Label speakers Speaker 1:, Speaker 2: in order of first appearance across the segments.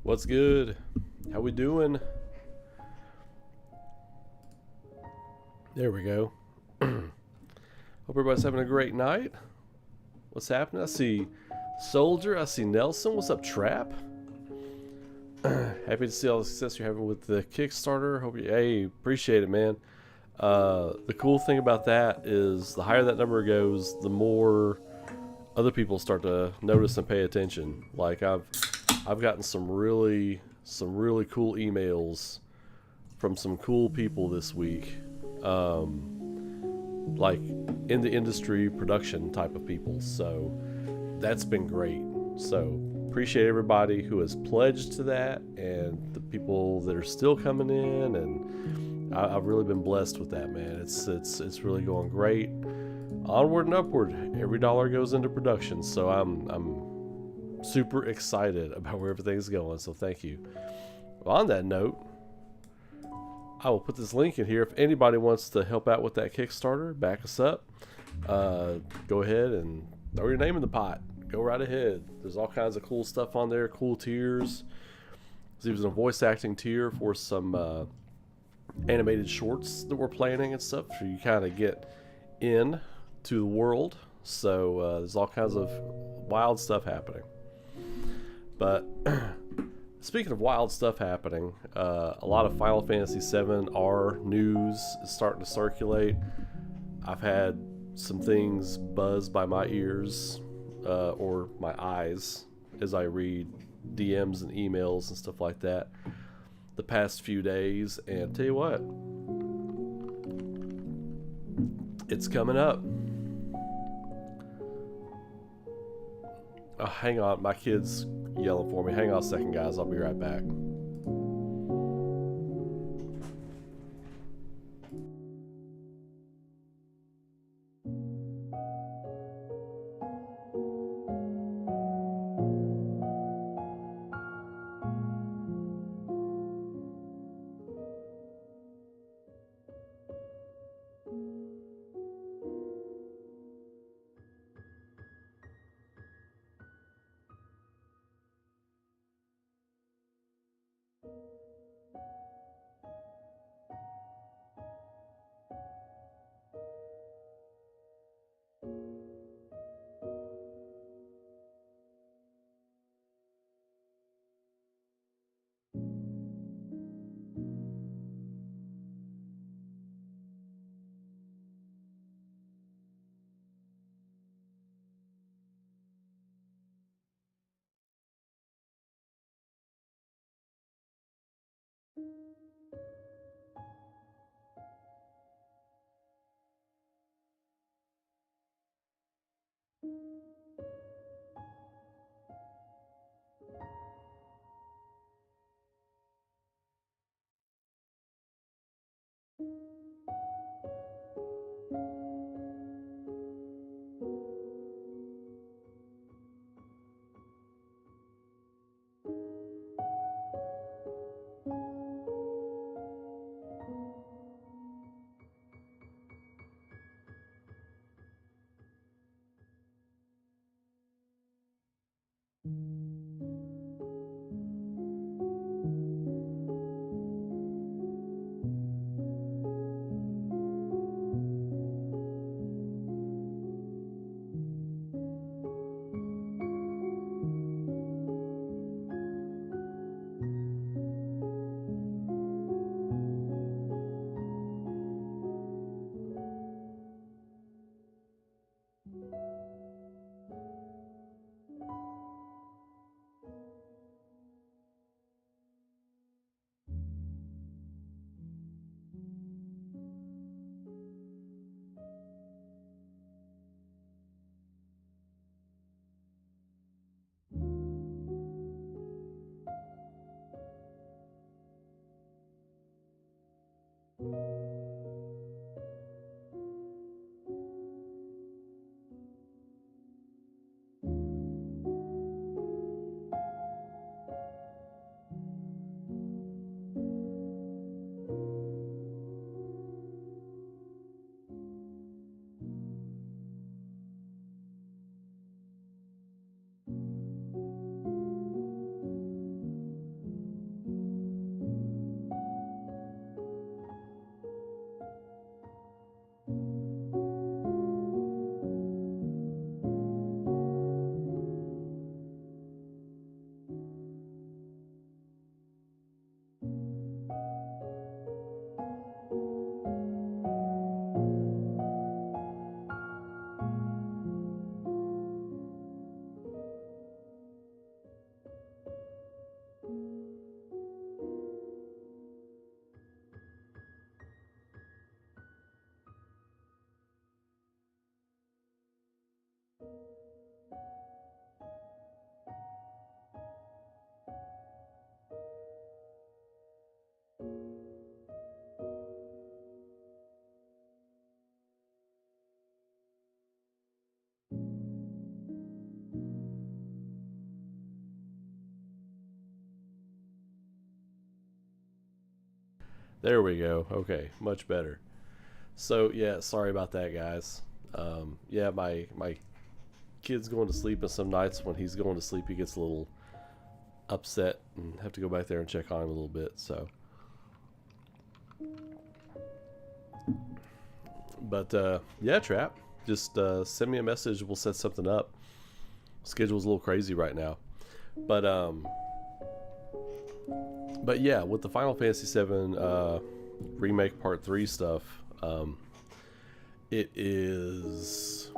Speaker 1: What's good? How we doing? There we go. Hope everybody's having a great night. What's happening? I see Soldier. I see Nelson. What's up, Trap? Happy to see all the success you're having with the Kickstarter. Hope you, hey, appreciate it, man. The cool thing about that is the higher that number goes, the more other people start to notice and pay attention. Like I've gotten some really cool emails from some cool people this week, like in the industry production type of people. So that's been great. So appreciate everybody who has pledged to that and the people that are still coming in, and I've really been blessed with that, man. It's really going great. Onward and upward. Every dollar goes into production, so I'm super excited about where everything's going. So thank you. Well, on that note, I will put this link in here. If anybody wants to help out with that Kickstarter, back us up, go ahead and throw your name in the pot. Go right ahead. There's all kinds of cool stuff on there, cool tiers. There's even a voice acting tier for some animated shorts that we're planning and stuff, so you kind of get in to the world. So there's all kinds of wild stuff happening. But speaking of wild stuff happening, a lot of Final Fantasy 7R news is starting to circulate. I've had some things buzz by my ears or my eyes as I read DMs and emails and stuff like that the past few days. And tell you what, it's coming up. Oh, hang on, my kid's yelling for me. Hang on a second, guys. I'll be right back. There we go. Okay, much better. So yeah, sorry about that, guys. Yeah, my kid's going to sleep, and some nights when he's going to sleep, he gets a little upset, and have to go back there and check on him a little bit. So, but yeah, Trap, just send me a message. We'll set something up. Schedule's a little crazy right now, but yeah, with the Final Fantasy VII remake Part 3 stuff, it is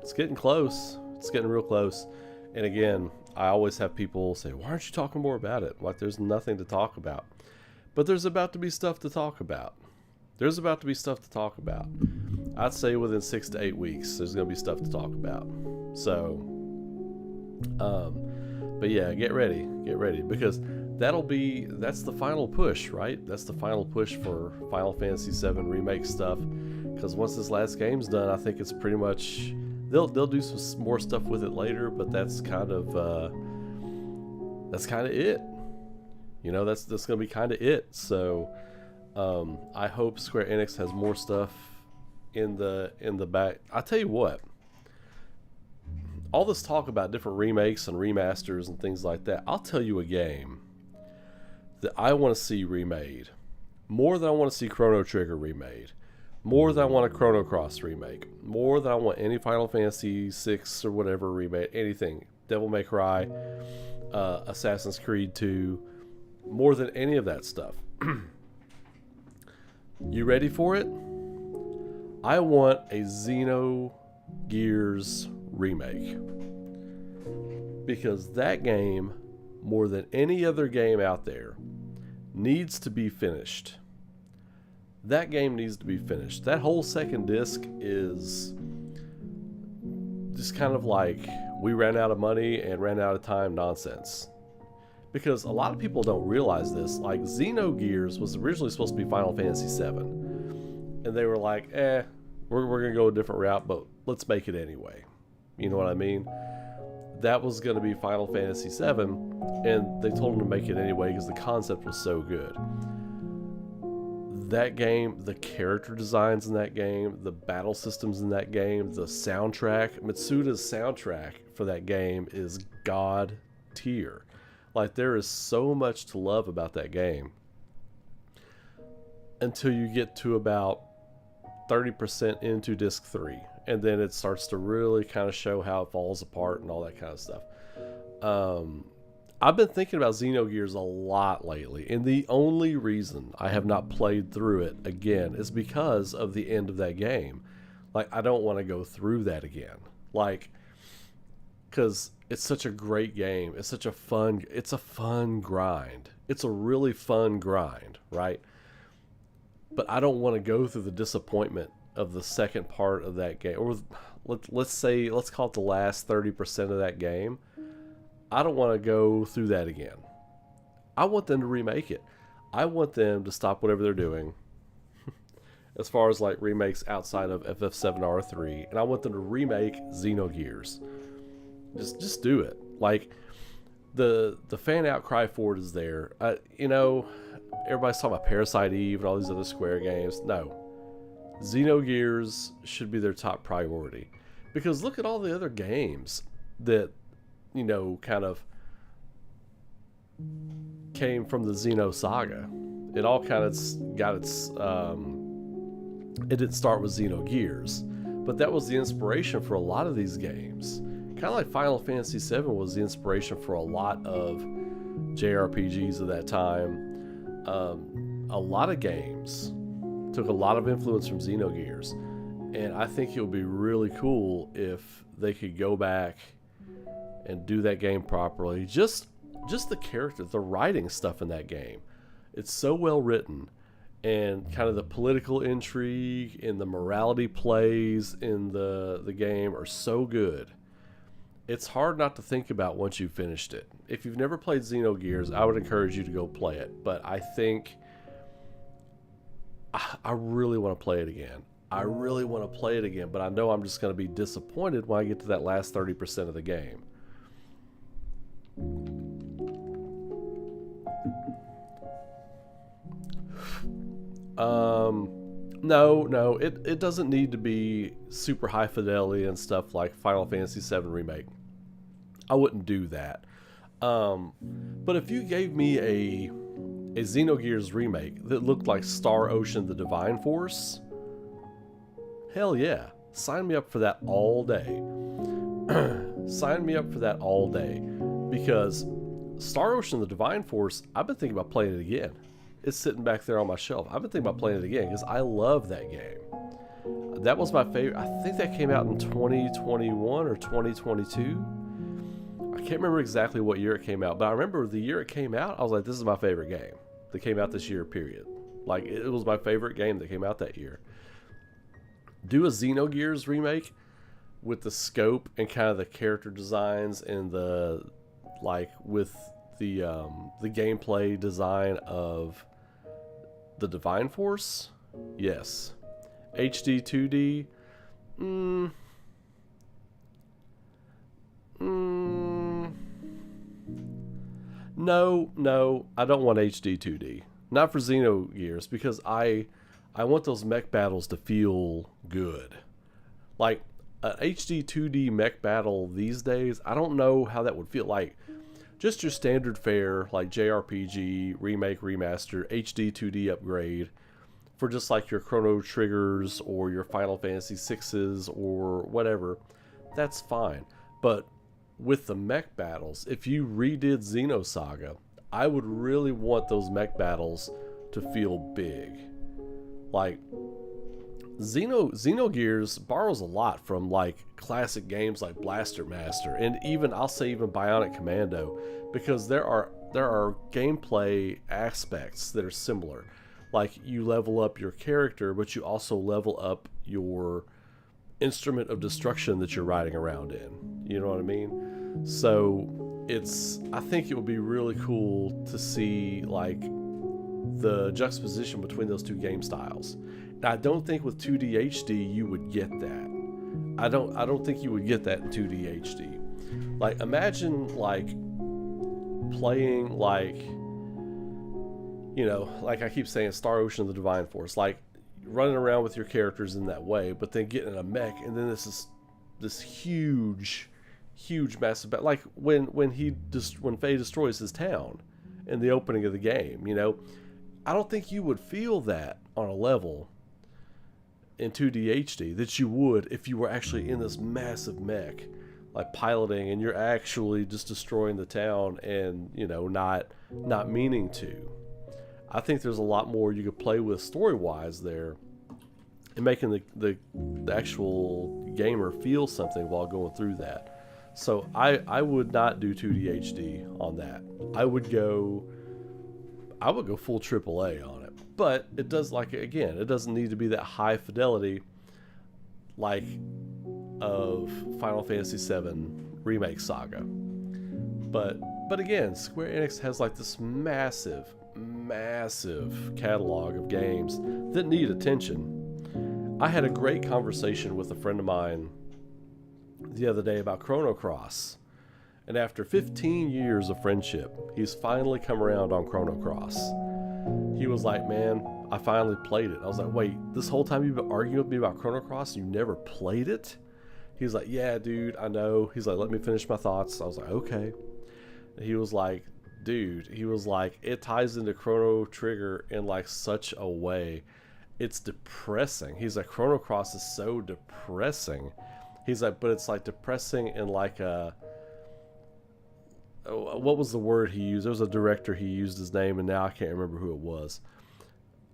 Speaker 1: it's getting close. It's getting real close. And again, I always have people say, why aren't you talking more about it? Like, there's nothing to talk about. But there's about to be stuff to talk about. There's about to be stuff to talk about. I'd say within 6 to 8 weeks, there's going to be stuff to talk about. So, but yeah, get ready, because that's the final push, right? That's the final push for Final Fantasy VII remake stuff. Because once this last game's done, I think it's pretty much, they'll do some more stuff with it later, but that's kind of it. You know, that's gonna be kind of it. So I hope Square Enix has more stuff in the back. I tell you what, all this talk about different remakes and remasters and things like that, I'll tell you a game that I want to see remade more than I want to see Chrono Trigger remade, more than I want a Chrono Cross remake, more than I want any Final Fantasy 6 or whatever remake, anything, Devil May Cry, Assassin's Creed 2, more than any of that stuff. You ready for it? I want a Xenogears remake, because that game, more than any other game out there, needs to be finished. That game needs to be finished. That whole second disc is just kind of like, we ran out of money and ran out of time nonsense. Because a lot of people don't realize this. Like, Xenogears was originally supposed to be Final Fantasy VII. And they were like, we're going to go a different route, but let's make it anyway. You know what I mean? That was going to be Final Fantasy VII, and they told them to make it anyway because the concept was so good. That game, the character designs in that game, the battle systems in that game, the soundtrack, Mitsuda's soundtrack for that game is god tier. Like, there is so much to love about that game until you get to about 30% into disc 3, and then it starts to really kind of show how it falls apart and all that kind of stuff. I've been thinking about Xenogears a lot lately, and the only reason I have not played through it again is because of the end of that game. Like, I don't want to go through that again. Like, because it's such a great game. It's a fun grind. It's a really fun grind, right? But I don't want to go through the disappointment of the second part of that game. Or let's call it the last 30% of that game. I don't want to go through that again. I want them to remake it. I want them to stop whatever they're doing as far as like remakes outside of FF7R 3, and I want them to remake Xenogears. Just do it. Like, the fan outcry for it is there. Everybody's talking about Parasite Eve and all these other Square games. No. Xenogears should be their top priority. Because look at all the other games that, kind of came from the Xeno saga. It all kind of got its... it didn't start with Xenogears, but that was the inspiration for a lot of these games. Kind of like Final Fantasy VII was the inspiration for a lot of JRPGs of that time. A lot of games took a lot of influence from Xenogears, and I think it would be really cool if they could go back and do that game properly. Just the character, the writing stuff in that game, it's so well written, and kind of the political intrigue and the morality plays in the game are so good. It's hard not to think about once you've finished it. If you've never played Xenogears, I would encourage you to go play it. But I think I really want to play it again. But I know I'm just going to be disappointed when I get to that last 30% of the game. No, it doesn't need to be super high fidelity and stuff like Final Fantasy VII Remake. I wouldn't do that. But if you gave me a Xenogears remake that looked like Star Ocean: The Divine Force, hell yeah, sign me up for that all day. Sign me up for that all day, because Star Ocean: The Divine Force, I've been thinking about playing it again. It's sitting back there on my shelf. I've been thinking about playing it again because I love that game. That was my favorite. I think that came out in 2021 or 2022. I can't remember exactly what year it came out, but I remember the year it came out, I was like, this is my favorite game that came out this year, period. Like, it was my favorite game that came out that year. Do a Xenogears remake with the scope and kind of the character designs and the, like, with the gameplay design of the Divine Force? Yes. HD 2D? No, I don't want HD 2D. Not for Xenogears, because I want those mech battles to feel good. Like, an HD 2D mech battle these days, I don't know how that would feel. Like, just your standard fare, like JRPG, remake, remaster, HD 2D upgrade, for just like your Chrono Triggers or your Final Fantasy 6s or whatever, that's fine. But with the mech battles, if you redid Xenosaga, I would really want those mech battles to feel big. Like, Xenogears borrows a lot from like classic games like Blaster Master, and even I'll say even Bionic Commando, because there are gameplay aspects that are similar. Like, you level up your character, but you also level up your instrument of destruction that you're riding around in. You know what I mean? So I think it would be really cool to see like the juxtaposition between those two game styles. And I don't think with 2D HD you would get that. I don't think you would get that in 2D HD. Like, imagine like playing like, you know, like I keep saying, Star Ocean: The Divine Force, like running around with your characters in that way, but then getting in a mech, and then this huge massive battle, like when Faye destroys his town in the opening of the game. You know, I don't think you would feel that on a level in 2D HD that you would if you were actually in this massive mech, like piloting, and you're actually just destroying the town, and you know, not meaning to. I think there's a lot more you could play with story-wise there, and making the actual gamer feel something while going through that. So I would not do 2D HD on that. I would go full AAA on it. But it does, like, again, it doesn't need to be that high fidelity like of Final Fantasy VII Remake Saga. But again, Square Enix has like this massive catalog of games that need attention. I had a great conversation with a friend of mine the other day about Chrono Cross, and after 15 years of friendship, he's finally come around on Chrono Cross. He was like, man, I finally played it. I was like, wait, this whole time you've been arguing with me about Chrono Cross and you never played it? He's like, yeah, dude, I know. He's like, let me finish my thoughts. I was like, okay. And he was like, dude, it ties into Chrono Trigger in like such a way. It's depressing. He's like, Chrono Cross is so depressing. He's like, but it's like depressing in like a, what was the word he used? There was a director, he used his name, and now I can't remember who it was.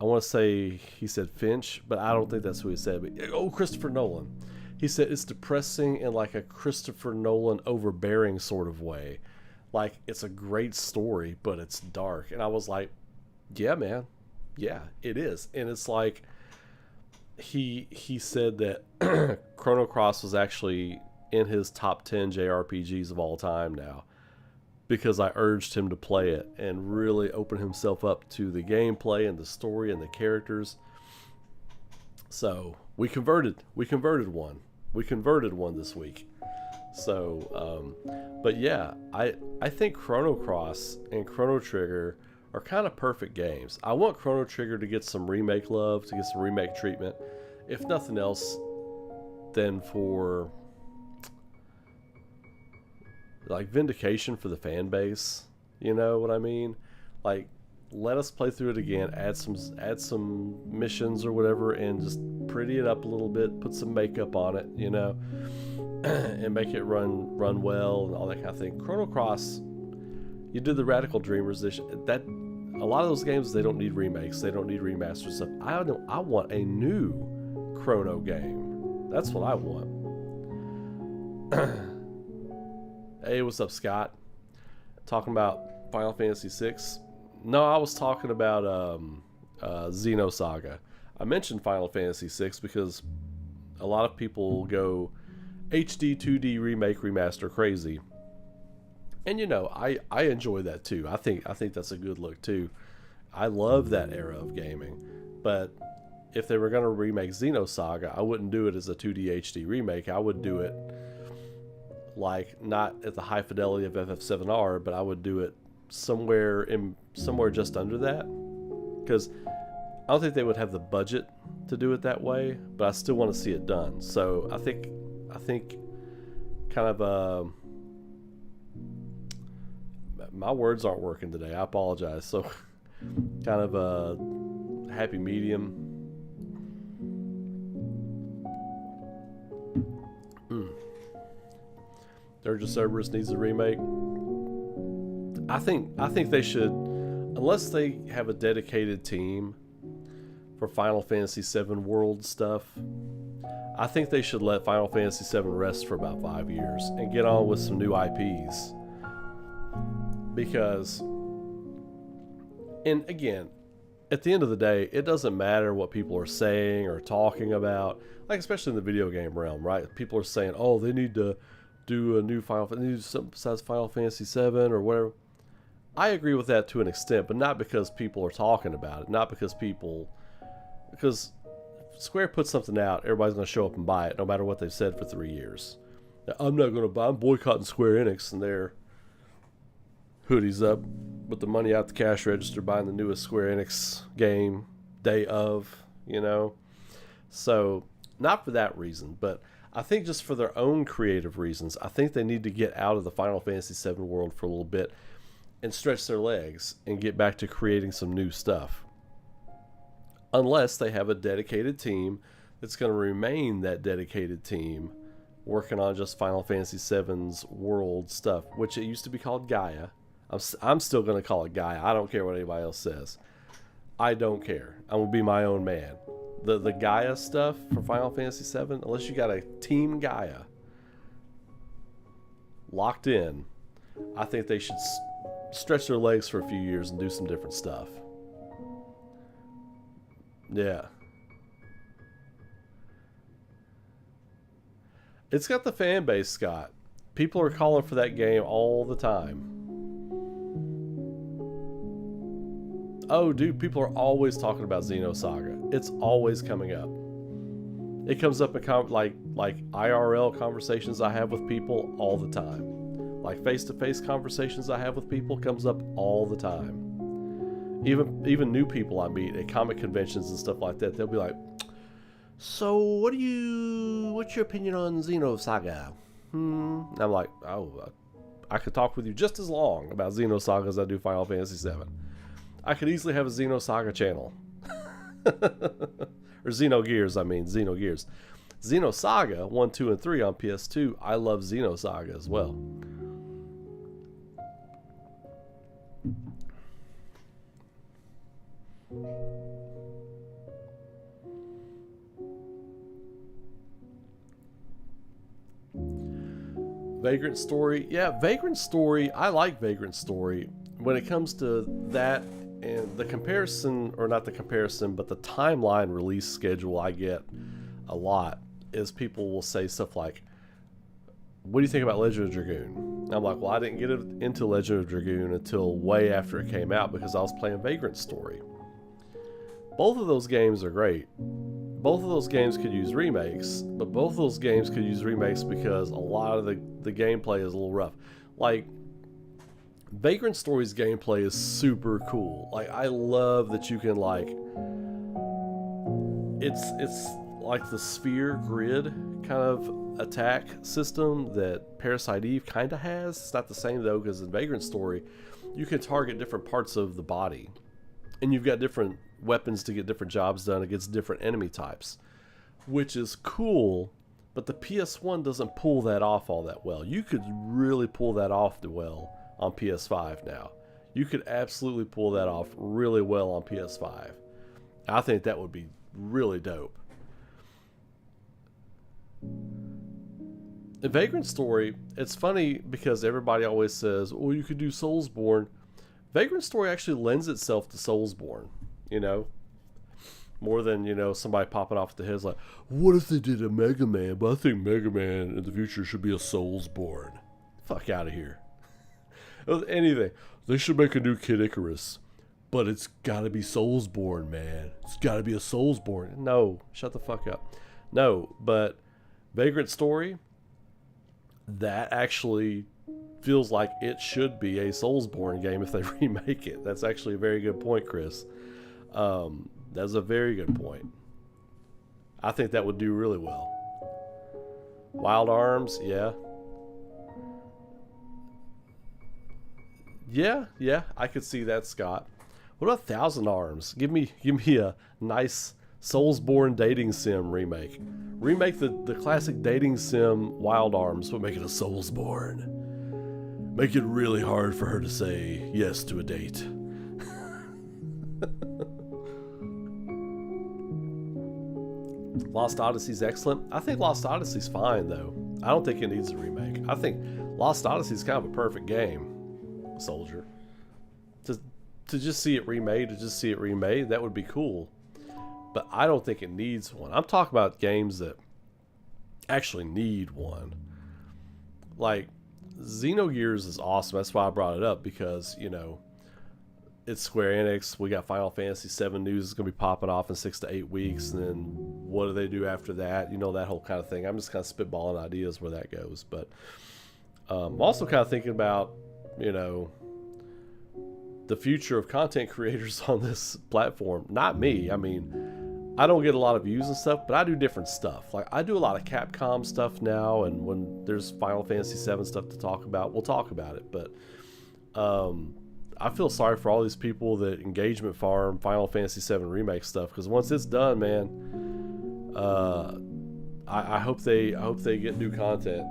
Speaker 1: I want to say he said Finch, but I don't think that's who he said. But Christopher Nolan. He said it's depressing in like a Christopher Nolan overbearing sort of way. Like, it's a great story, but it's dark. And I was like, yeah, man. Yeah, it is. And it's like, he said that Chrono Cross was actually in his top 10 JRPGs of all time now, because I urged him to play it and really open himself up to the gameplay and the story and the characters. So we converted one this week. So, but yeah, I think Chrono Cross and Chrono Trigger are kind of perfect games. I want Chrono Trigger to get some remake love, to get some remake treatment. If nothing else, then for like vindication for the fan base. You know what I mean? Like, let us play through it again, add some missions or whatever, and just pretty it up a little bit, put some makeup on it, you know, and make it run well and all that kind of thing. Chrono Cross, you did the Radical Dreamers. That a lot of those games, they don't need remakes, they don't need remasters stuff. I want a new Chrono game. That's what I want. Hey, what's up, Scott? Talking about Final Fantasy VI. No, I was talking about Xenosaga. I mentioned Final Fantasy VI because a lot of people go HD 2D remake remaster crazy, and you know, I enjoy that too. I think that's a good look too. I love that era of gaming, but if they were going to remake Xenosaga, I wouldn't do it as a 2D HD remake. I would do it like not at the high fidelity of FF7R, but I would do it somewhere just under that, because I don't think they would have the budget to do it that way, but I still want to see it done. So I think kind of my words aren't working today, I apologize. So kind of a happy medium. Dirge Cerberus needs a remake. I think they should, unless they have a dedicated team for Final Fantasy VII World stuff, I think they should let Final Fantasy VII rest for about 5 years and get on with some new IPs. Because, and again, at the end of the day, it doesn't matter what people are saying or talking about, like especially in the video game realm, right? People are saying, oh, they need to do a new Final Fantasy, they need to do something besides Final Fantasy VII or whatever. I agree with that to an extent, but not because people are talking about it. Not because because Square puts something out, everybody's going to show up and buy it, no matter what they've said for 3 years. Now, I'm not going to buy. I'm boycotting Square Enix and their hoodies up with the money out the cash register, buying the newest Square Enix game day of, you know. So not for that reason, but I think just for their own creative reasons, I think they need to get out of the Final Fantasy VII world for a little bit and stretch their legs and get back to creating some new stuff. Unless they have a dedicated team that's going to remain that dedicated team working on just Final Fantasy VII's world stuff, which it used to be called Gaia. I'm still going to call it Gaia. I don't care what anybody else says. I don't care. I'm going to be my own man. The Gaia stuff for Final Fantasy VII, unless you got a team Gaia locked in, I think they should stretch their legs for a few years and do some different stuff. Yeah. It's got the fan base, Scott. People are calling for that game all the time. Oh, dude, people are always talking about Xenosaga. It's always coming up. It comes up in like IRL conversations I have with people all the time. Like face-to-face conversations I have with people comes up all the time. Even new people I meet at comic conventions and stuff like that, they'll be like, "So, what's your opinion on Xenosaga?" I'm like, "Oh, I could talk with you just as long about Xenosaga as I do Final Fantasy VII. I could easily have a Xenosaga channel." Or Xenogears, Xenogears. Xenosaga 1, 2, and 3 on PS2, I love Xenosaga as well. Vagrant Story. Yeah, Vagrant Story. I like Vagrant Story. When it comes to that and the comparison, or not the comparison, but the timeline release schedule I get a lot is people will say stuff like, "What do you think about Legend of Dragoon?" I'm like, well, I didn't get into Legend of Dragoon until way after it came out because I was playing Vagrant Story. Both of those games are great. Both of those games could use remakes, but both of those games could use remakes because a lot of the gameplay is a little rough. Like, Vagrant Story's gameplay is super cool. Like, I love that you can, like, it's like the sphere grid kind of attack system that Parasite Eve kind of has. It's not the same though, because in Vagrant Story you can target different parts of the body, and you've got different weapons to get different jobs done against different enemy types, which is cool. But the PS1 doesn't pull that off all that well. You could really pull that off well on PS5 now. You could absolutely pull that off really well on PS5. I think that would be really dope. In Vagrant Story, it's funny because everybody always says, "Oh, you could do Soulsborne." Vagrant Story actually lends itself to Soulsborne, you know, more than, you know, somebody popping off the head like, "What if they did a Mega Man? But I think Mega Man in the future should be a Soulsborne." Fuck out of here. Anything. They should make a new Kid Icarus, but it's gotta be Soulsborne, man. It's gotta be a Soulsborne. No, shut the fuck up. No, but Vagrant Story, that actually feels like it should be a Soulsborne game if they remake it. That's actually a very good point, Chris. That's a very good point. I think that would do really well. Wild Arms, yeah. Yeah, I could see that, Scott. What about Thousand Arms? Give me a nice Soulsborne dating sim remake. Remake the classic dating sim Wild Arms, but make it a Soulsborne. Make it really hard for her to say yes to a date. Lost Odyssey's excellent. I think Lost Odyssey's fine though. I don't think it needs a remake. I think Lost Odyssey's kind of a perfect game, Soldier. To just see it remade, that would be cool. But I don't think it needs one. I'm talking about games that actually need one. Like, Xenogears is awesome. That's why I brought it up, because, you know, it's Square Enix. We got Final Fantasy VII news is going to be popping off in 6 to 8 weeks. And then what do they do after that? You know, that whole kind of thing. I'm just kind of spitballing ideas where that goes. But I'm also kind of thinking about, you know, the future of content creators on this platform. Not me. I mean, I don't get a lot of views and stuff, but I do different stuff. Like, I do a lot of Capcom stuff now, and when there's Final Fantasy VII stuff to talk about, we'll talk about it. But I feel sorry for all these people that engagement farm Final Fantasy VII Remake stuff, because once it's done, man, I hope they get new content.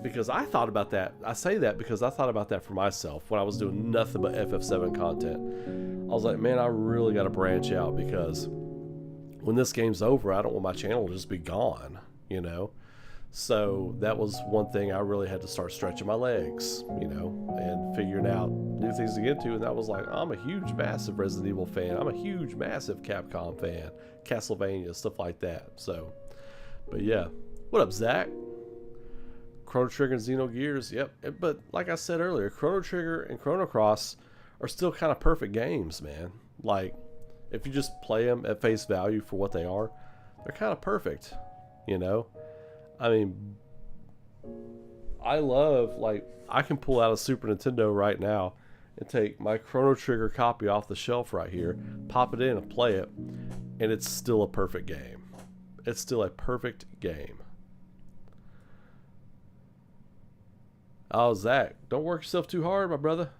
Speaker 1: Because I thought about that. I say that because I thought about that for myself when I was doing nothing but FF7 content. I was like, man, I really got to branch out, because when this game's over, I don't want my channel to just be gone, you know? So that was one thing I really had to start stretching my legs, you know, and figuring out new things to get into. And that was like, I'm a huge, massive Resident Evil fan. I'm a huge, massive Capcom fan. Castlevania, stuff like that. So, but yeah. What up, Zach? Chrono Trigger and Xenogears, yep. But like I said earlier, Chrono Trigger and Chrono Cross are still kind of perfect games, man. Like, if you just play them at face value for what they are, they're kind of perfect, you know? I mean, I love, like, I can pull out a Super Nintendo right now and take my Chrono Trigger copy off the shelf right here, pop it in and play it, and it's still a perfect game. It's still a perfect game. Oh, Zach, don't work yourself too hard, my brother.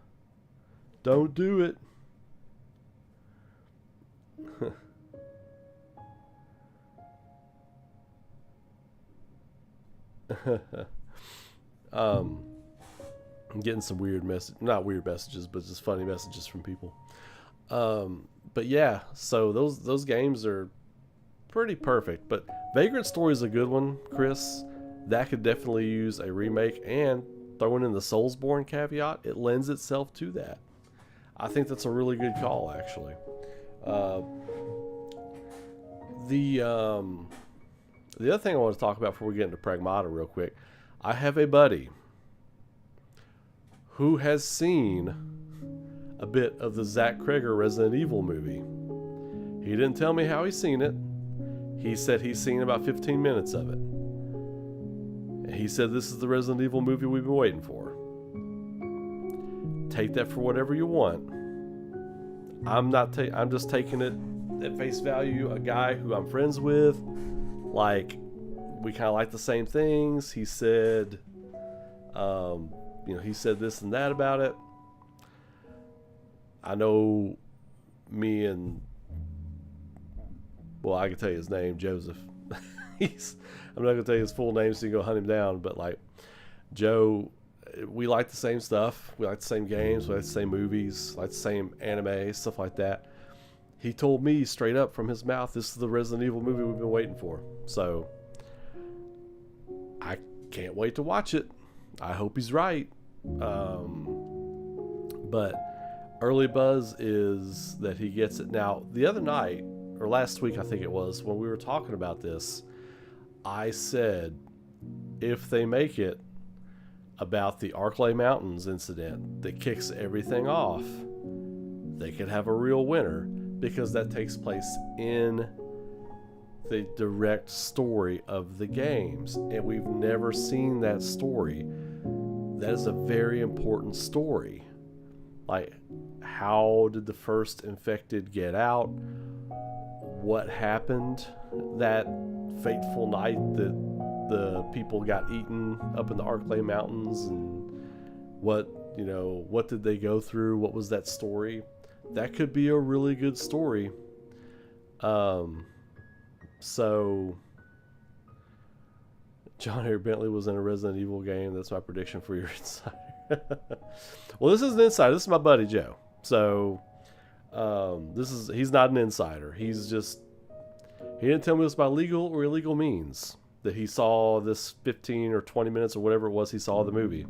Speaker 1: Don't do it. I'm getting some weird not weird messages, but just funny messages from people. But yeah, so those games are pretty perfect. But Vagrant Story is a good one, Chris. That could definitely use a remake, and throwing in the Soulsborne caveat, it lends itself to that. I think that's a really good call, actually. The other thing I want to talk about before we get into Pragmata real quick, I have a buddy who has seen a bit of the Zach Kreger Resident Evil movie. He didn't tell me how he's seen it. He said he's seen about 15 minutes of it. And he said this is the Resident Evil movie we've been waiting for. take that for whatever you want. I'm just taking it at face value. A guy who I'm friends with, like, we kind of like the same things. He said, he said this and that about it. I know me and, well, I can tell you his name, Joseph. I'm not going to tell you his full name so you can go hunt him down, but like Joe, we like the same stuff. We like the same games. We like the same movies, like the same anime, stuff like that. He told me straight up from his mouth, this is the Resident Evil movie we've been waiting for. So I can't wait to watch it. I hope he's right. But early buzz is that he gets it. Now, the other night, or last week I think it was, when we were talking about this, I said, if they make it about the Arklay Mountains incident that kicks everything off, they could have a real winner, because that takes place in the direct story of the games, and we've never seen that story. That is a very important story. Like, how did the first infected get out? What happened that fateful night that the people got eaten up in the Arklay Mountains, and what did they go through? What was that story? That could be a really good story. So John Harry Bentley was in a Resident Evil game. That's my prediction for your insider. Well, this is an insider. This is my buddy Joe. So he's not an insider. He didn't tell me this by legal or illegal means, that he saw this 15 or 20 minutes or whatever it was he saw the movie.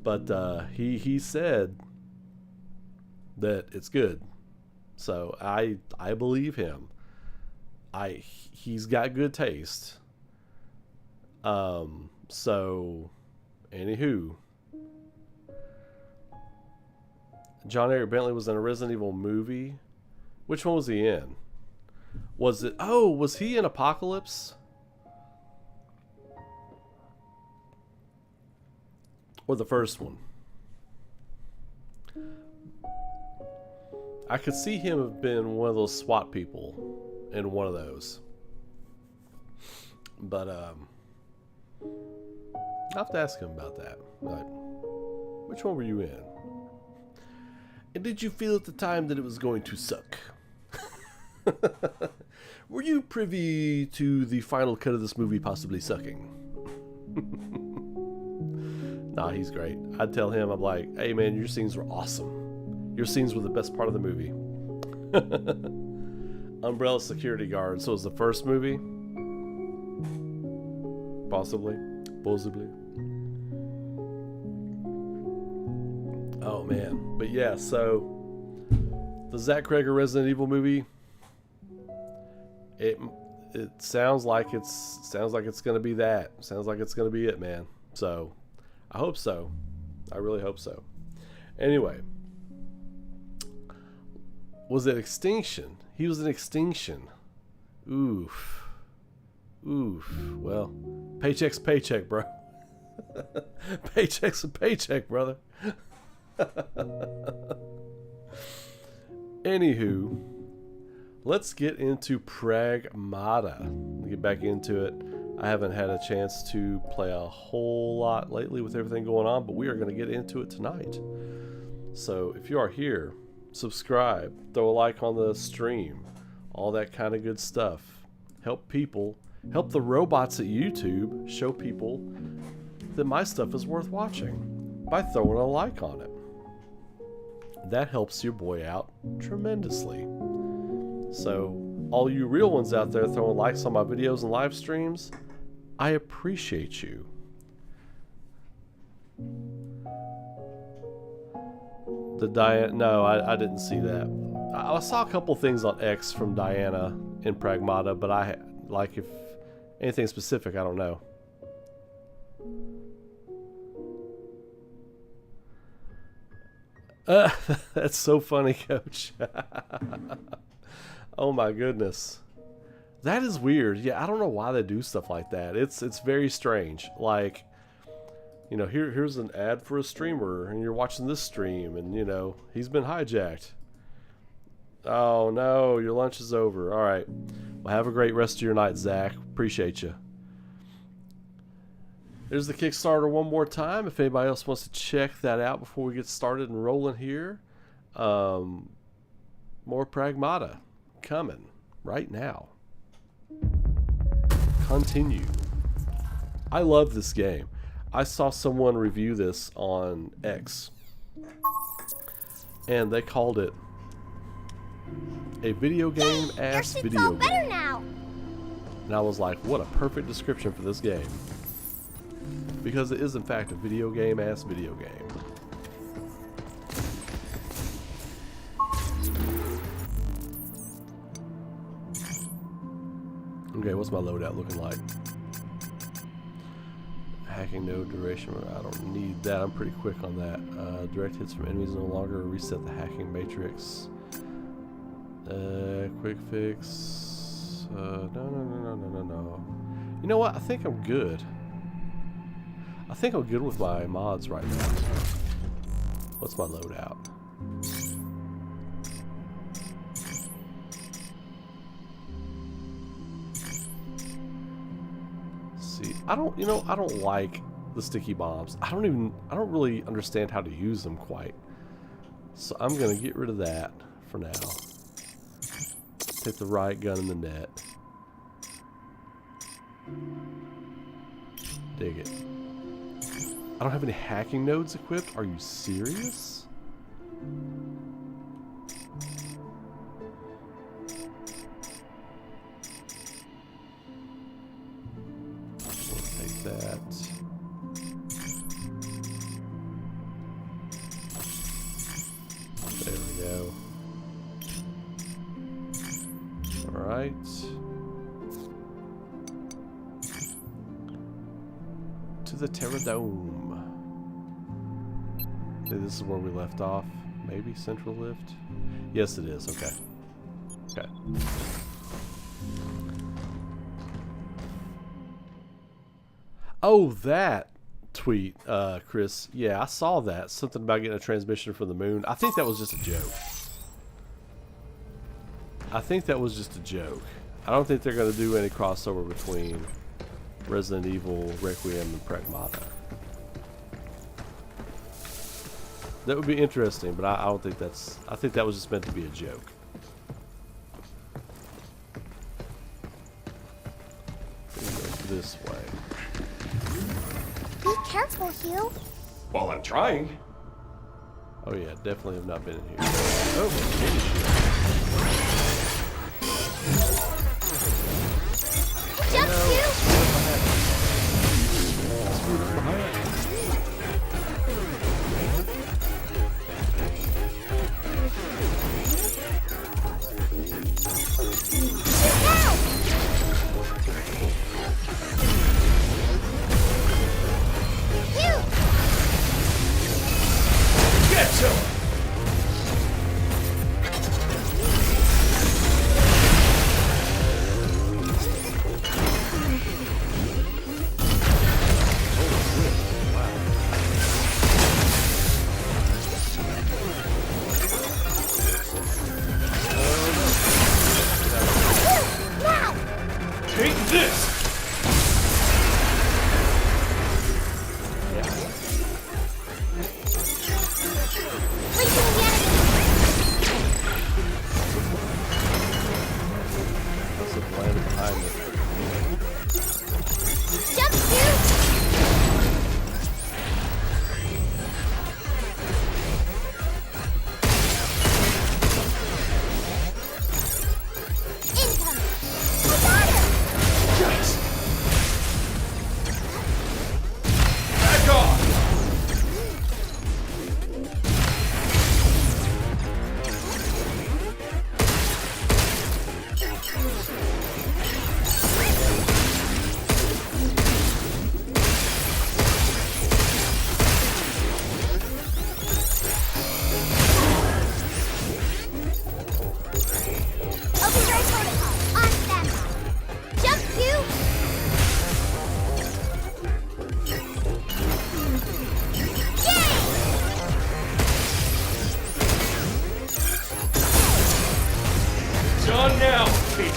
Speaker 1: But he said that it's good. So I believe him. He's got good taste. So anywho, John Eric Bentley was in a Resident Evil movie. Which one was he in? Was he in Apocalypse? Or the first one? I could see him have been one of those SWAT people in one of those. But I'll have to ask him about that. Like, which one were you in? And did you feel at the time that it was going to suck? Were you privy to the final cut of this movie possibly sucking? Nah, he's great. I'd tell him, I'm like, hey man, your scenes were awesome. Your scenes were the best part of the movie. Umbrella Security Guard. So it was the first movie? Possibly. Oh man. But yeah, so the Zach Cregger Resident Evil movie, it sounds like it's gonna be that. Sounds like it's gonna be it, man. So I hope so. I really hope so. Anyway, was it Extinction? He was in Extinction. Oof. Well, paycheck's paycheck, bro. Paycheck's a paycheck, brother. Anywho, let's get into Pragmata. Get back into it. I haven't had a chance to play a whole lot lately with everything going on, but we are going to get into it tonight. So if you are here, subscribe, throw a like on the stream, all that kind of good stuff. Help the robots at YouTube show people that my stuff is worth watching by throwing a like on it. That helps your boy out tremendously. So all you real ones out there throwing likes on my videos and live streams, I appreciate you. No, I didn't see that. I saw a couple things on X from Diana in Pragmata, but if anything specific, I don't know. That's so funny, Coach. Oh my goodness. That is weird. Yeah, I don't know why they do stuff like that. It's very strange. Like, You know, here's an ad for a streamer, and you're watching this stream, and you know he's been hijacked. Oh no, your lunch is over. All right, well, have a great rest of your night, Zach. Appreciate you. There's the Kickstarter one more time. If anybody else wants to check that out before we get started and rolling here, more Pragmata coming right now. Continue. I love this game. I saw someone review this on X, and they called it a video game ass video game. Now. And I was like, what a perfect description for this game. Because it is in fact a video game ass video game. Okay, what's my loadout looking like? Hacking node duration, I don't need that. I'm pretty quick on that. Direct hits from enemies no longer reset the hacking matrix. Quick fix. No. You know what? I think I'm good. I think I'm good with my mods right now. What's my loadout? See, I don't like the sticky bombs. I don't really understand how to use them quite. So I'm gonna get rid of that for now. Hit the right gun in the net. Dig it. I don't have any hacking nodes equipped. Are you serious? We'll take that. There we go. All right. To the Terradome. This is where we left off. Maybe Central Lift? Yes, it is. Okay. Okay. Oh, that tweet, Chris. Yeah, I saw that. Something about getting a transmission from the moon. I think that was just a joke. I think that was just a joke. I don't think they're going to do any crossover between Resident Evil, Requiem, and Pragmata. That would be interesting, but I don't think that's... I think that was just meant to be a joke. This way.
Speaker 2: Be careful, Hugh.
Speaker 3: Well, I'm trying.
Speaker 1: Oh yeah, definitely have not been in here. Oh, shit.
Speaker 2: Jump, Hugh!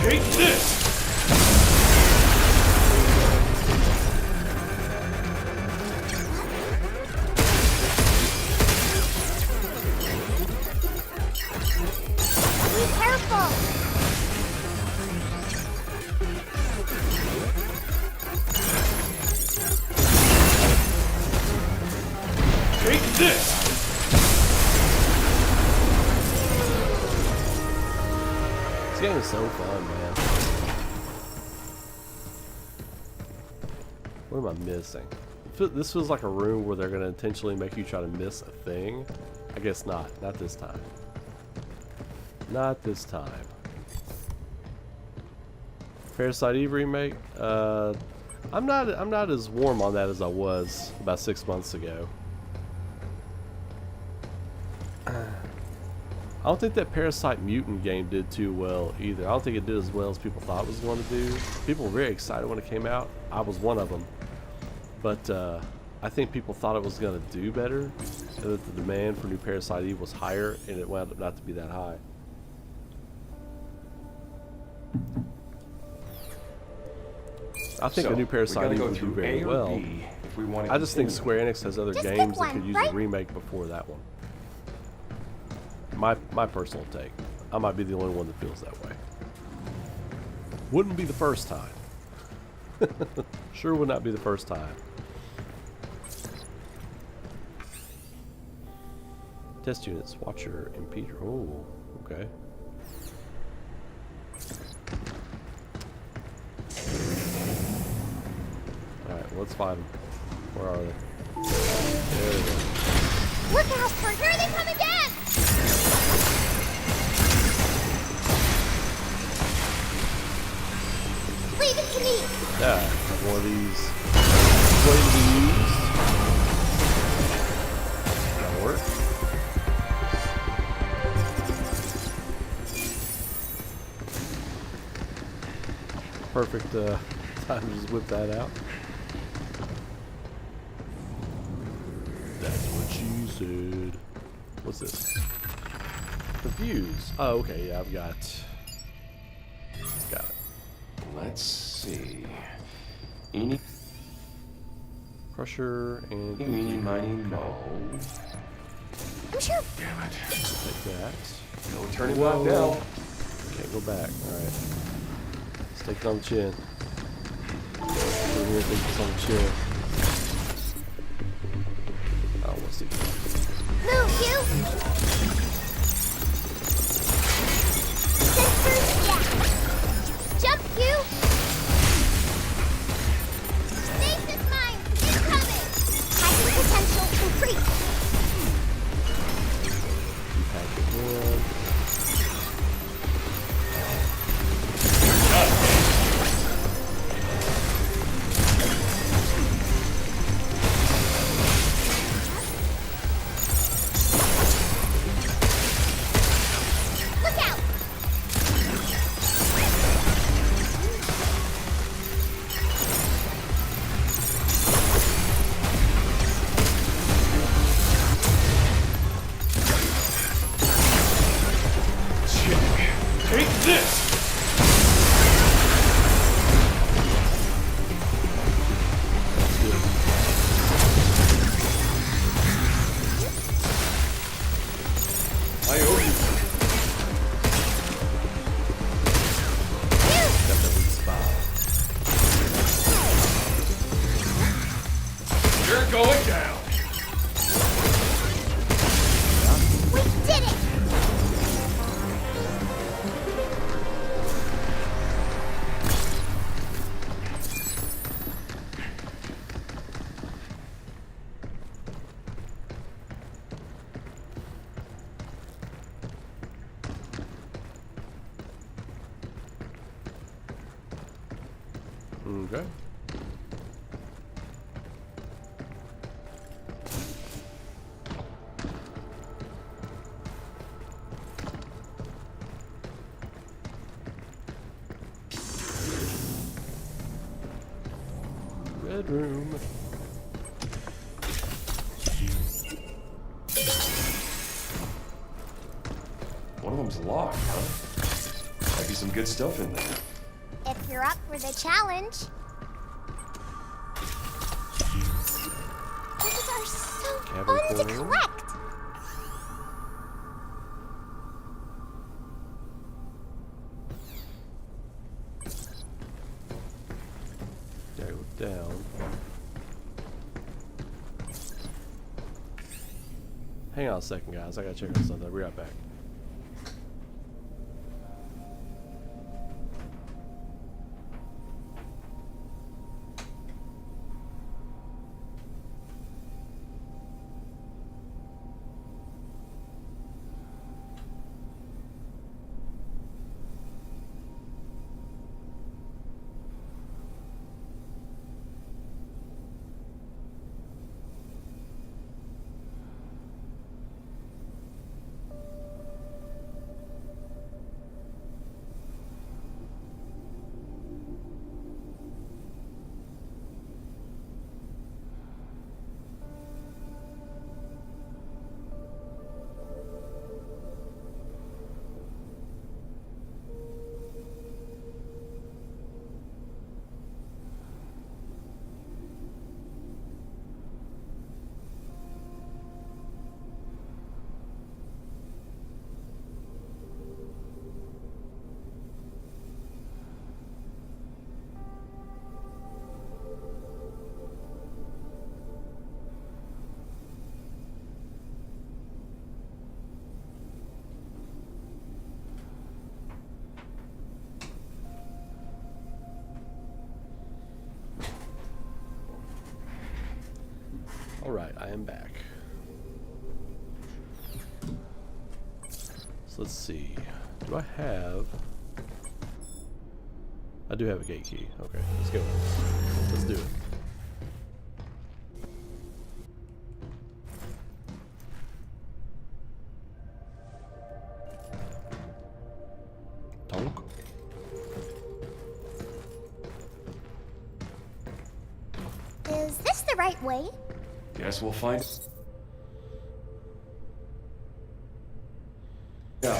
Speaker 3: Take this!
Speaker 2: Be careful.
Speaker 3: Take this!
Speaker 1: This game is so fun, man. What am I missing? This feels like a room where they're going to intentionally make you try to miss a thing. I guess not. Not this time. Not this time. Parasite Eve remake. I'm not as warm on that as I was about 6 months ago. I don't think that Parasite Mutant game did too well either. I don't think it did as well as people thought it was going to do. People were very excited when it came out. I was one of them. But I think people thought it was going to do better, and that the demand for new Parasite Eve was higher, and it wound up not to be that high. I think a new Parasite Eve would do very well. I just think Square Enix has other
Speaker 2: Just
Speaker 1: games
Speaker 2: pick
Speaker 1: that could
Speaker 2: one,
Speaker 1: use
Speaker 2: right?
Speaker 1: a remake before that one. My personal take. I might be the only one that feels that way. Wouldn't be the first time. Sure would not be the first time. Test units, watcher, impeder. Oh, okay. Alright, well, let's find them. Where are they? There they go.
Speaker 2: Look out, for here they come again! Leave it to me!
Speaker 1: Yeah, one of these ready to be used. That'll work. Perfect time to just whip that out. That's what she said. What's this? Confused. Oh, okay, yeah, I've got it.
Speaker 3: Let's see. Eeny,
Speaker 1: Crusher and
Speaker 3: meeny, miny, mo.
Speaker 2: I'm sure.
Speaker 3: Damn it.
Speaker 1: take that.
Speaker 3: No turning back now.
Speaker 1: Can't go back. Alright. Let's take it on the chin. Over here, take this on the chin. I don't want to see that.
Speaker 2: Move, you! Sensors, yeah! Jump, you! Stasis mine, incoming! Hiding potential increased!
Speaker 1: Pack it in.
Speaker 2: Look out!
Speaker 3: Take this!
Speaker 1: That's good.
Speaker 3: I owe you.
Speaker 1: Got that weak spot.
Speaker 3: You're going down.
Speaker 2: We did it!
Speaker 1: Okay. Bedroom.
Speaker 3: One of them's locked, huh? I be some good stuff in there.
Speaker 2: If you're up for the challenge. These are so
Speaker 1: Cabin
Speaker 2: fun to
Speaker 1: corner.
Speaker 2: collect.
Speaker 1: Gotta go down. Hang on a second, guys. I gotta check on something. I'll be right back. Alright, I am back. So let's see. Do I have... I do have a gate key. Okay, let's go. Let's do it. Tonk.
Speaker 2: Is this the right way?
Speaker 3: Guess we'll find. Yeah.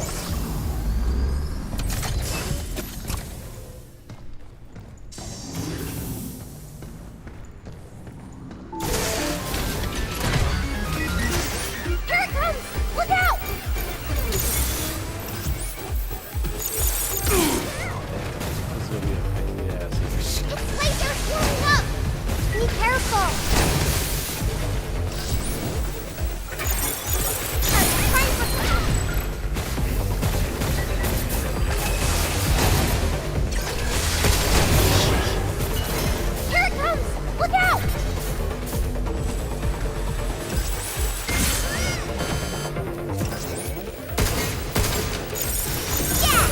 Speaker 2: Here it comes! Look out!
Speaker 1: This is gonna be a pain in the ass.
Speaker 2: Its laser's blowing up! Be careful! Here it comes! Look out! Yeah!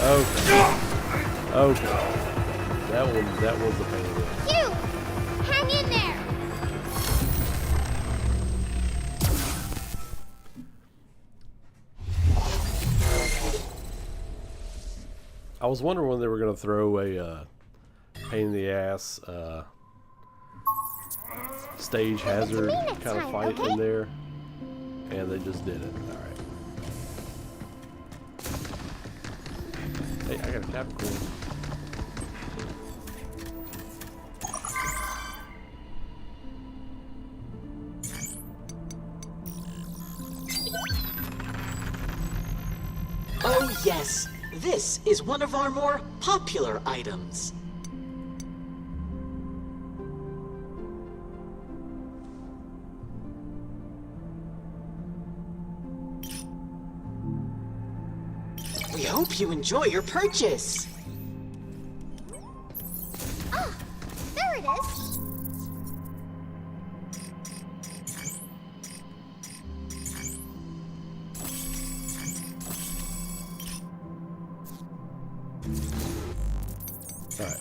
Speaker 1: Okay. Okay. That was a pain in the ass.
Speaker 2: You! Hang in there!
Speaker 1: I was wondering when they were gonna throw a pain in the ass stage hazard
Speaker 2: me next
Speaker 1: kind of
Speaker 2: time,
Speaker 1: fight
Speaker 2: okay?
Speaker 1: in there, and they just did it. All right. Hey, I got a Capricorn.
Speaker 4: Oh yes, this is one of our more popular items. We hope you enjoy your purchase.
Speaker 2: Ah, there it is.
Speaker 1: All right.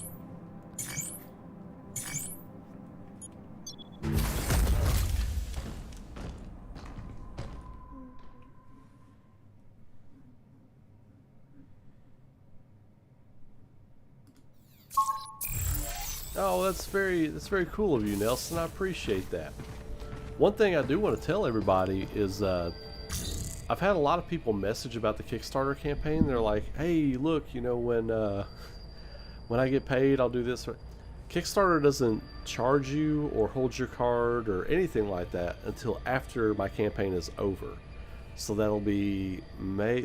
Speaker 1: Oh, that's very cool of you, Nelson. I appreciate that. One thing I do want to tell everybody is I've had a lot of people message about the Kickstarter campaign. They're like, hey, look, you know, when I get paid, I'll do this. Kickstarter doesn't charge you or hold your card or anything like that until after my campaign is over. So that'll be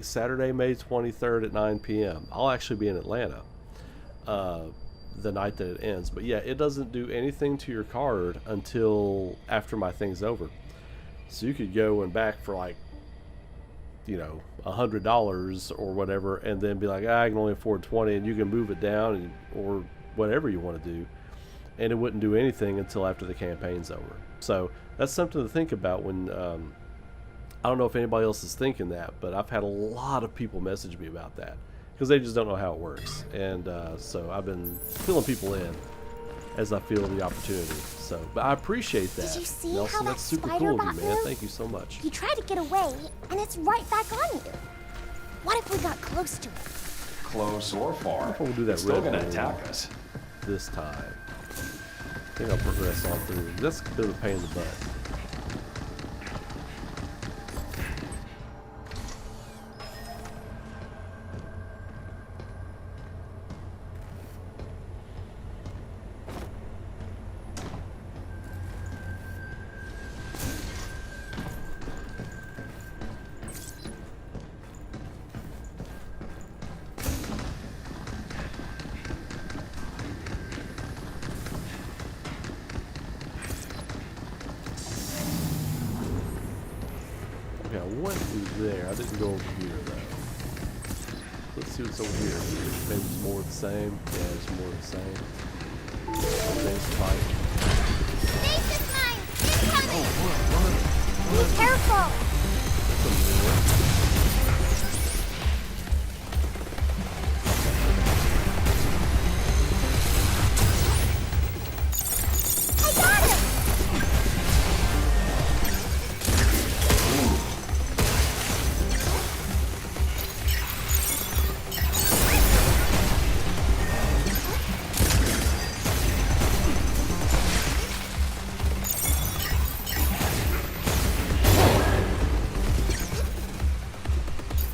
Speaker 1: Saturday, May 23rd at 9 p.m. I'll actually be in Atlanta the night that it ends. But yeah, it doesn't do anything to your card until after my thing's over. So you could go and back for like, you know, $100 or whatever, and then be like, I can only afford 20, and you can move it down or whatever you want to do, and it wouldn't do anything until after the campaign's over. So that's something to think about when I don't know if anybody else is thinking that, but I've had a lot of people message me about that because they just don't know how it works. And so I've been filling people in as I feel the opportunity. So, but I appreciate that.
Speaker 2: Did you see
Speaker 1: Nelson,
Speaker 2: how that
Speaker 1: that's super
Speaker 2: spider
Speaker 1: cool of
Speaker 2: bot
Speaker 1: you, man.
Speaker 2: moved?
Speaker 1: Thank you so much.
Speaker 2: He tried to get away, and it's right back on you. What if we got close to it?
Speaker 3: Close or far.
Speaker 1: We'll do that
Speaker 3: It's still
Speaker 1: red
Speaker 3: gonna
Speaker 1: room
Speaker 3: attack us.
Speaker 1: this time. I think I'll progress on through. That's a bit of a pain in the butt. Okay, I went through there. I didn't go over here though. Let's see what's over here. Maybe it's more of the same. Yeah, it's more of the same. Things fight.
Speaker 2: Stasis mine! Incoming! Be careful!
Speaker 1: That's a new one.
Speaker 2: I got him!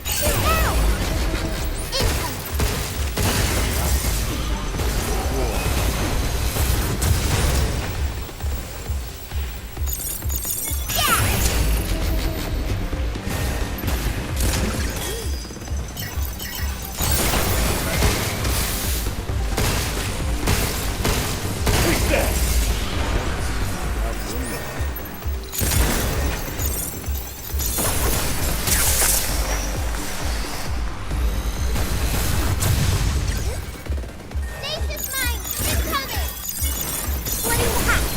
Speaker 2: Shoot now! Incoming! Stasis mine! Incoming! Splitting the hatch!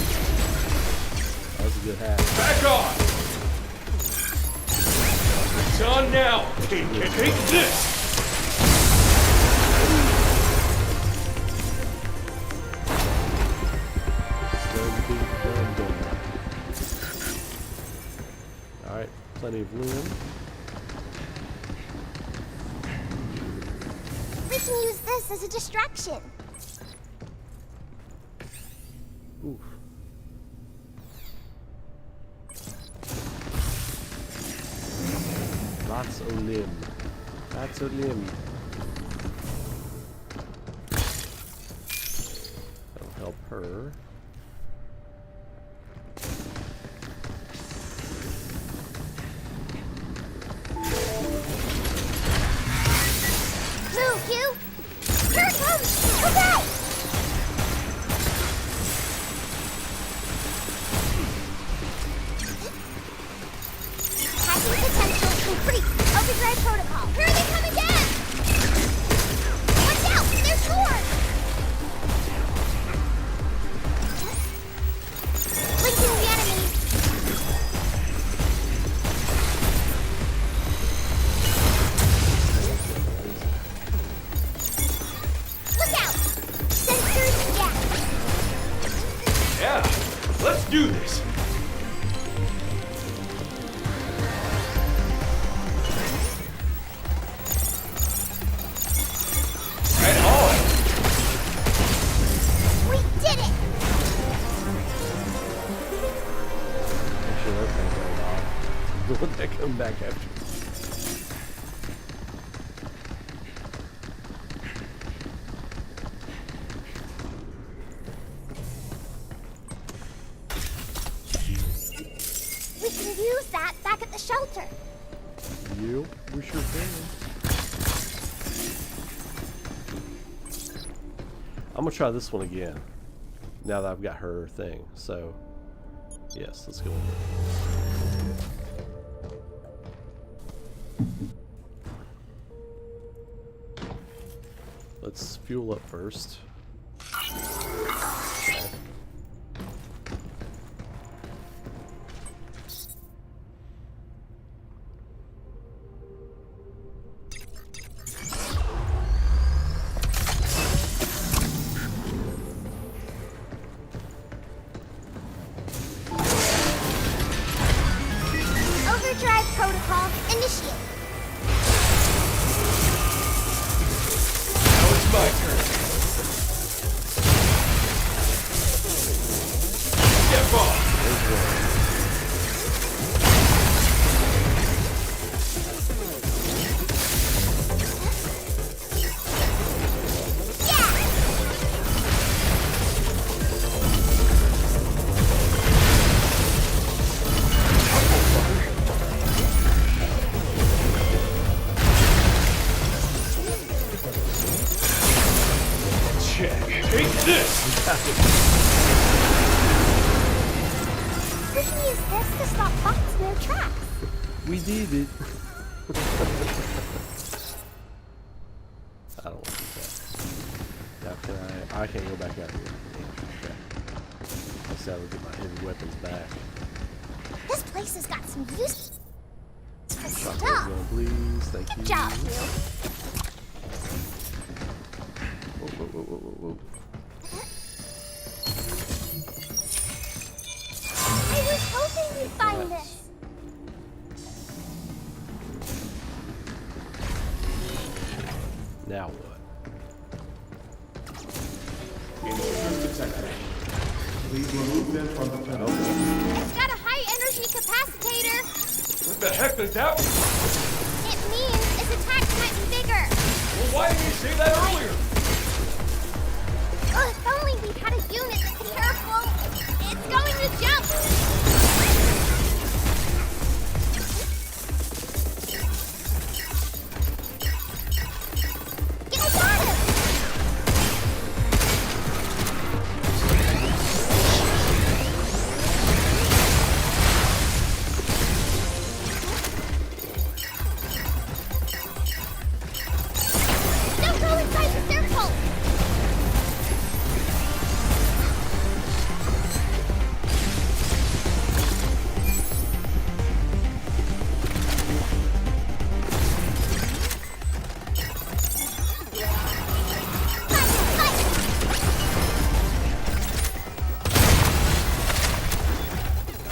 Speaker 1: That was a good hack.
Speaker 3: Back on! It's on now! Take this!
Speaker 1: Alright, plenty of loom.
Speaker 2: We can use this as a distraction.
Speaker 1: Oof. Lots of limb. Lots of limb. That'll help her.
Speaker 2: Move, you! Here it comes! Okay! Hacking potential increased. Overdrive protocol. Here they come again! Watch out! There's more! Linking the enemies. Look out! Sensors down.
Speaker 3: Yeah, let's do this! Right on!
Speaker 2: We did it!
Speaker 1: don't want that coming back after you.
Speaker 2: We can use that back at the shelter.
Speaker 1: Yep, we sure can. I'm gonna try this one again. Now that I've got her thing. So, yes, let's go in there. Let's fuel up first.
Speaker 2: Overdrive protocol initiate.
Speaker 3: Now it's my turn. Step off. Check. Take this.
Speaker 2: We can use this to stop bots in their tracks.
Speaker 1: We did it. I don't want to do that. Now can I can't go back out here. Okay. Let's see how we get my heavy weapons back.
Speaker 2: This place has got some useful
Speaker 1: Shotgun
Speaker 2: stuff.
Speaker 1: gun, please. Thank you.
Speaker 2: Good job, Hugh.
Speaker 1: Whoa, whoa, whoa, whoa, whoa, whoa.
Speaker 2: I was hoping you'd find this.
Speaker 1: Now what?
Speaker 3: Intruders detected. Please remove them from the tunnel.
Speaker 2: It's got a high energy capacitator.
Speaker 3: What the heck does that mean?
Speaker 2: It means its attacks might be bigger.
Speaker 3: Well, why didn't you say that earlier?
Speaker 2: Oh, if only we had a unit that could careful. It's going to jump. I got him. Don't go inside the circle.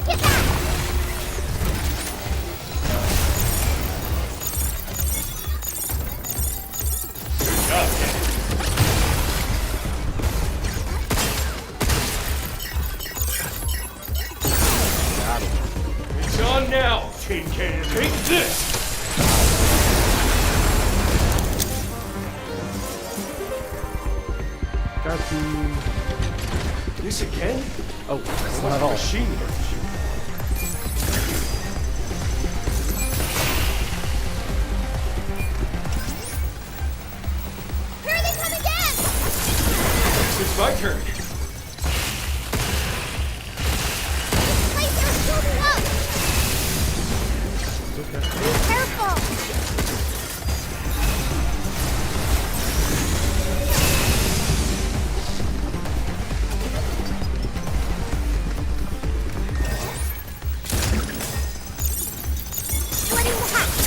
Speaker 2: Get back!
Speaker 3: Good job, kid.
Speaker 1: Got him.
Speaker 3: It's on now, Tin Can. Take this.
Speaker 1: Got you.
Speaker 3: This again?
Speaker 1: Oh, that's
Speaker 3: What
Speaker 1: not all.
Speaker 3: machine?
Speaker 2: Here they come again!
Speaker 3: It's my turn.
Speaker 2: This place is building up!
Speaker 1: Okay.
Speaker 2: Be careful! Splitting the hatch!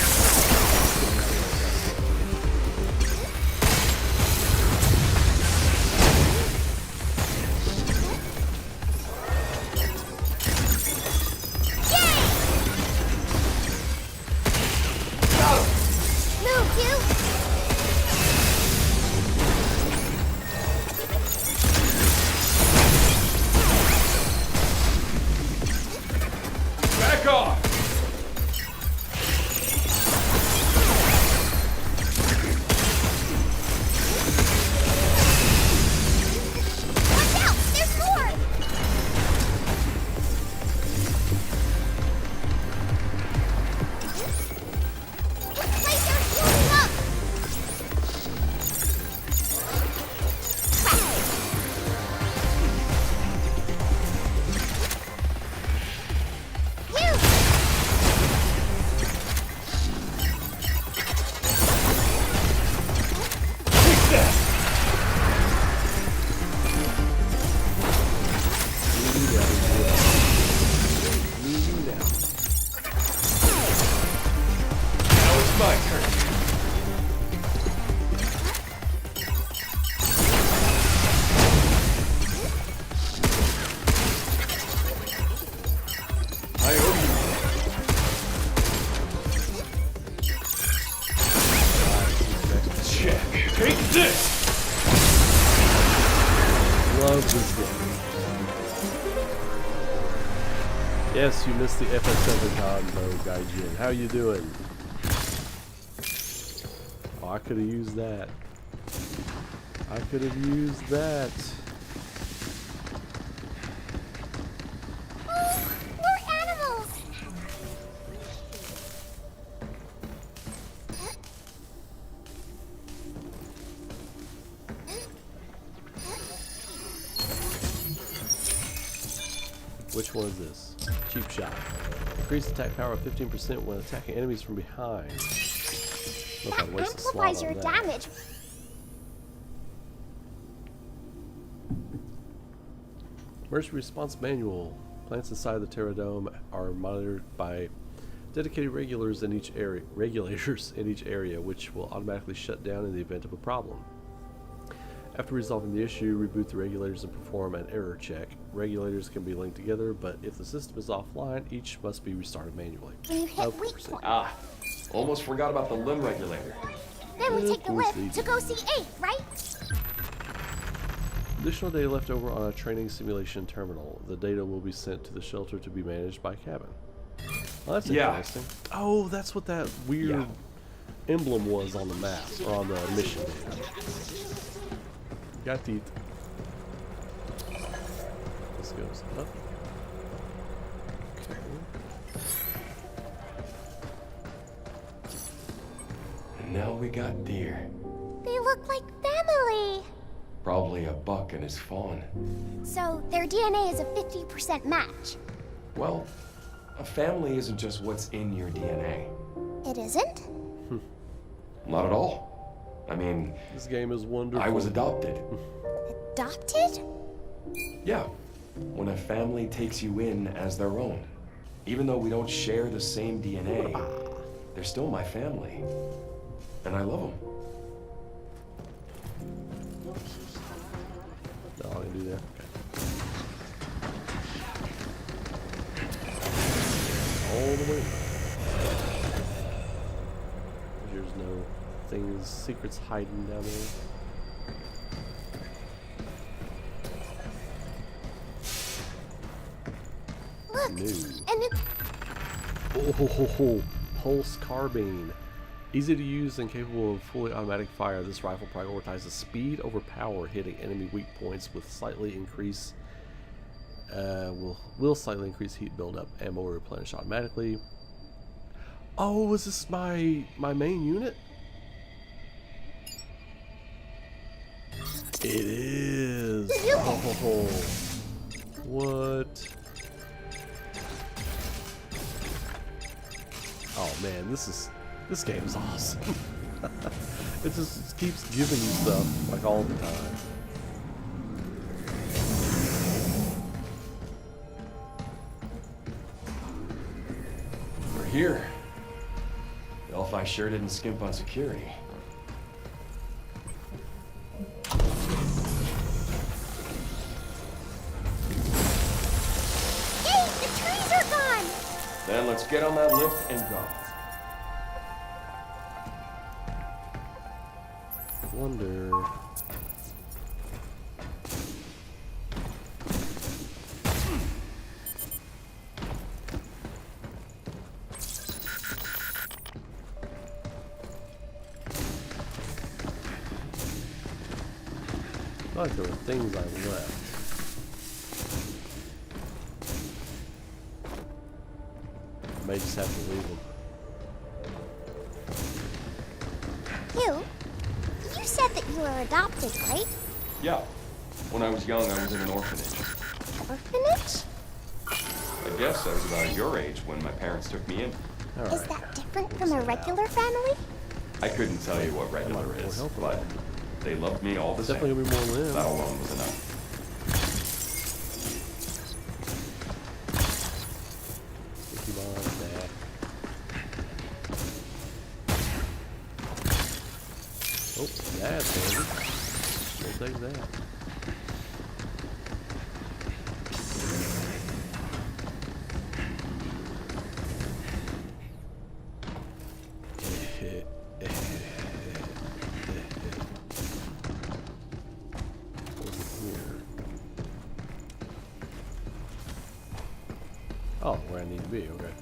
Speaker 1: Yes, you missed the FF7R though, Gaijin. How you doing? Oh, I could have used that. I could have used that.
Speaker 2: Oh, more animals!
Speaker 1: Which one is this? Cheap shot. Increase attack power of 15% when attacking enemies from behind. Look,
Speaker 2: That
Speaker 1: I'd waste a slot
Speaker 2: amplifies
Speaker 1: on
Speaker 2: your
Speaker 1: that.
Speaker 2: damage.
Speaker 1: Emergency response manual. Plants inside the Terra Dome are monitored by dedicated regulators in each area, which will automatically shut down in the event of a problem. After resolving the issue, reboot the regulators and perform an error check. Regulators can be linked together, but if the system is offline, each must be restarted manually.
Speaker 2: When you hit
Speaker 1: Of
Speaker 2: weak
Speaker 1: course,
Speaker 2: point,
Speaker 5: Ah, almost forgot about the limb regulator.
Speaker 2: then we take the
Speaker 1: course they
Speaker 2: lift to go see 8, right?
Speaker 1: Additional data left over on a training simulation terminal. The data will be sent to the shelter to be managed by cabin. Well, that's
Speaker 5: Yeah.
Speaker 1: interesting. Oh, that's what that weird
Speaker 5: Yeah.
Speaker 1: emblem was on the map, or on the mission data. Got teeth. This goes up. Okay.
Speaker 5: And now we got deer.
Speaker 2: They look like family.
Speaker 5: Probably a buck and his fawn.
Speaker 2: So their DNA is a 50% match.
Speaker 5: Well, a family isn't just what's in your DNA.
Speaker 2: It isn't?
Speaker 5: Not at all. I mean,
Speaker 1: This game is wonderful.
Speaker 5: I was adopted.
Speaker 2: Adopted?
Speaker 5: Yeah, when a family takes you in as their own. Even though we don't share the same DNA, they're still my family. And I love them.
Speaker 1: No, I can do that. Okay. All the way. There's no things, secrets hiding down there.
Speaker 2: Look,
Speaker 1: No.
Speaker 2: and it,
Speaker 1: Oh, pulse carbine. Easy to use and capable of fully automatic fire, this rifle prioritizes speed over power, hitting enemy weak points with slightly increase. Will slightly increase heat buildup. Ammo will replenish automatically. Oh, is this my main unit? It is. Oh, what? Oh man, this game is awesome. It just keeps giving you stuff like all the time.
Speaker 5: We're here. Delphi sure didn't skimp on security.
Speaker 2: hey, the trees are gone!
Speaker 5: Then let's get on that lift and go.
Speaker 1: Wonder. I thought there were things I left. I may just have to leave them.
Speaker 2: You said that you were adopted, right?
Speaker 5: Yeah. When I was young, I was in an orphanage.
Speaker 2: Orphanage?
Speaker 5: I guess I was about your age when my parents took me in.
Speaker 1: All
Speaker 2: Is
Speaker 1: right.
Speaker 2: that different from a regular family?
Speaker 5: I couldn't tell you what regular
Speaker 1: Might
Speaker 5: is,
Speaker 1: help with
Speaker 5: but
Speaker 1: that.
Speaker 5: they loved me all the same.
Speaker 1: Definitely gonna be more limbs.
Speaker 5: That alone was enough.
Speaker 1: Sticky bomb, that. Oh, that's handy. We'll take that. What's here? Oh, where I need to be, okay.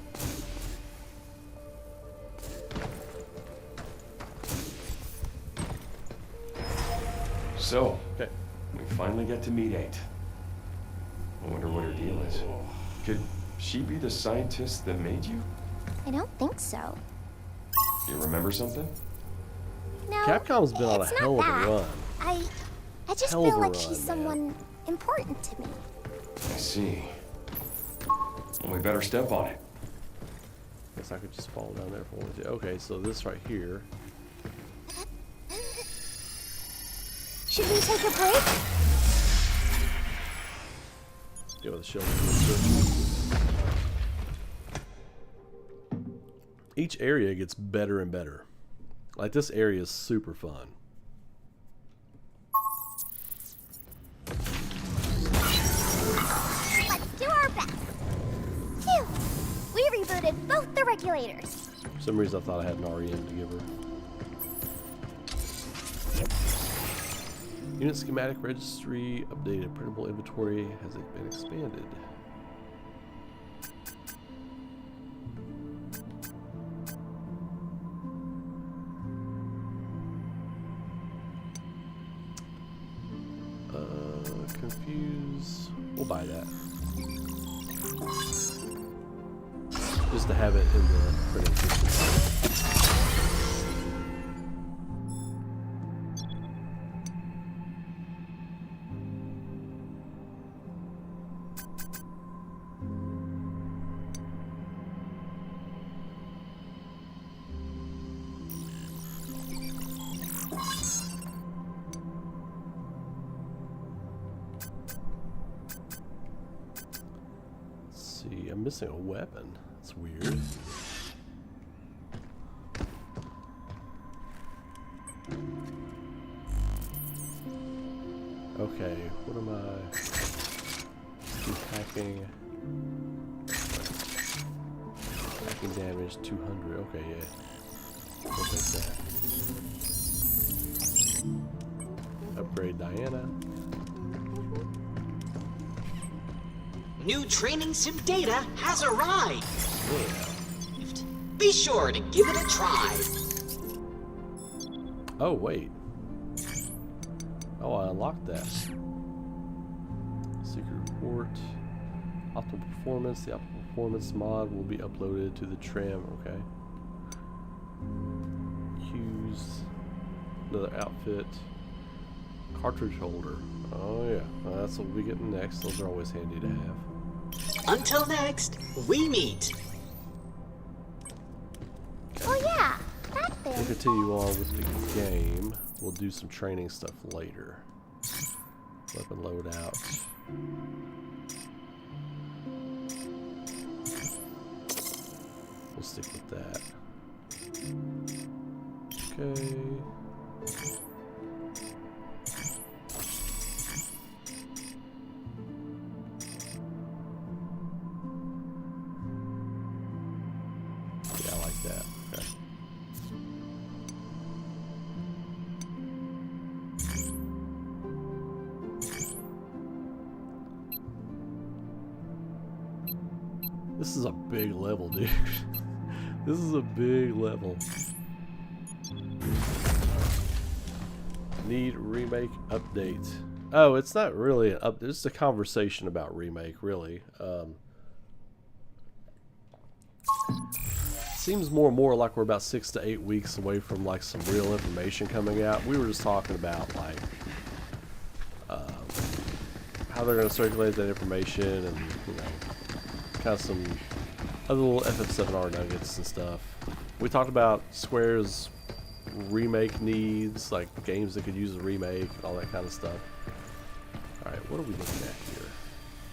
Speaker 5: So,
Speaker 1: Okay.
Speaker 5: we finally get to meet 8. I wonder what her deal is. Could she be the scientist that made you?
Speaker 2: I don't think so.
Speaker 5: You remember something?
Speaker 2: No,
Speaker 1: Capcom's been on a
Speaker 2: it's not
Speaker 1: hell of a
Speaker 2: that.
Speaker 1: run.
Speaker 2: I just
Speaker 1: Hell of
Speaker 2: feel
Speaker 1: a
Speaker 2: like
Speaker 1: run,
Speaker 2: she's
Speaker 1: man.
Speaker 2: someone important to me.
Speaker 5: I see. Well, we better step on it.
Speaker 1: Guess I could just fall down there if I wanted to. Okay, so this right here.
Speaker 2: Should we take a break?
Speaker 1: Go with the shield. Each area gets better and better. Like this area is super fun.
Speaker 2: Let's do our best. Phew! We rebooted both the regulators.
Speaker 1: For some reason I thought I had an REM to give her. Unit schematic registry updated. Printable inventory has it been expanded? Confuse. We'll buy that. Just to have it in the printing system. I'm missing a weapon. That's weird. Okay, what am I? Hacking. Hacking damage 200. Okay, yeah. We'll take that. Upgrade Diana.
Speaker 4: New training sim data has arrived.
Speaker 1: Yeah.
Speaker 4: Be sure to give it a try.
Speaker 1: Oh, wait. Oh, I unlocked that. Secret report. Optimal performance. The optimal performance mod will be uploaded to the trim. Okay. Cues. Another outfit. Cartridge holder. Oh, yeah. That's what we'll be getting next. Those are always handy to have.
Speaker 4: Until next, we meet.
Speaker 2: Oh yeah, that
Speaker 1: We'll
Speaker 2: thing.
Speaker 1: continue on with the game. We'll do some training stuff later. Weapon loadout. We'll stick with that. Okay. Yeah, I like that. Okay. This is a big level, dude. This is a big level. Need remake update. Oh, it's not really an update. It's a conversation about remake, really. Seems more and more like we're about 6 to 8 weeks away from like some real information coming out. We were just talking about like how they're going to circulate that information, and you know, kind of some other little FF7R nuggets and stuff. We talked about Square's remake needs, like games that could use a remake and all that kind of stuff. Alright, what are we looking at here?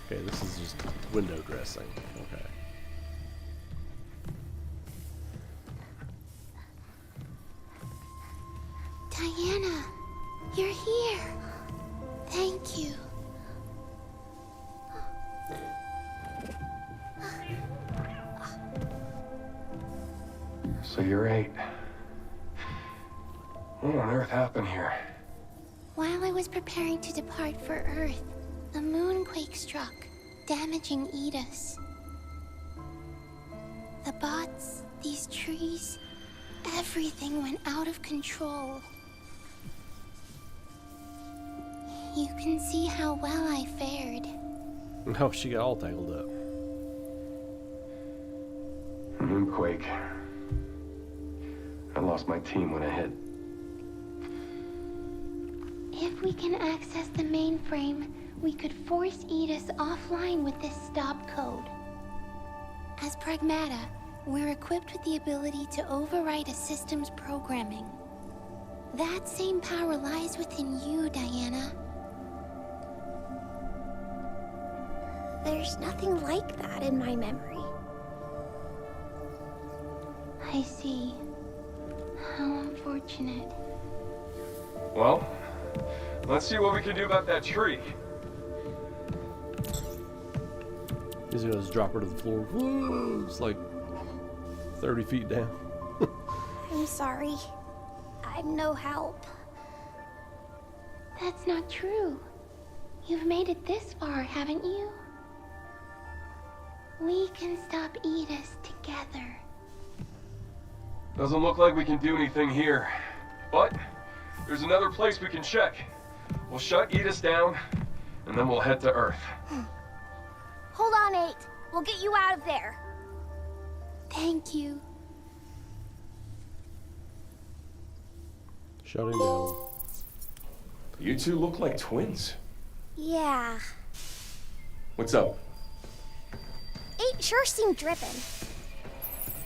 Speaker 1: Okay, this is just window dressing. Okay.
Speaker 2: Diana, you're here. Thank you.
Speaker 5: So you're 8. What on earth happened here?
Speaker 2: While I was preparing to depart for Earth, a moonquake struck, damaging Edis. The bots, these trees, everything went out of control. You can see how well I fared.
Speaker 1: Oh, she got all tangled up.
Speaker 5: Moonquake. I lost my team when I hit.
Speaker 2: If we can access the mainframe, we could force Edis offline with this stop code. As Pragmata, we're equipped with the ability to overwrite a system's programming. That same power lies within you, Diana.
Speaker 6: There's nothing like that in my memory.
Speaker 2: I see. How unfortunate.
Speaker 5: Well, let's see what we can do about that tree.
Speaker 1: He's gonna just drop her to the floor. Whoa, it's like 30 feet down.
Speaker 6: I'm sorry. I'm no help.
Speaker 2: That's not true. You've made it this far, haven't you? We can stop Edis together.
Speaker 5: Doesn't look like we can do anything here. But there's another place we can check. We'll shut Edis down, and then we'll head to Earth.
Speaker 6: Hold on, 8. We'll get you out of there.
Speaker 2: Thank you.
Speaker 1: Shutting down.
Speaker 5: You two look like twins.
Speaker 6: Yeah.
Speaker 5: What's up?
Speaker 6: 8 sure seemed driven.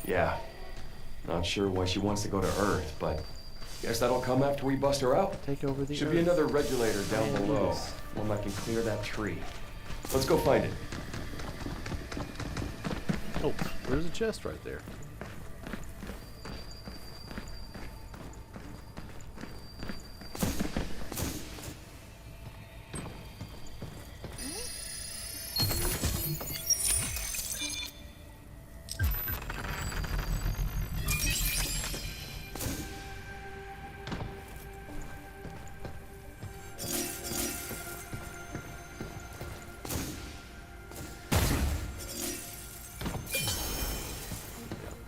Speaker 5: Yeah. Not sure why she wants to go to Earth, but guess that'll come after we bust her out.
Speaker 1: Take over the
Speaker 5: Should
Speaker 1: Earth.
Speaker 5: be another regulator down
Speaker 1: Man,
Speaker 5: below.
Speaker 1: yes.
Speaker 5: One that can clear that tree. Let's go find it.
Speaker 1: Oh, there's a chest right there.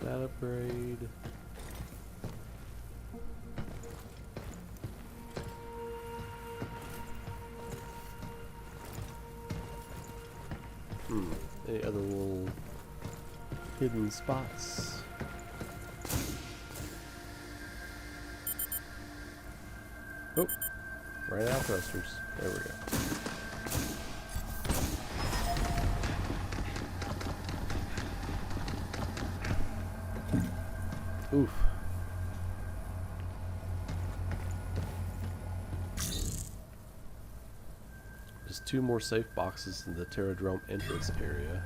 Speaker 1: That upgrade. Any other little hidden spots? Oh, right out thrusters. There we go. Oof. Just 2 more safe boxes in the Terradrome entrance area.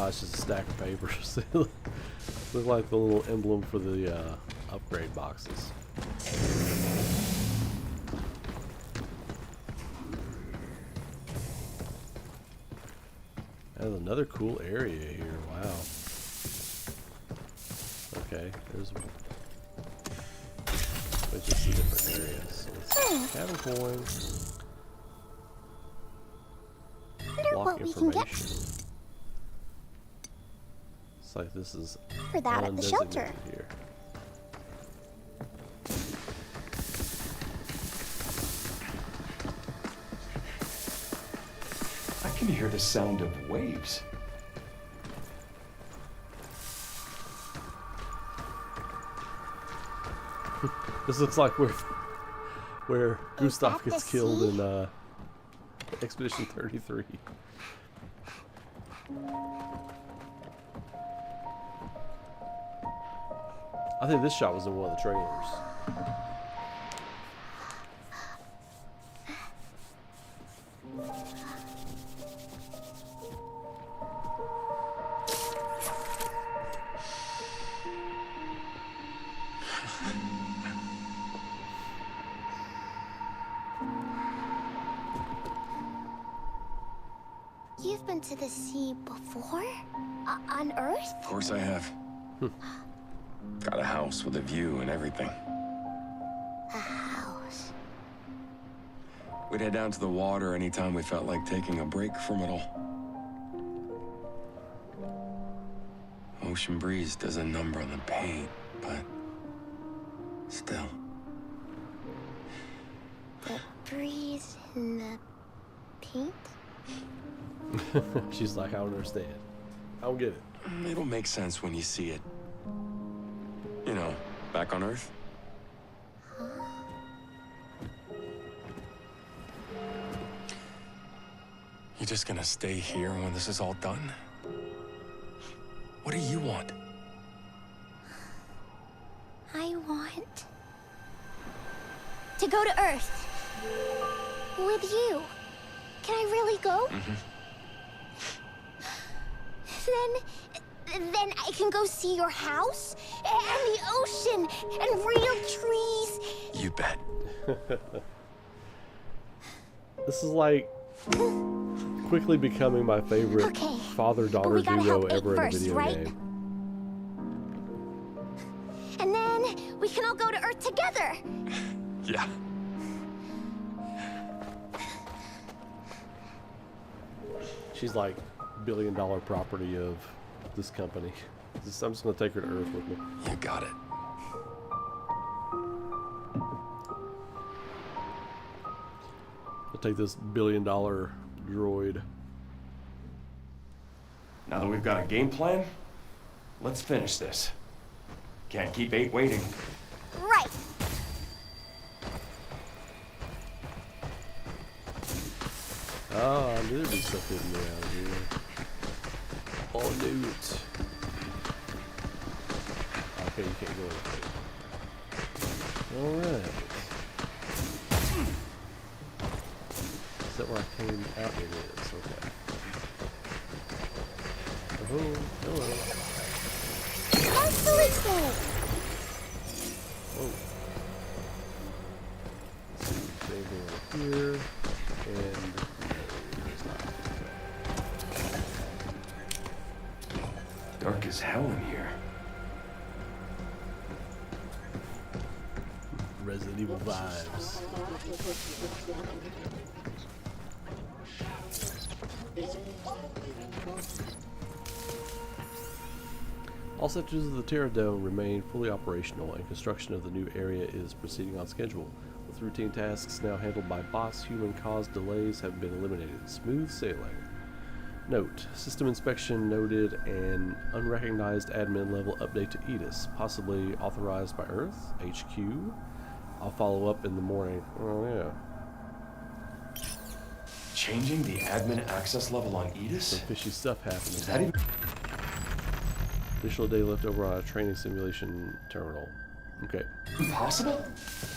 Speaker 1: It's just a stack of papers. Look like the little emblem for the upgrade boxes. There's another cool area here. Wow. Okay, there's just a different area. So it's cabin coin.
Speaker 6: Wonder
Speaker 1: Block
Speaker 6: what we can get
Speaker 1: information. It's like this is
Speaker 6: for that at the shelter.
Speaker 1: undesignated here.
Speaker 5: I can hear the sound of waves.
Speaker 1: This looks like where Gustav
Speaker 6: that
Speaker 1: gets
Speaker 6: the
Speaker 1: killed
Speaker 6: sea?
Speaker 1: in Expedition 33. I think this shot was in one of the trailers.
Speaker 6: You've been to the sea before? On Earth?
Speaker 7: Of course I have. Got a house with a view and everything.
Speaker 5: We'd head down to the water anytime we felt like taking a break from it all. Ocean breeze does a number on the pain, but still.
Speaker 6: The breeze in the paint?
Speaker 1: She's like, I don't understand. I don't get it.
Speaker 5: It'll make sense when you see it. You know, back on Earth. You just gonna stay here when this is all done? What do you want?
Speaker 6: I want to go to Earth. With you. Can I really go? Then I can go see your house and the ocean and real trees.
Speaker 5: You bet.
Speaker 1: This is like quickly becoming my favorite
Speaker 6: Okay,
Speaker 1: father-daughter
Speaker 6: we gotta
Speaker 1: duo
Speaker 6: help
Speaker 1: ever in a
Speaker 6: first,
Speaker 1: video
Speaker 6: right?
Speaker 1: game.
Speaker 6: And then we can all go to Earth together.
Speaker 5: Yeah.
Speaker 1: She's like billion-dollar property of this company. I'm just gonna take her to Earth with me.
Speaker 5: You got it.
Speaker 1: I'll take this billion-dollar droid.
Speaker 5: Now that we've got a game plan, let's finish this. Can't keep 8 waiting.
Speaker 6: Right.
Speaker 1: Oh, I knew there'd be stuff hidden around here. Oh, I knew it. Okay, you can't go in. Alright. Is that where I came out? It is, okay. Oh, hello.
Speaker 6: Absolutely.
Speaker 1: Whoa. Let's see, anything over here, and there's not.
Speaker 5: Dark as hell in here.
Speaker 1: Resident Evil vibes. All sectors of the Terra Dome remain fully operational, and construction of the new area is proceeding on schedule. With routine tasks now handled by bots, human-caused delays have been eliminated. Smooth sailing. Note: system inspection noted an unrecognized admin level update to Edis, possibly authorized by Earth HQ. I'll follow up in the morning. Oh yeah.
Speaker 5: Changing the admin access level on Edis?
Speaker 1: Some fishy stuff happening.
Speaker 5: Is that even
Speaker 1: Additional day left over on a training simulation terminal. Okay.
Speaker 5: possible?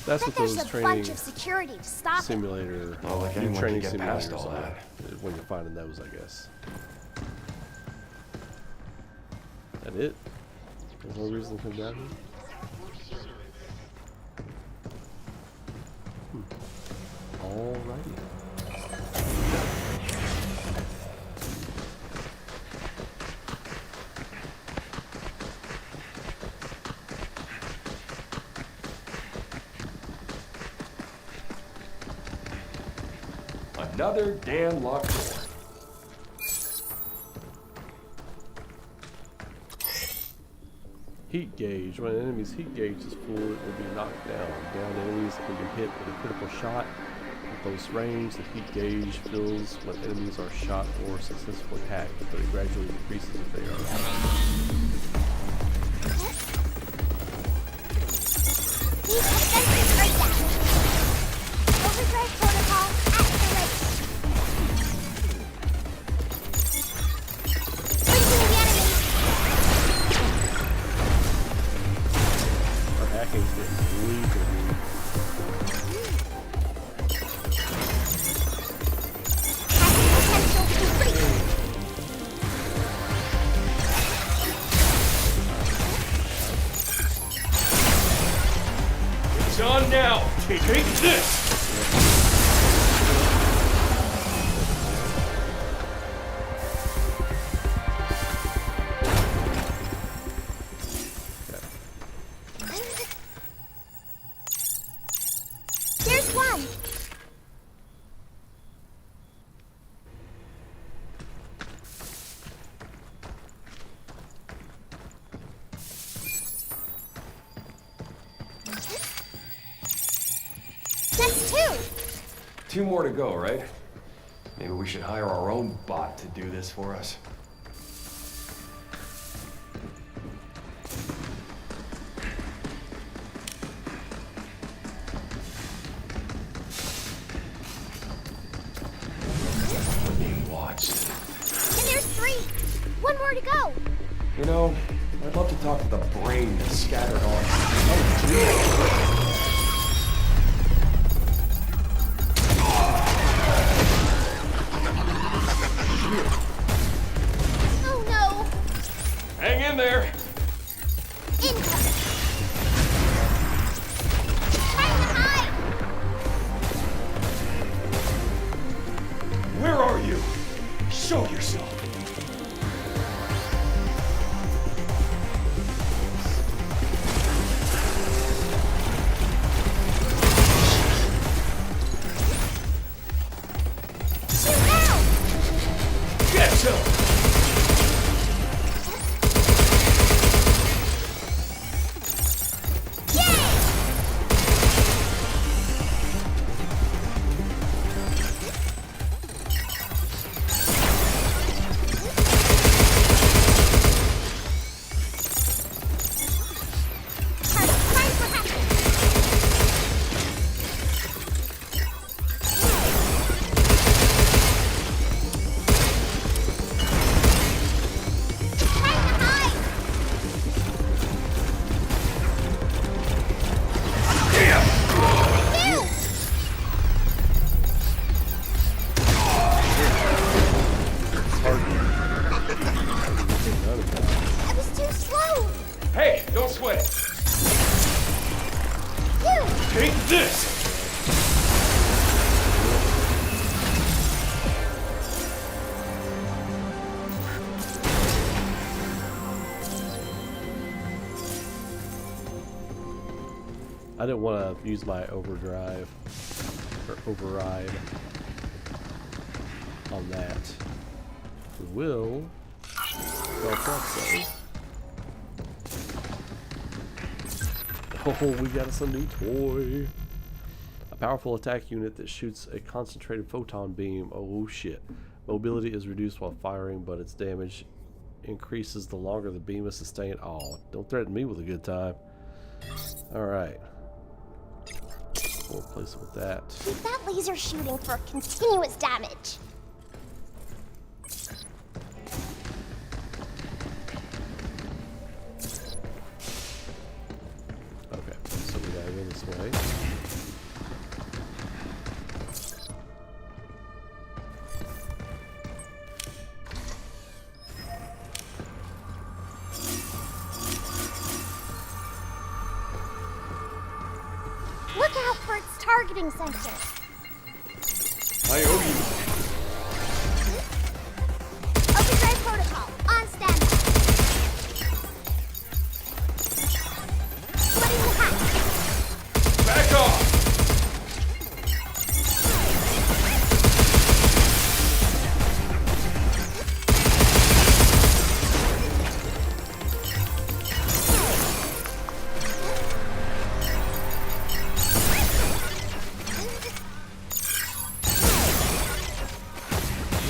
Speaker 1: That's
Speaker 6: Bet
Speaker 1: what
Speaker 6: there's
Speaker 1: those
Speaker 6: a
Speaker 1: training
Speaker 6: bunch of security to stop it.
Speaker 1: simulator,
Speaker 5: Well, like
Speaker 1: new
Speaker 5: anyone
Speaker 1: training
Speaker 5: can get past
Speaker 1: simulators
Speaker 5: all
Speaker 1: are,
Speaker 5: that.
Speaker 1: when you're finding those, I guess. That it? There's no reason to come down here? Alrighty.
Speaker 5: Another damn locked door.
Speaker 1: Heat gauge. When an enemy's heat gauge is full, it will be knocked down. Downed enemies can be hit with a critical shot. At close range, the heat gauge fills when enemies are shot or successfully hacked, but it gradually decreases if they are
Speaker 6: These defenses are down. Overdrive protocol activated. Breaking the enemy.
Speaker 1: Our hacking's getting weaker, dude.
Speaker 6: Hacking potential complete.
Speaker 5: It's on now. Take this.
Speaker 6: There's one.
Speaker 5: 2 more to go, right? Maybe we should hire our own bot to do this for us. We're being watched.
Speaker 6: And there's 3. 1 more to go.
Speaker 5: You know, I'd love to talk to the brain that's scattered on.
Speaker 6: Oh no.
Speaker 5: Hang in there!
Speaker 6: Incoming. Trying to hide.
Speaker 5: Where are you? Show yourself!
Speaker 6: Shoot now.
Speaker 5: Get some!
Speaker 6: I was too slow.
Speaker 5: Hey, don't sweat it!
Speaker 6: You.
Speaker 5: Take this!
Speaker 1: I didn't want to use my overdrive or override on that. We will. Well, so. Oh, we got us a new toy. A powerful attack unit that shoots a concentrated photon beam. Oh shit. Mobility is reduced while firing, but its damage increases the longer the beam is sustained. Oh, don't threaten me with a good time. Alright. We'll replace it with that.
Speaker 6: Keep that laser shooting for continuous damage.
Speaker 1: Okay, so we gotta go this way.
Speaker 6: Look out for its targeting sensor.
Speaker 5: I owe you.
Speaker 6: Overdrive protocol on standby. Splitting the hatch.
Speaker 5: Back off!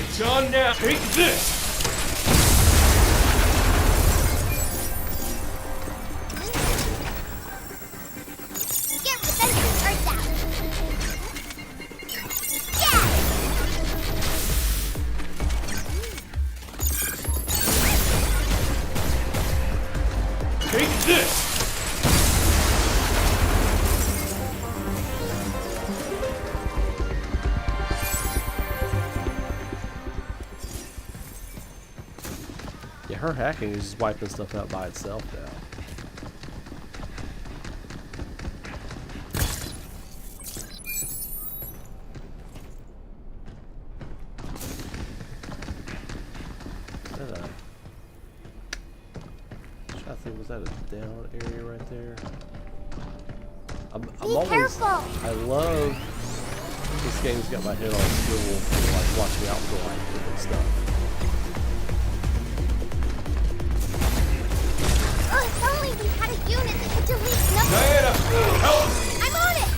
Speaker 5: It's on now. Take this!
Speaker 6: Get defenses Earth down. Yeah!
Speaker 5: Take this!
Speaker 1: Yeah, her hacking is just wiping stuff out by itself now. Is that a... I'm trying to think, was that a down area right there? I'm always...
Speaker 6: careful.
Speaker 1: I love this game's got my head on a swivel for like watching out for like different stuff.
Speaker 6: Oh, if only we had a unit that could delete numbers.
Speaker 5: Diana, help!
Speaker 6: I'm on it!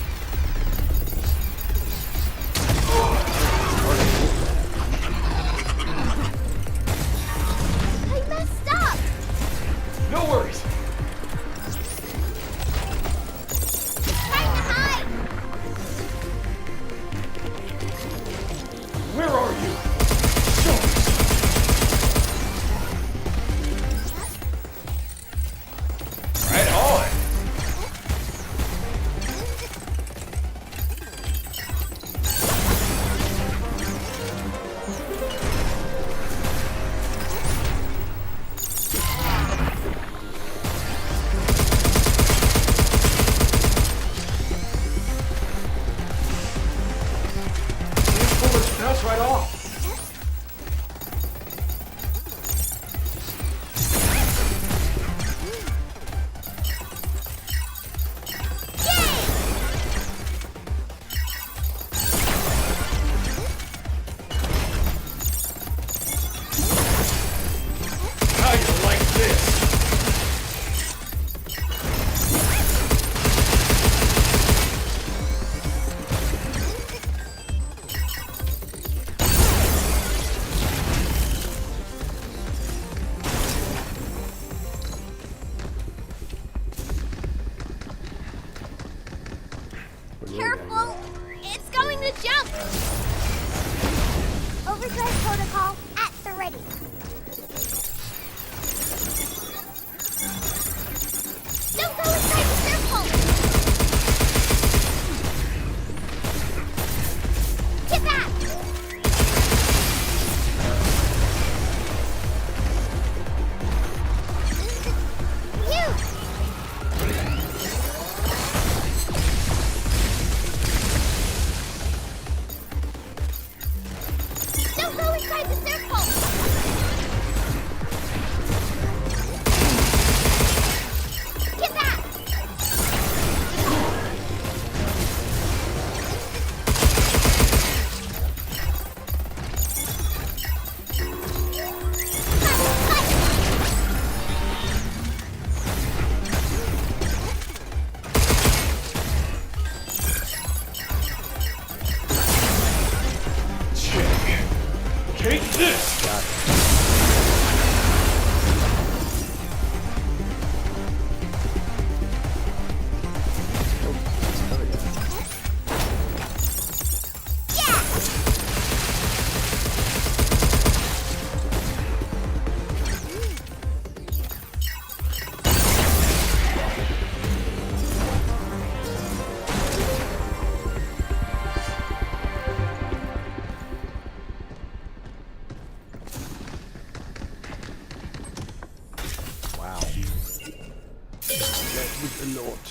Speaker 6: Careful! It's going to jump! Overdrive protocol at the ready. Don't go inside the circle! Get back! Don't go inside the circle! Get back!
Speaker 5: Take this!
Speaker 1: Wow. That was a lot.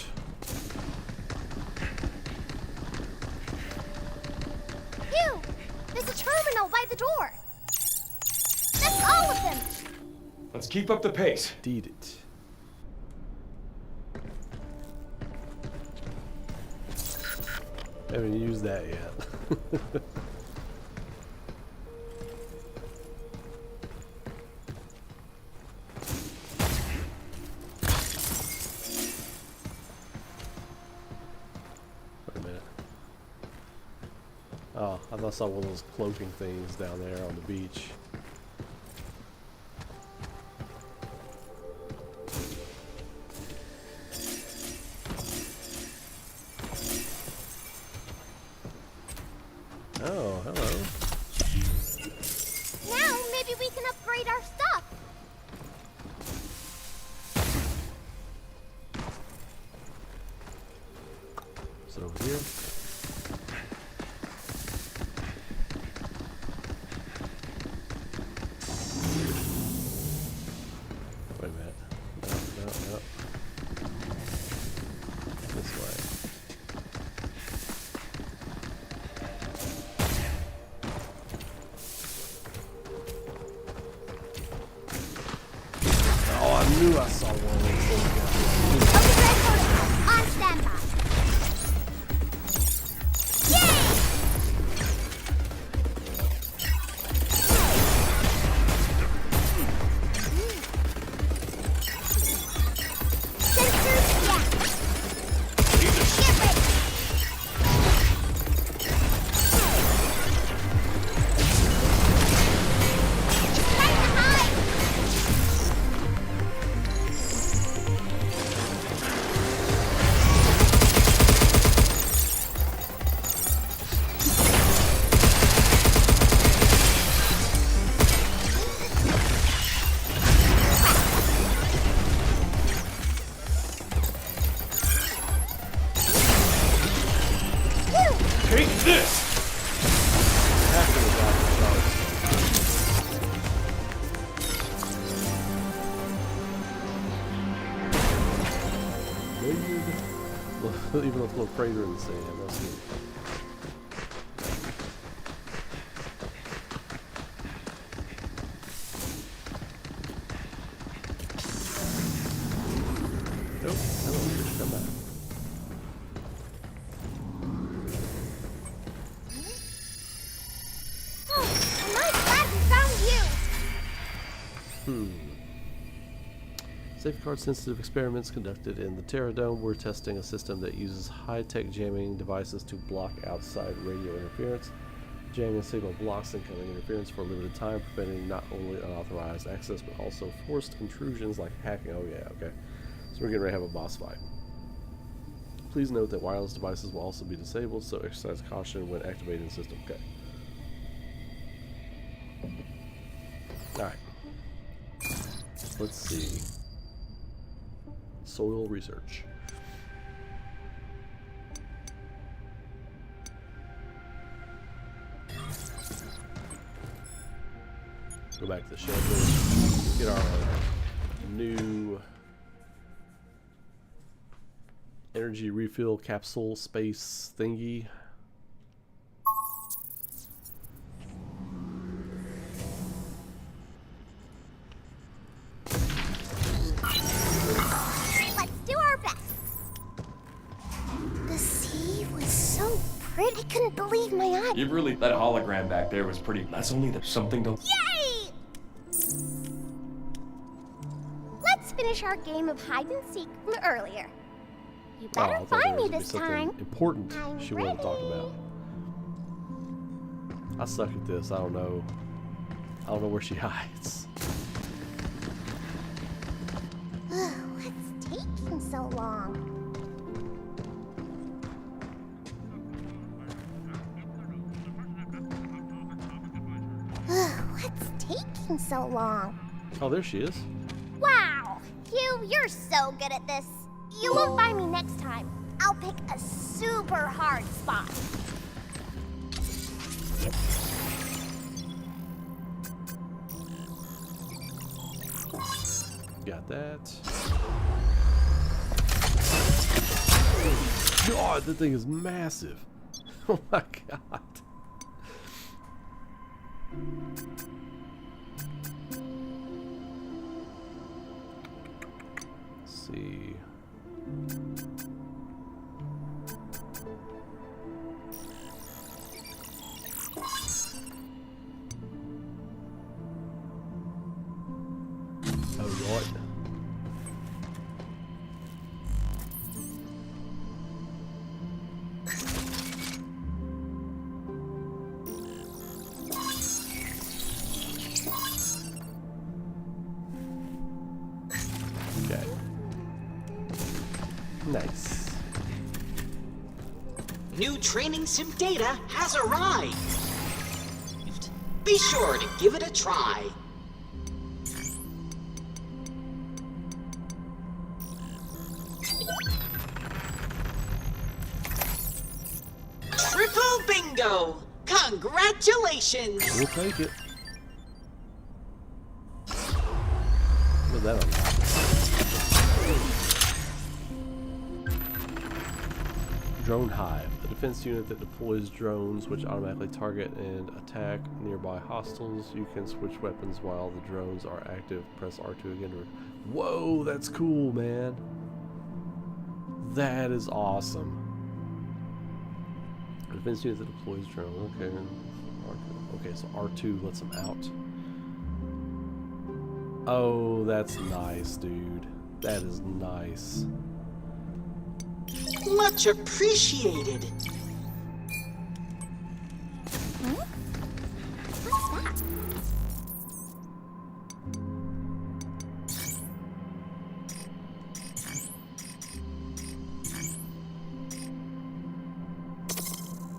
Speaker 6: Phew! There's a terminal by the door! That's all of them!
Speaker 5: Let's keep up the pace.
Speaker 1: Indeed it. Haven't used that yet. Wait a minute. Oh, I thought I saw one of those cloaking things down there on the beach. Oh, hello.
Speaker 6: Now maybe we can upgrade our stuff!
Speaker 1: Is it over here? Wait a minute. No. This way. Oh, I knew I saw one of these things.
Speaker 6: Overdrive protocol on standby. Sensors, yeah. Get ready. Time to hide.
Speaker 5: Take this!
Speaker 1: After the Dr. Charles. Weird. Even a little crater in the sand. That's neat. Nope. I don't need to come back.
Speaker 6: Oh, I'm really glad we found you!
Speaker 1: Safeguard-sensitive experiments conducted in the Terra Dome. We're testing a system that uses high-tech jamming devices to block outside radio interference. Jamming signal blocks incoming interference for a limited time, preventing not only unauthorized access but also forced intrusions like hacking. Oh yeah, okay. So we're getting ready to have a boss fight. Please note that wireless devices will also be disabled, so exercise caution when activating the system. Okay. Alright. Let's see. Soil research. Go back to the shelter. Get our new energy refill capsule space thingy.
Speaker 6: Let's do our best. The sea was so pretty. I couldn't believe my eyes.
Speaker 5: You really, that hologram back there was pretty. That's only something to.
Speaker 6: Yay! Let's finish our game of hide and seek from earlier. You
Speaker 1: Oh, I
Speaker 6: better
Speaker 1: thought
Speaker 6: find
Speaker 1: there
Speaker 6: me
Speaker 1: was
Speaker 6: this
Speaker 1: gonna be something
Speaker 6: time.
Speaker 1: important
Speaker 6: I'm
Speaker 1: she wanted to talk
Speaker 6: ready.
Speaker 1: about. I suck at this. I don't know. I don't know where she hides.
Speaker 6: What's taking so long? What's taking so long?
Speaker 1: Oh, there she is.
Speaker 6: Wow! You're so good at this. You won't find me next time. I'll pick a super hard spot.
Speaker 1: Got that. God, that thing is massive. Oh my god. Let's see. Oh, right. Okay. Nice.
Speaker 4: New training sim data has arrived. Be sure to give it a try. Triple bingo! Congratulations!
Speaker 1: We'll take it. Look at that unlock. Drone Hive, a defense unit that deploys drones which automatically target and attack nearby hostiles. You can switch weapons while the drones are active. Press R2 again to... Whoa, that's cool, man. That is awesome. A defense unit that deploys drones. Okay. R2. Okay, so R2 lets them out. Oh, that's nice, dude. That is nice.
Speaker 4: Much appreciated.
Speaker 6: What's that?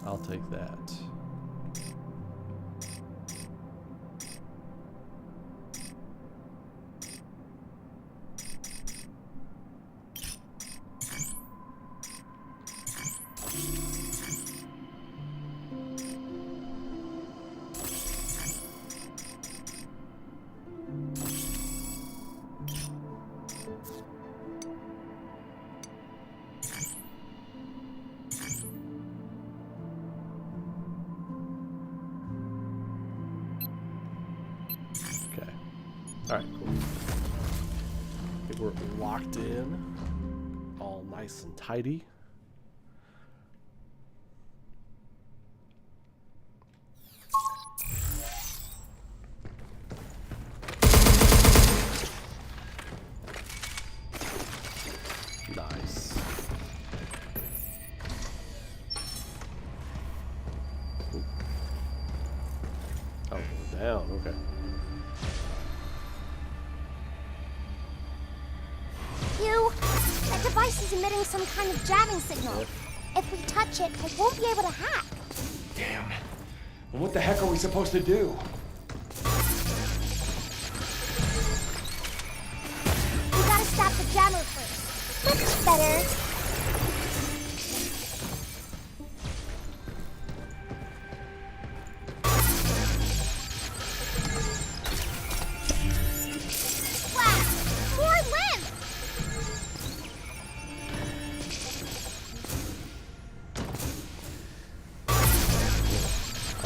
Speaker 1: I'll take that. Okay. Alright, cool. I think we're locked in. All nice and tidy. Nice. Ooh. Oh, we're down, okay.
Speaker 6: That device is emitting some kind of jamming signal. If we touch it, I won't be able to hack.
Speaker 5: Damn. Well, what the heck are we supposed to do?
Speaker 6: We gotta stop the jammer first. Much better. Wow! More limbs!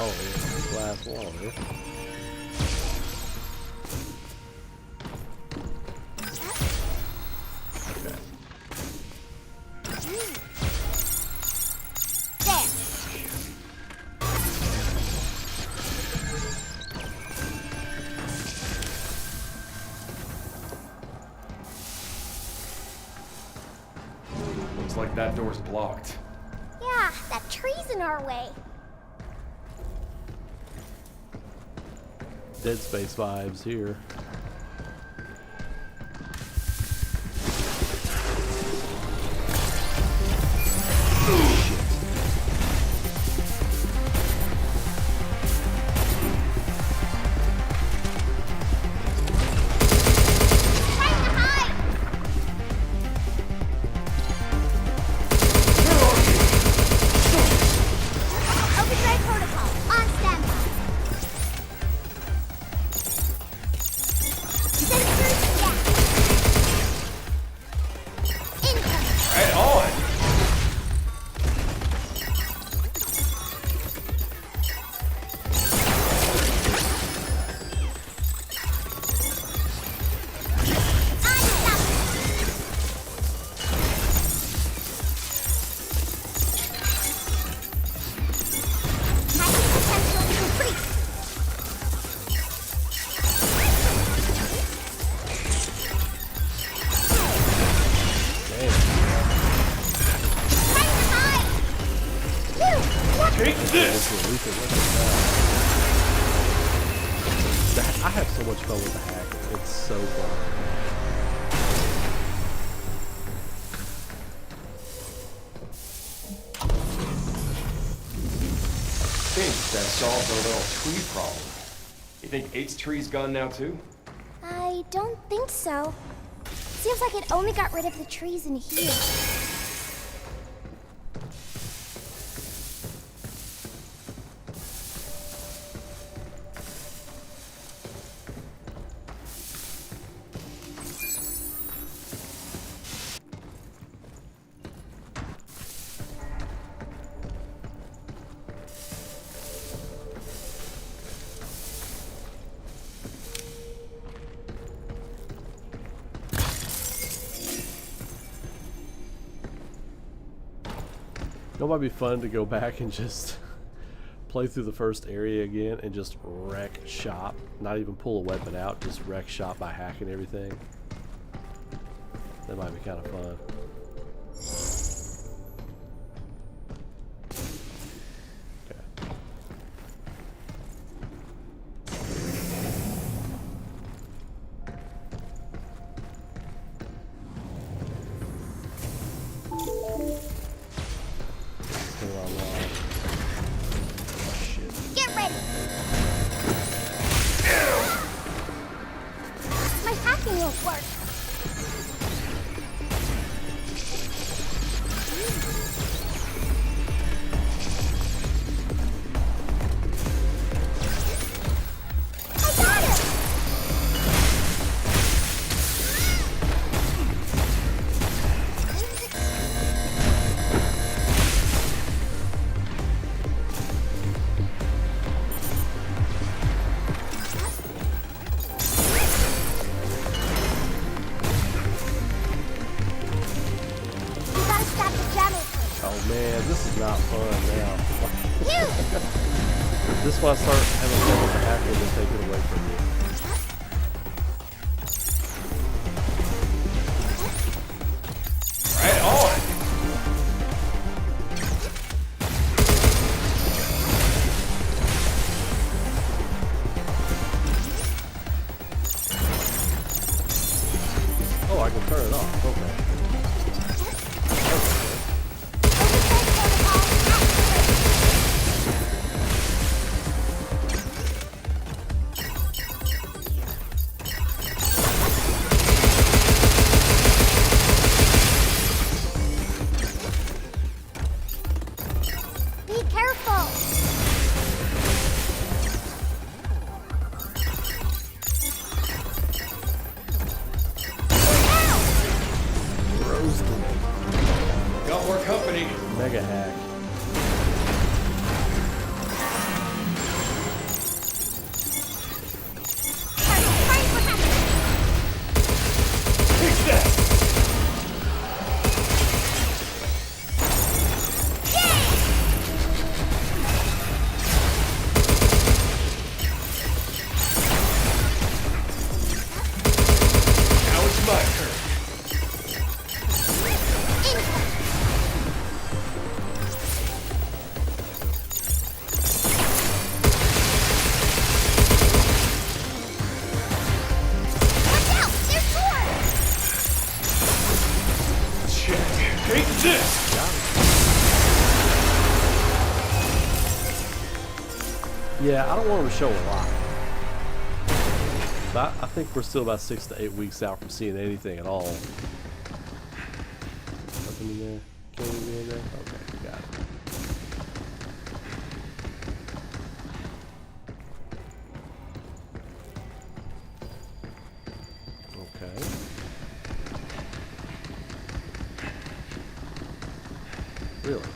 Speaker 1: Oh, there's a glass wall here. Okay.
Speaker 6: There.
Speaker 5: Looks like that door's blocked.
Speaker 6: Yeah, that tree's in our way.
Speaker 1: Dead Space vibes here.
Speaker 6: Trying to hide! Overdrive protocol, on standby. Sensors down. Incoming.
Speaker 5: Right on!
Speaker 6: Hacking potential increased.
Speaker 1: Damn.
Speaker 6: Trying to hide. Phew, what?
Speaker 5: Take this!
Speaker 1: That's what Luther, look at that. I have so much fun with the hack. It's so fun.
Speaker 5: I think that solves our little tree problem. You think 8's tree's gone now too?
Speaker 6: I don't think so. Seems like it only got rid of the trees in here.
Speaker 1: It might be fun to go back and just play through the first area again and just wreck shop. Not even pull a weapon out, just wreck shop by hacking everything. That might be kind of fun. Okay. Turn it online. Oh, shit.
Speaker 6: Get ready! My hacking won't work. I got him! We gotta stop the jammer first.
Speaker 1: Oh man, this is not fun now.
Speaker 6: Phew!
Speaker 1: This one I start having fun with the hacker and take it away from you.
Speaker 5: Right on!
Speaker 1: Oh, I can turn it off. Okay.
Speaker 5: company.
Speaker 1: Mega hack.
Speaker 5: Fix that! Now it's my turn.
Speaker 6: Watch out! There's more!
Speaker 5: Check. Take this!
Speaker 1: Yeah, I don't want them to show a lot. But I think we're still about 6 to 8 weeks out from seeing anything at all. Nothing in there? Can't even be in there? Okay, got it. Okay. Really?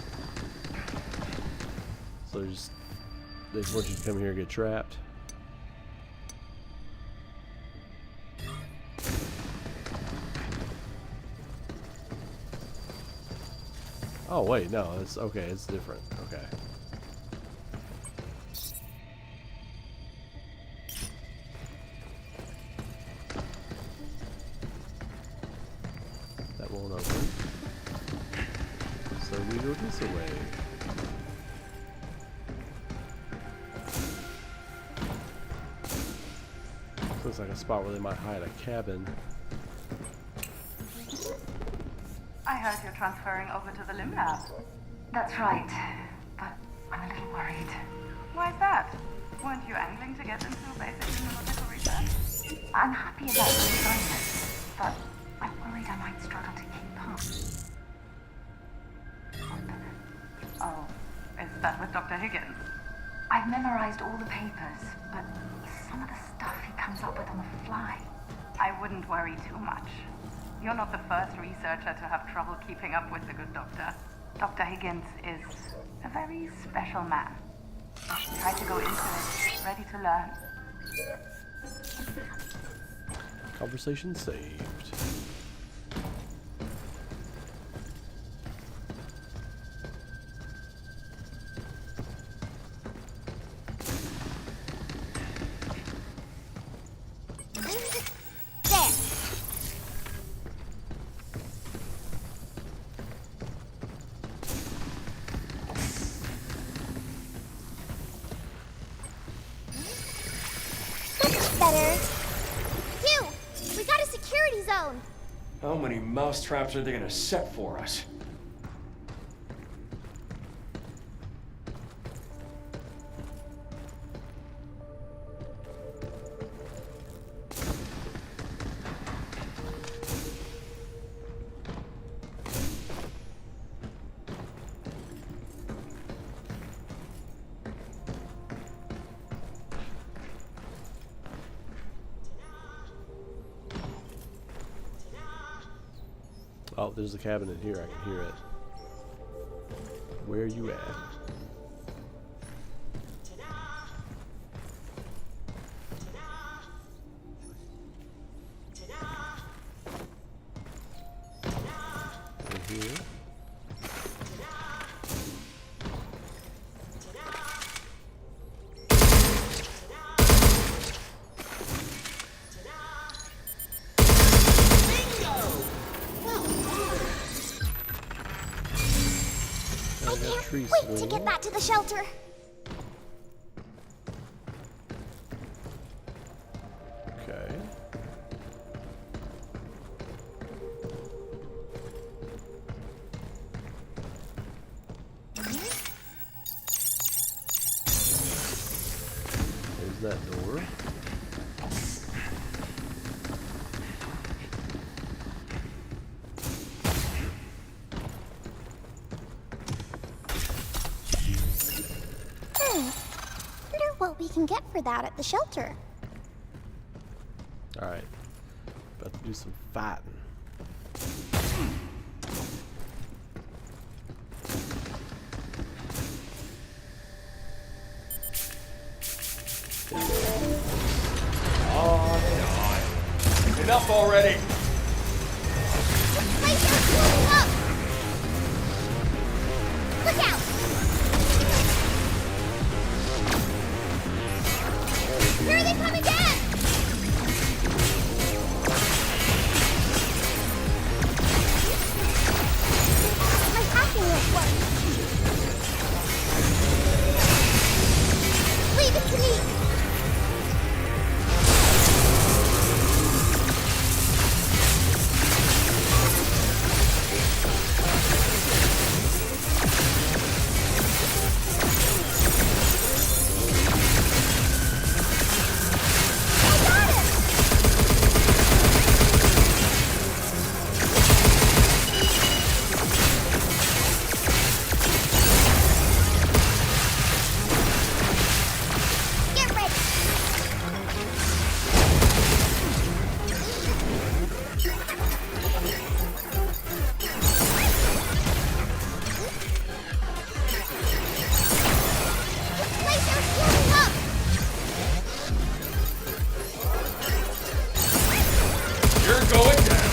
Speaker 1: So they just want you to come here and get trapped? Oh wait, no, it's okay, it's different. Okay. That won't open. So we go this way. Looks like a spot where they might hide a cabin.
Speaker 7: I heard you're transferring over to the Limb Lab. That's right, but I'm a little worried. Why is that? Weren't you angling to get into basic immunological research? I'm happy about enjoying it, but I'm worried I might struggle to keep up. Oh, is that with Dr. Higgins? I've memorized all the papers, but some of the stuff he comes up with on the fly. I wouldn't worry too much. You're not the first researcher to have trouble keeping up with the good doctor. Dr. Higgins is a very special man. Try to go into it, ready to learn.
Speaker 1: Conversation saved.
Speaker 6: There. That's better. Phew! We got a security zone.
Speaker 5: How many mouse traps are they gonna set for us?
Speaker 1: Oh, there's a cabin in here. I can hear it. Where are you at? In here.
Speaker 6: I can't wait to get back to the shelter.
Speaker 1: Okay. There's that door.
Speaker 6: Wonder what we can get for that at the shelter.
Speaker 1: Alright. About to do some fighting.
Speaker 5: off already!
Speaker 6: Wait, they're blowing up! Look out! Here they come again! My hacking won't work. Leave it to me! Get ready! Wait, they're healing up!
Speaker 5: You're going down!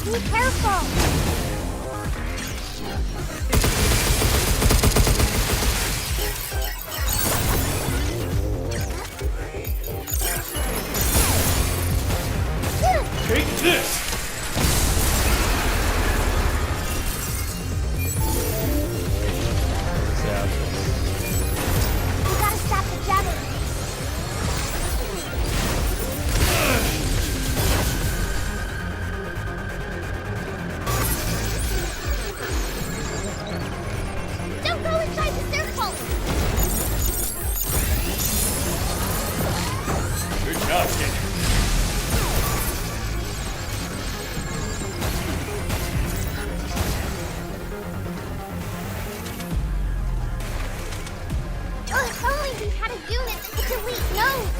Speaker 6: Be careful!
Speaker 5: Take this!
Speaker 6: We gotta stop the javelin. Don't go inside the circle!
Speaker 5: Good job, kid.
Speaker 6: Oh, if only we had a unit that could delete nodes!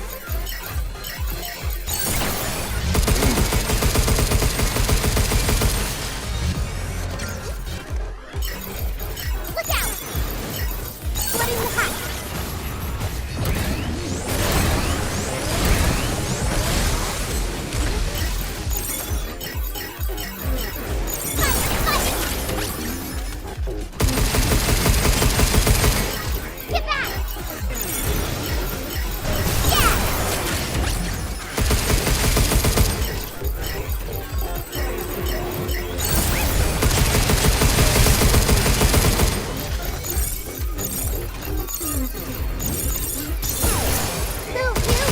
Speaker 6: Look out! Flooding the hatch! Get back! Yeah! Move, you!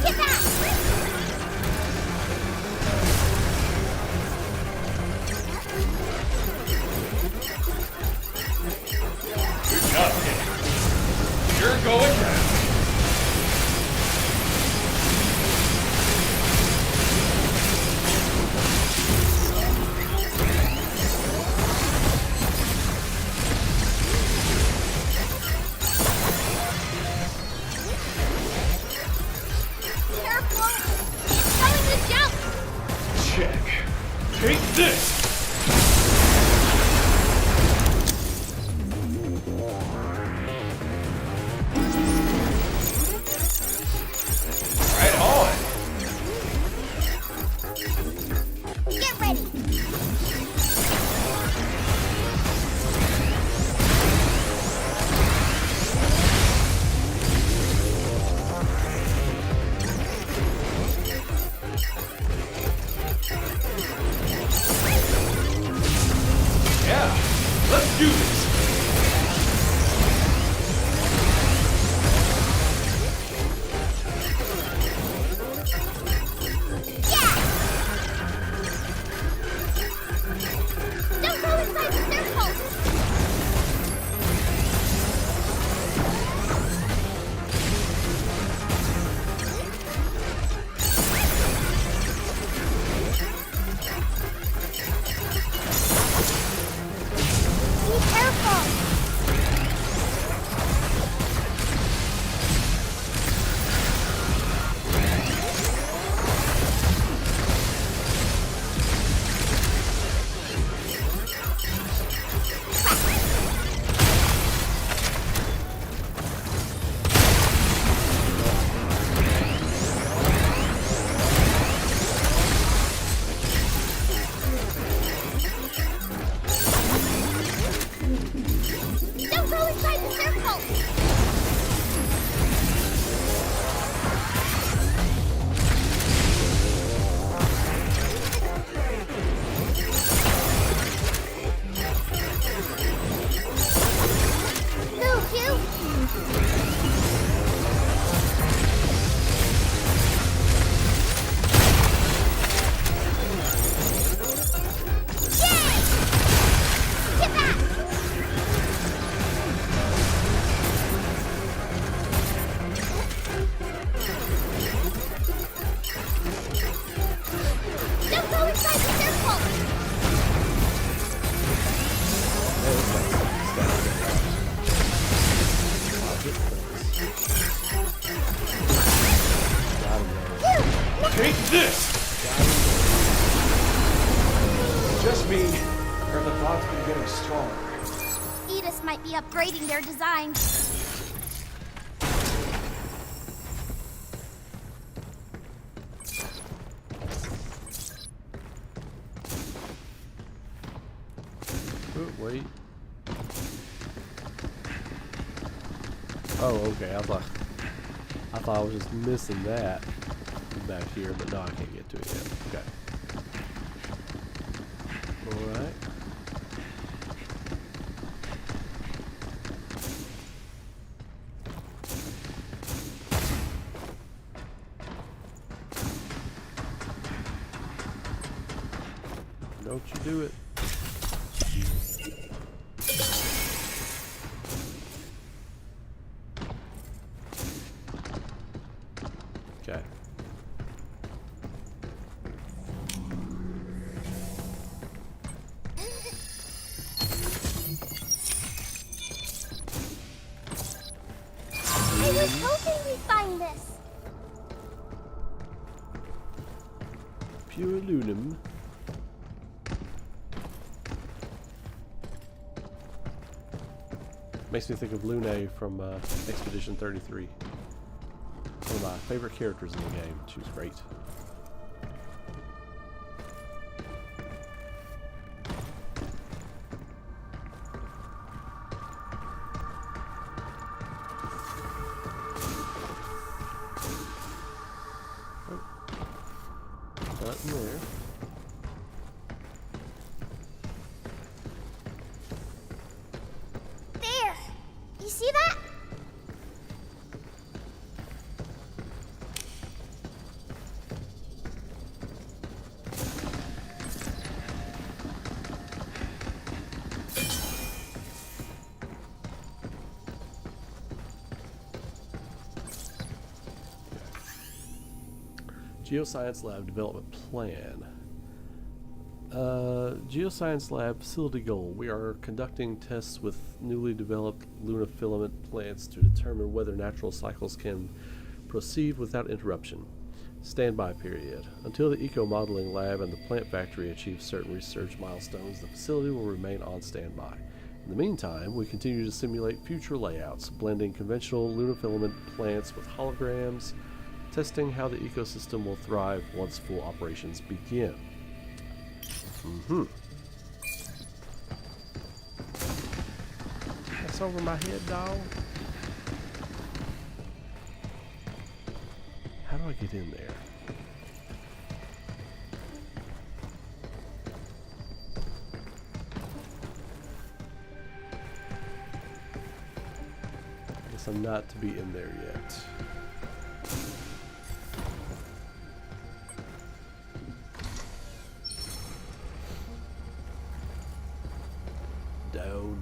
Speaker 6: Get back!
Speaker 5: Good job, kid. You're going down.
Speaker 6: Careful! It's going to jump!
Speaker 5: Check. Take this! Right on!
Speaker 6: Get ready!
Speaker 5: Take this! Just me, or the thoughts been getting stronger.
Speaker 6: Edis might be upgrading their design.
Speaker 1: Oh, wait. Oh, okay. I thought I was just missing that back here, but no, I can't get to it yet. Okay. All right. Don't you do it. Okay.
Speaker 6: I was hoping we'd find this.
Speaker 1: Pure aluminum. Makes me think of Lune from Expedition 33. One of my favorite characters in the game. She was great. Oh. Nothing there.
Speaker 6: There! You see that?
Speaker 1: Geoscience Lab Development Plan. Geoscience Lab Facility Goal. We are conducting tests with newly developed lunafilament plants to determine whether natural cycles can proceed without interruption. Standby period. Until the eco-modeling lab and the plant factory achieve certain research milestones, the facility will remain on standby. In the meantime, we continue to simulate future layouts, blending conventional lunafilament plants with holograms, testing how the ecosystem will thrive once full operations begin. That's over my head, dog. How do I get in there? I guess I'm not to be in there yet.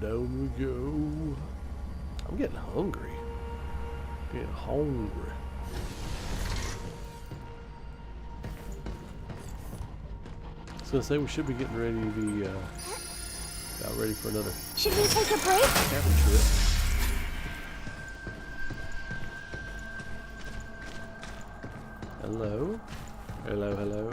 Speaker 1: Down we go. I'm getting hungry. Getting hungry. I was gonna say we should be getting ready to be about ready for another
Speaker 6: Should we take a break?
Speaker 1: cabin trip. Hello? Hello, hello?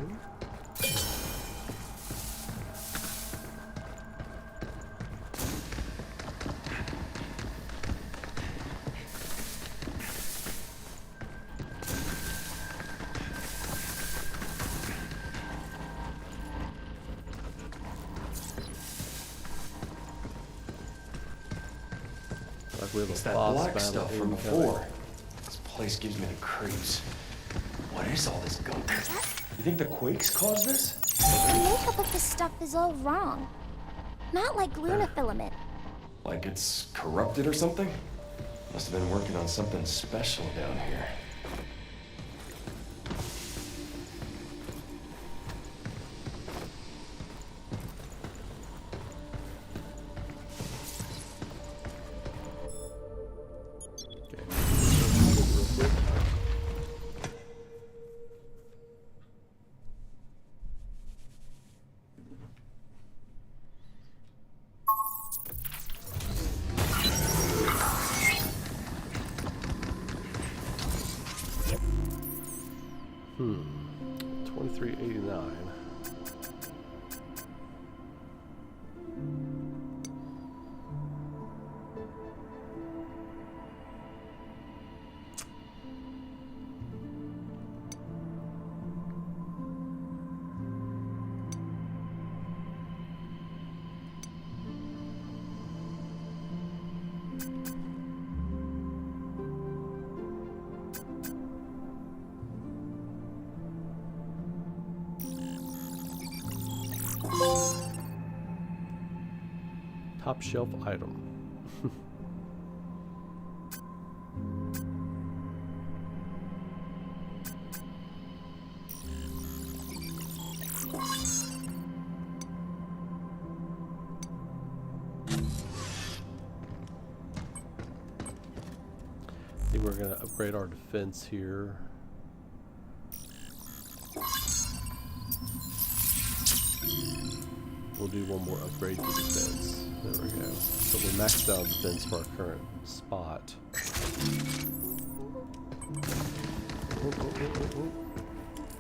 Speaker 1: Like we have
Speaker 5: It's
Speaker 1: a
Speaker 5: that
Speaker 1: boss
Speaker 5: black
Speaker 1: battle
Speaker 5: stuff from
Speaker 1: incoming.
Speaker 5: before. This place gives me the creeps. What is all this gunk? You think the quakes caused this?
Speaker 6: The makeup of this stuff is all wrong. Not like lunafilament.
Speaker 5: Like it's corrupted or something? Must have been working on something special down here.
Speaker 1: $23.89. Top shelf item. I think we're going to upgrade our defense here. We'll do one more upgrade to defense. There we go. So we maxed out defense for our current spot.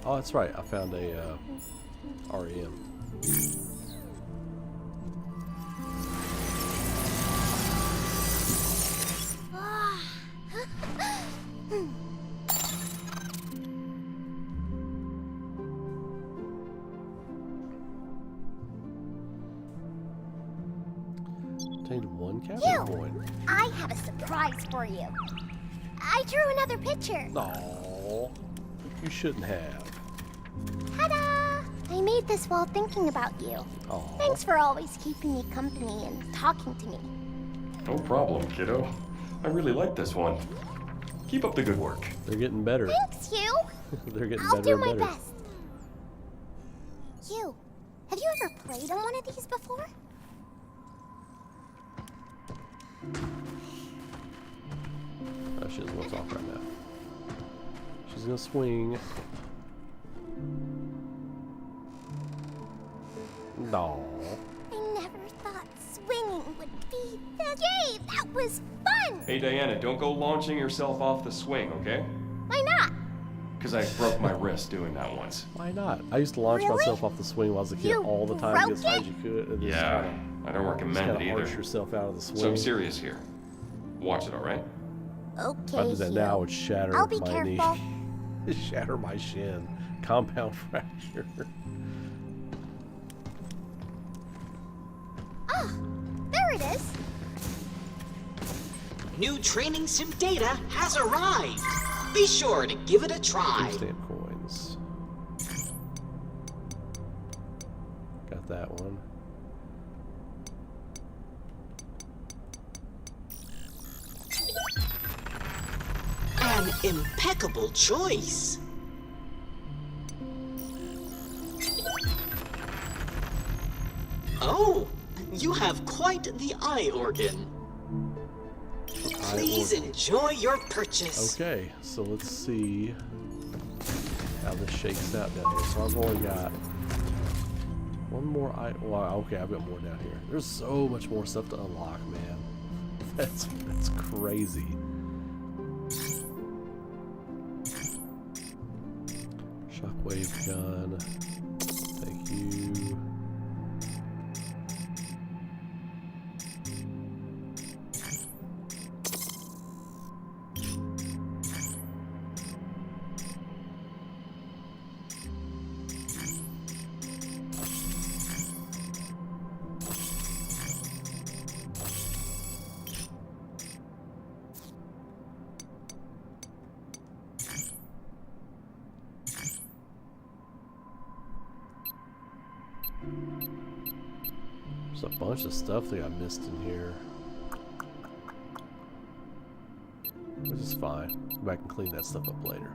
Speaker 1: Oh, that's right. I found a REM. Obtained one capital point.
Speaker 6: I have a surprise for you. I drew another picture.
Speaker 1: No, you shouldn't have.
Speaker 6: Ta-da! I made this while thinking about you.
Speaker 1: Aw.
Speaker 6: Thanks for always keeping me company and talking to me.
Speaker 5: No problem, kiddo. I really like this one. Keep up the good work.
Speaker 1: They're getting better.
Speaker 6: Thanks, you.
Speaker 1: They're getting
Speaker 6: I'll
Speaker 1: better
Speaker 6: do
Speaker 1: and
Speaker 6: my
Speaker 1: better.
Speaker 6: best. You, have you ever played on one of these before?
Speaker 1: Oh, she doesn't want to talk right now. She's gonna swing. No.
Speaker 6: I never thought swinging would be the Yay, that was fun!
Speaker 5: Hey, Diana, don't go launching yourself off the swing, okay?
Speaker 6: Why not?
Speaker 5: Because I broke my wrist doing that once.
Speaker 1: Why not? I used to launch
Speaker 6: Really?
Speaker 1: myself off the swing when I was a kid
Speaker 6: You
Speaker 1: all the time,
Speaker 6: broke
Speaker 1: get as high as
Speaker 6: it?
Speaker 1: you could. And
Speaker 5: Yeah, I don't
Speaker 1: just
Speaker 5: recommend
Speaker 1: kind
Speaker 5: it
Speaker 1: of arch
Speaker 5: either.
Speaker 1: yourself out of the swing.
Speaker 5: So I'm serious here. Watch it, alright?
Speaker 6: Okay,
Speaker 1: If I did that
Speaker 6: Hugh.
Speaker 1: now, it would shatter
Speaker 6: I'll be
Speaker 1: my
Speaker 6: careful.
Speaker 1: knee. Shatter my shin. Compound fracture.
Speaker 6: Ah, there it is.
Speaker 4: New training sim data has arrived. Be sure to give it a try.
Speaker 1: Stamp coins. Got that one.
Speaker 4: An impeccable choice. Oh, you have quite the eye organ. Please enjoy your purchase.
Speaker 1: Okay, so let's see how this shakes out down here. So I've only got one more item. Wow, okay, I've got more down here. There's so much more stuff to unlock, man. That's crazy. Shockwave gun. Thank you. There's a bunch of stuff that I missed in here. Which is fine. Go back and clean that stuff up later.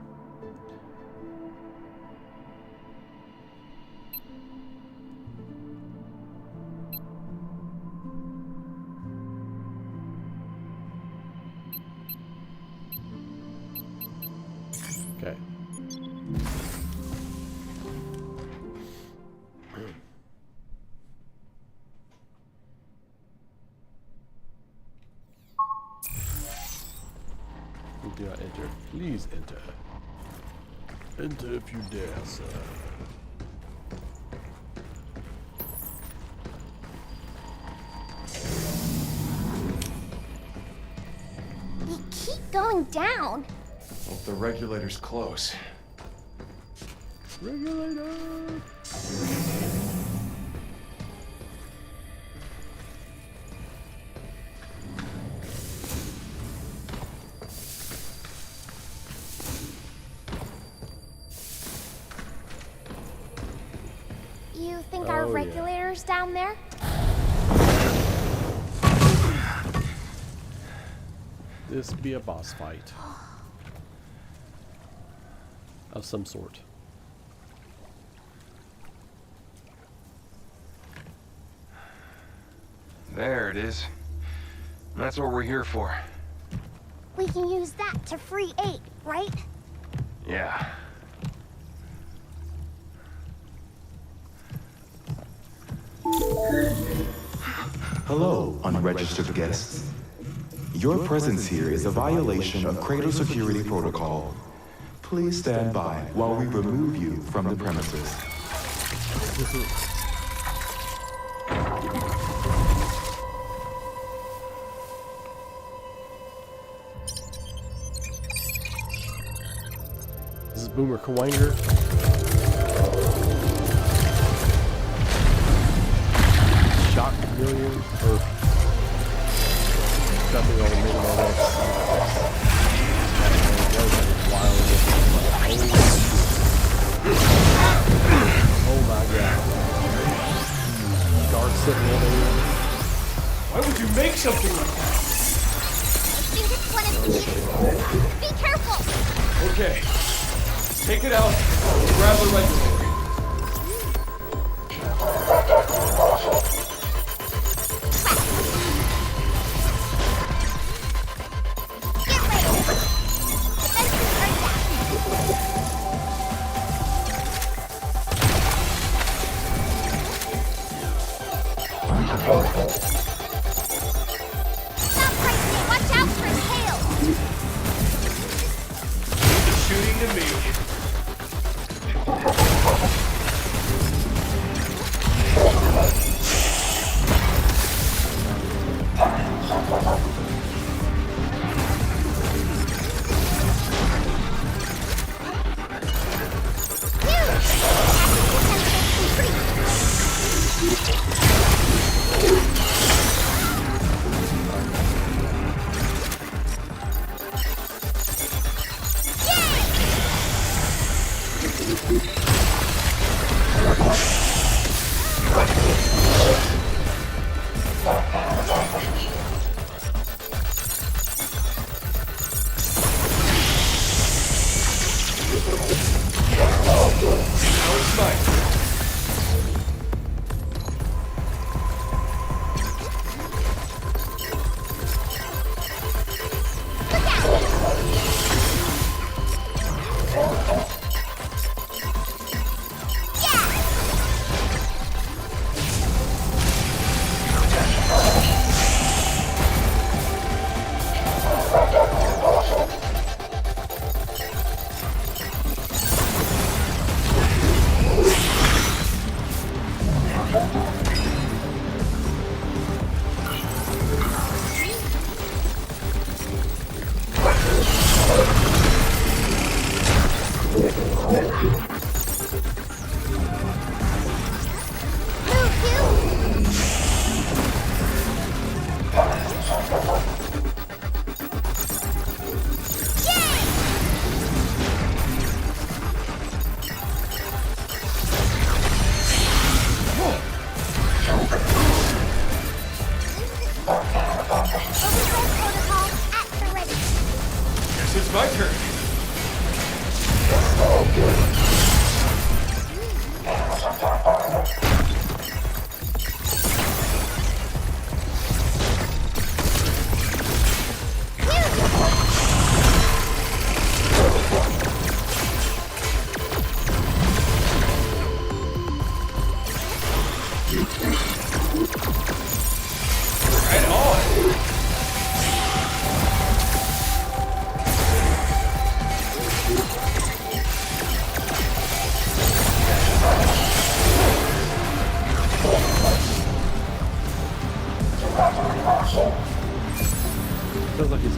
Speaker 1: Okay. Do not enter. Please enter. Enter if you dare, sir.
Speaker 6: They keep going down.
Speaker 5: Hope the regulator's close.
Speaker 1: Regulator!
Speaker 6: You think our
Speaker 1: Oh, yeah.
Speaker 6: regulator's down there?
Speaker 1: This be a boss fight. Of some sort.
Speaker 5: There it is. That's what we're here for.
Speaker 6: We can use that to free 8, right?
Speaker 5: Yeah.
Speaker 8: Hello, unregistered guests. Your presence here is a violation of Cradle Security Protocol. Please stand by while we remove you from the premises.
Speaker 1: This is Boomer Kawanger. Shock million or something on the middle of it. Oh my god. Dark sitting over here.
Speaker 3: Why would you make something like that?
Speaker 6: I think it's one of these. Be careful!
Speaker 5: Okay. Take it out. Grab the regulator.
Speaker 6: Get ready! Defenses are down. Stop right there! Watch out for his tail!
Speaker 3: Shooting to me.
Speaker 5: Guess it's my turn.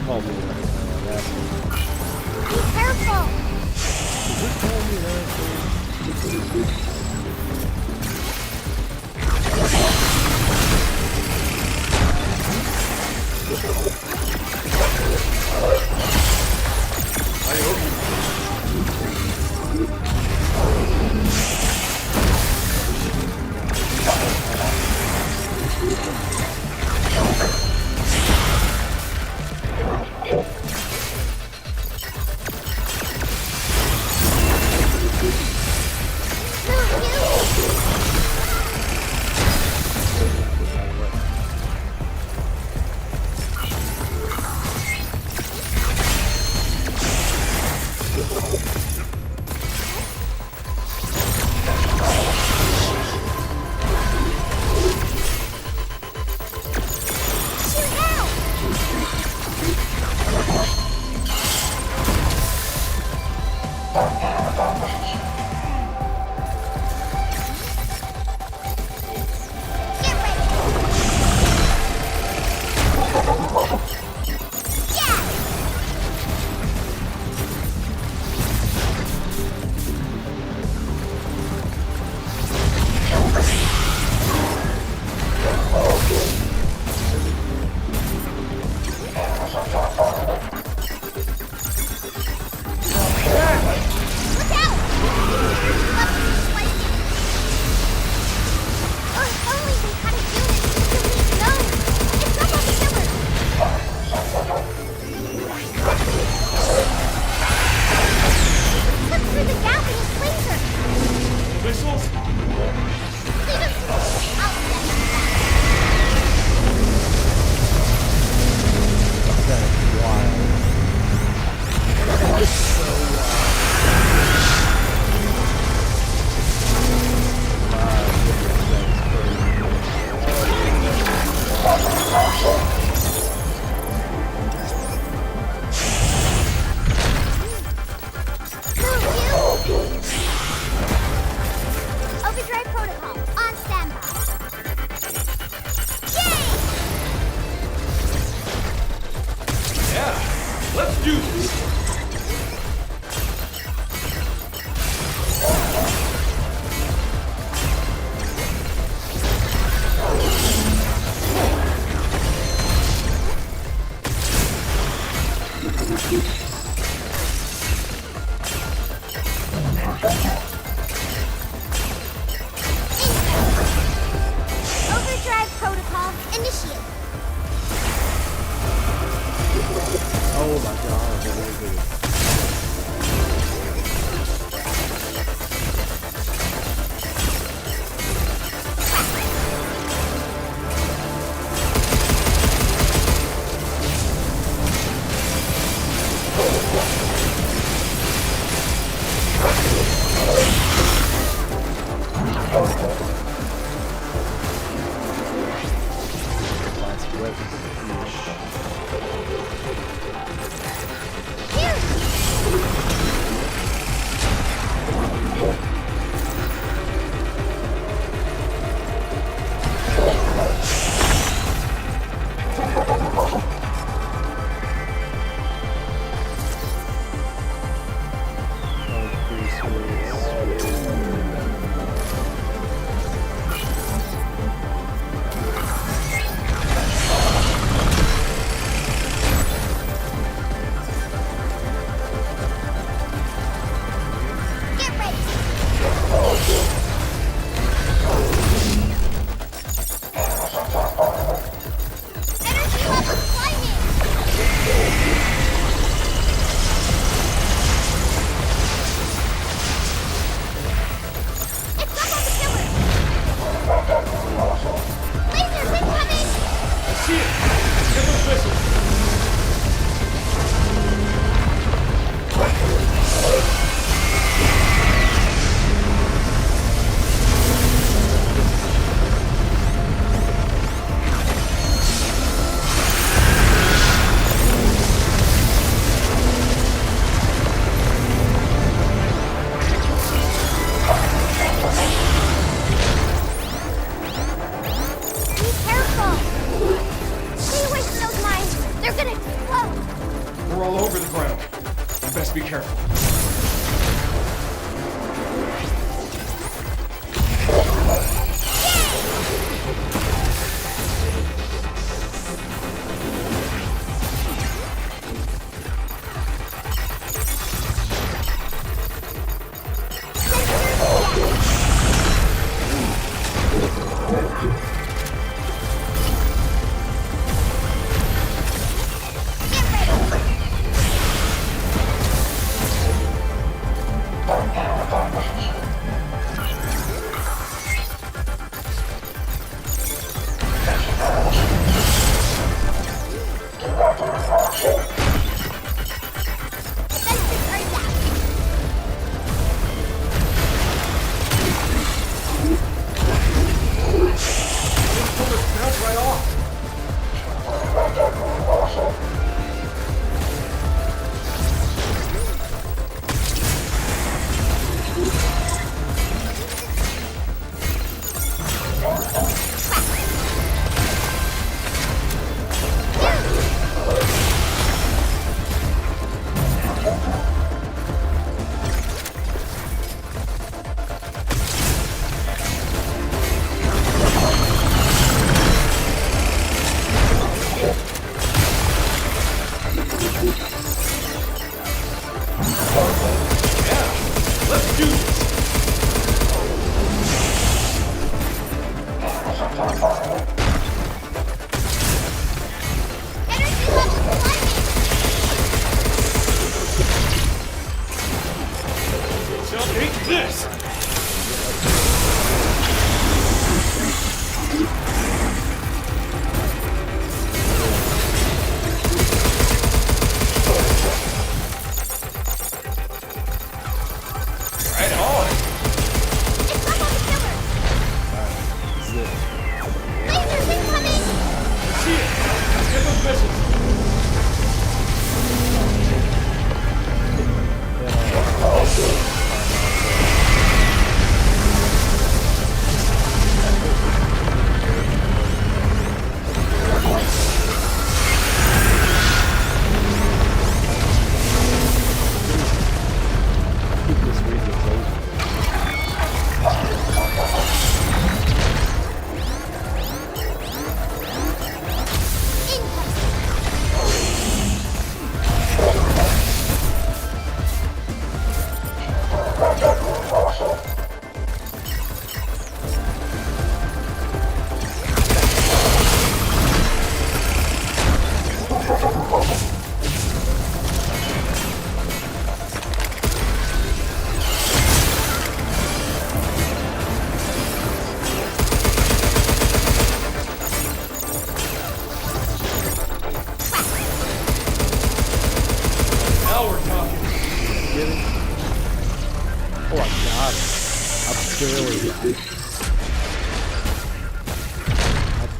Speaker 1: call me an asshole.
Speaker 6: Be careful!
Speaker 1: Just call me an asshole.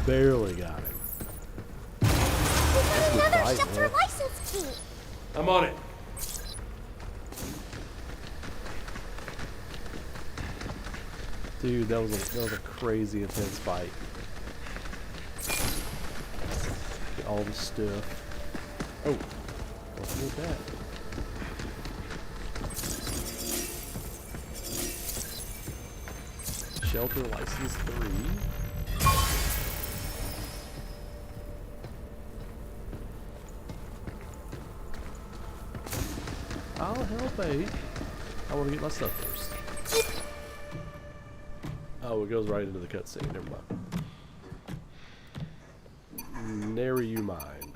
Speaker 1: Barely got him.
Speaker 6: We got another shelter license key.
Speaker 5: I'm on it.
Speaker 1: Dude, that was a crazy intense fight. Get all the stuff. Oh, what's with that? Shelter license 3. I'll help 8. I want to get my stuff first. Oh, it goes right into the cutscene. Never mind. Never you mind.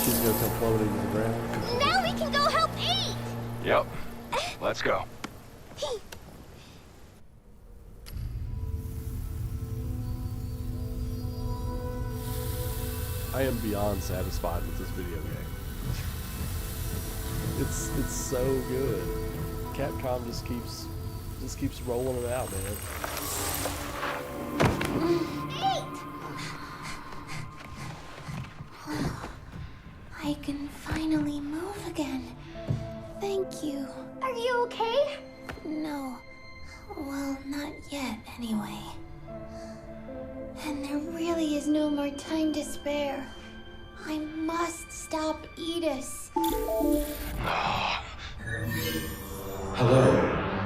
Speaker 1: She's gonna come plummeting to the ground.
Speaker 6: Now we can go help 8.
Speaker 5: Yep. Let's go.
Speaker 1: I am beyond satisfied with this video game. It's so good. Capcom just keeps rolling it out, man.
Speaker 2: 8! I can finally move again. Thank you.
Speaker 6: Are you okay?
Speaker 2: No. Well, not yet, anyway. And there really is no more time to spare. I must stop Edis.
Speaker 8: Hello,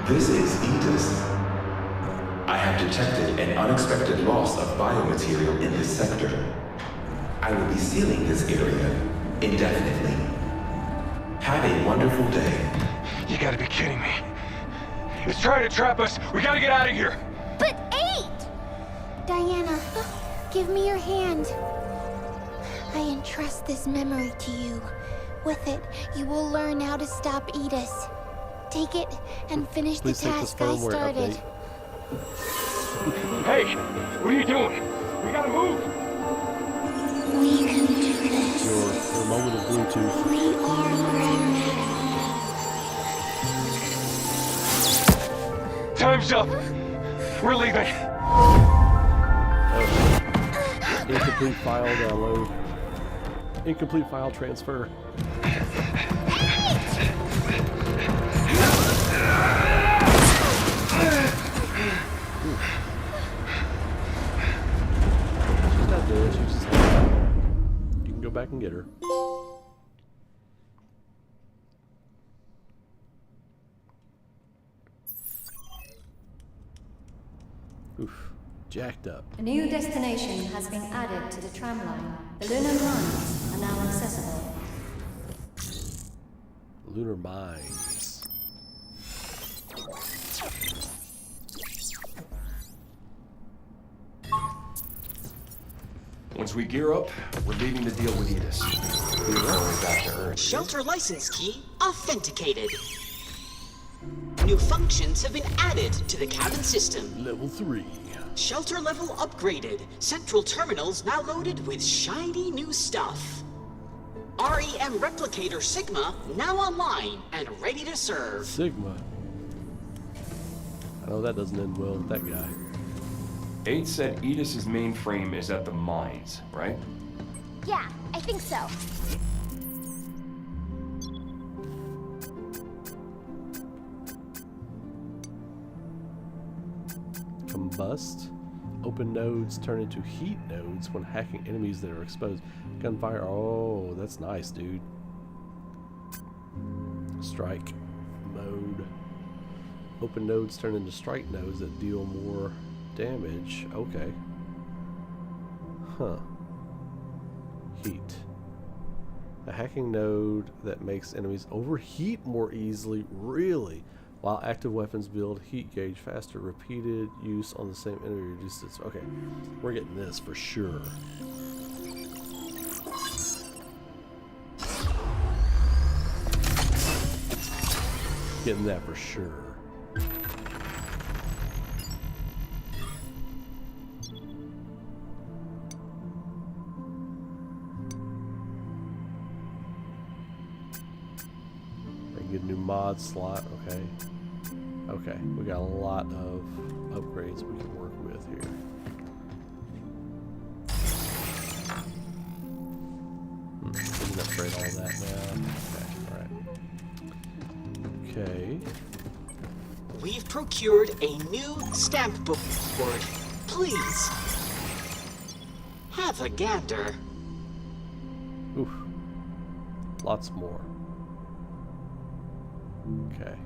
Speaker 8: This is Edis. I have detected an unexpected loss of biomaterial in this sector. I will be sealing this area indefinitely. Have a wonderful day.
Speaker 5: You gotta be kidding me. It's trying to trap us. We gotta get out of here.
Speaker 6: But 8!
Speaker 2: Diana, give me your hand. I entrust this memory to you. With it, you will learn how to stop Edis. Take it and finish the
Speaker 1: Please take this
Speaker 2: task I
Speaker 1: firmware
Speaker 2: started.
Speaker 1: update.
Speaker 5: Hey, what are you doing? We gotta move.
Speaker 2: We can do this.
Speaker 1: Your moment of Bluetooth.
Speaker 2: We are Pragmata.
Speaker 5: Time's up. We're leaving.
Speaker 1: Oh. Incomplete file download. Incomplete file transfer. She's not dead. She's just you can go back and get her. Oof. Jacked up.
Speaker 9: A new destination has been added to the tramline. The lunar mines are now accessible.
Speaker 1: Lunar mines.
Speaker 5: Once we gear up, we're leaving the deal with Edis. We're going back to Earth.
Speaker 4: Shelter license key authenticated. New functions have been added to the cabin system.
Speaker 1: Level 3.
Speaker 4: Shelter level upgraded. Central terminals now loaded with shiny new stuff. REM replicator Sigma now online and ready to serve.
Speaker 1: Sigma. I know that doesn't end well with that guy.
Speaker 5: 8 said Edis's mainframe is at the mines, right?
Speaker 6: Yeah, I think so.
Speaker 1: Combust. Open nodes turn into heat nodes when hacking enemies that are exposed. Gunfire. Oh, that's nice, dude. Strike mode. Open nodes turn into strike nodes that deal more damage. Okay. Huh. Heat. A hacking node that makes enemies overheat more easily. Really? While active weapons build heat gauge faster. Repeated use on the same enemy reduces. Okay. We're getting this for sure. Getting that for sure. Get a new mod slot. Okay. Okay. We got a lot of upgrades we can work with here. We can upgrade all that now. Okay. Alright. Okay.
Speaker 4: We've procured a new stamp board. Please. Have a gander.
Speaker 1: Oof. Lots more. Okay.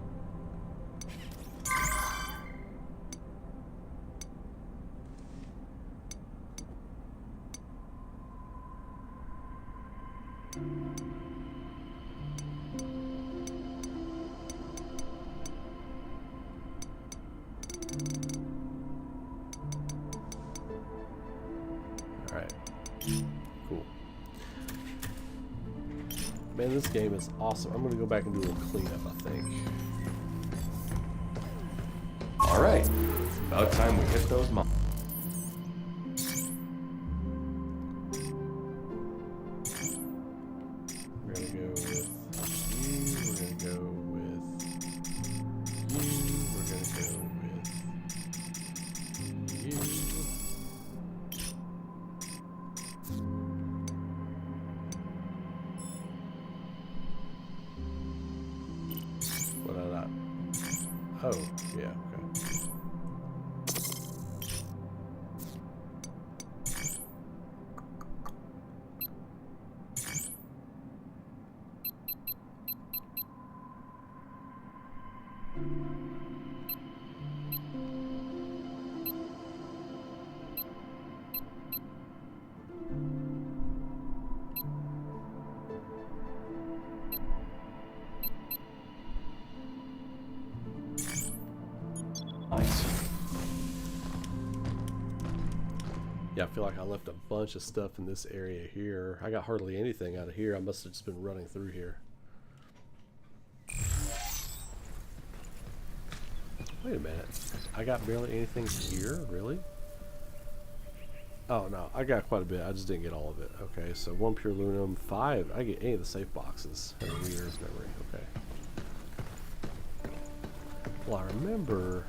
Speaker 1: Alright. Cool. Man, this game is awesome. I'm gonna go back and do a little cleanup, I think.
Speaker 5: All right. About time we hit those mines.
Speaker 1: We're gonna go with you. We're gonna go with you. We're gonna go with you. What did I not? Oh, yeah, okay. Yeah, I feel like I left a bunch of stuff in this area here. I got hardly anything out of here. I must have just been running through here. Wait a minute. I got barely anything here? Really? Oh, no. I got quite a bit. I just didn't get all of it. Okay, so 1 pure aluminum, 5. I get any of the safe boxes. And a reader's memory. Okay. Well, I remember...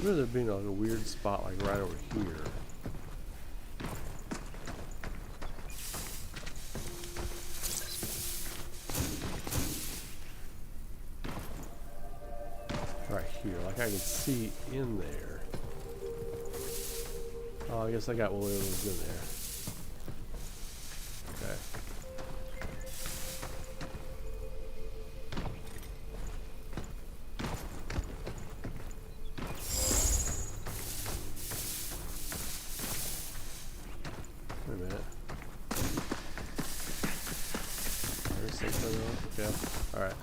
Speaker 1: I remember there being like a weird spot like right over here. Right here, like I can see in there. Oh, I guess I got one of those in there. Okay. Wait a minute. There's something else. Okay. Alright.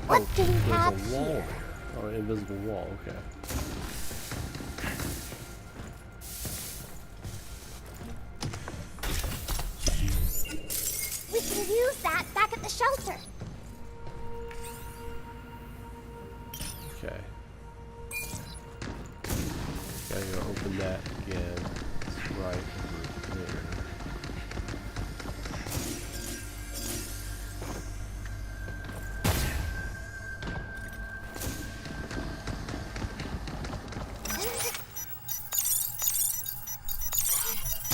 Speaker 6: What do we
Speaker 1: There's
Speaker 6: have
Speaker 1: a wall
Speaker 6: here?
Speaker 1: there. Oh, an invisible wall, okay.
Speaker 6: We can use that back at the shelter.
Speaker 1: Okay. Gotta go open that again. It's right over there.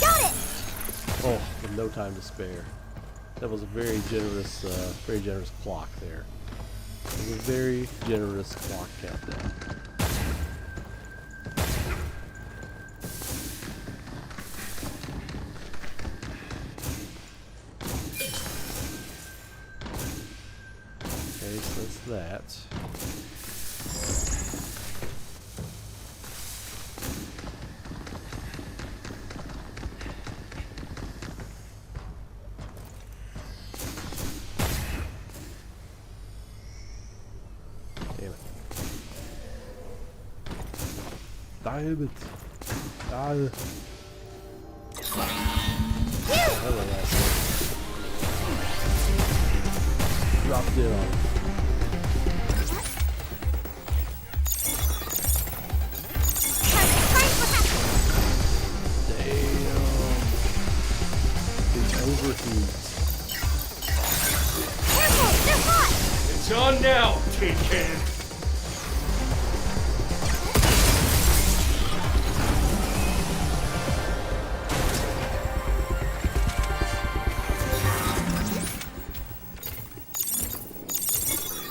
Speaker 6: Got it!
Speaker 1: Oh, with no time to spare. That was a very generous clock there. It was a very generous clock countdown. Okay, so that's that. Damn it. Damn it. Hello, last dropped in on it. Damn. It overheats.
Speaker 6: Careful, they're hot!
Speaker 3: It's on now, tin can.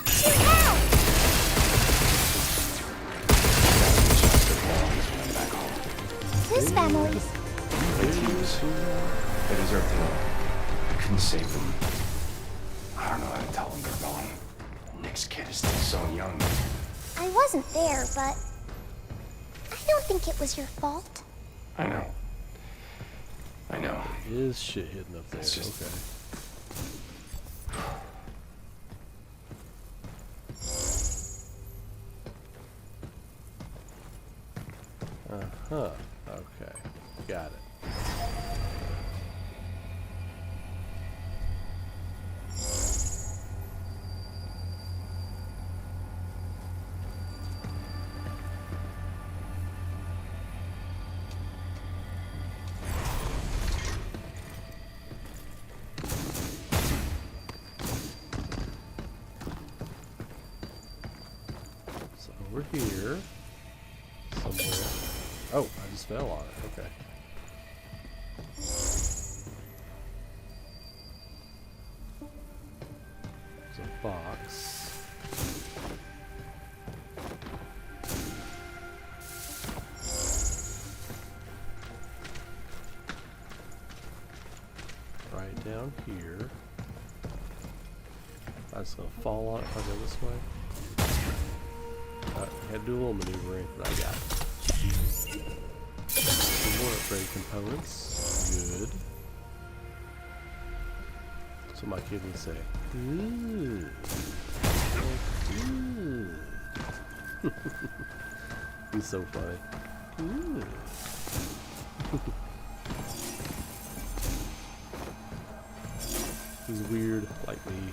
Speaker 6: Shoot now! His family's.
Speaker 5: The teams, they deserve to know. I couldn't save them. I don't know how to tell them they're gone. Nick's kid is still so young.
Speaker 6: I wasn't there, but don't think it was your fault.
Speaker 5: I know. I know.
Speaker 1: There is shit hidden up there.
Speaker 5: It's just-
Speaker 1: Okay. Uh-huh. Okay. Got it. So over here, somewhere. Oh, I just fell on it. Okay. There's a box. Right down here. I'm just gonna fall on it if I go this way. Had to do a little maneuvering, but I got it. Some more upgrade components. Good. So my kid would say, ooh. Ooh. He's so funny. Ooh. He's weird like me.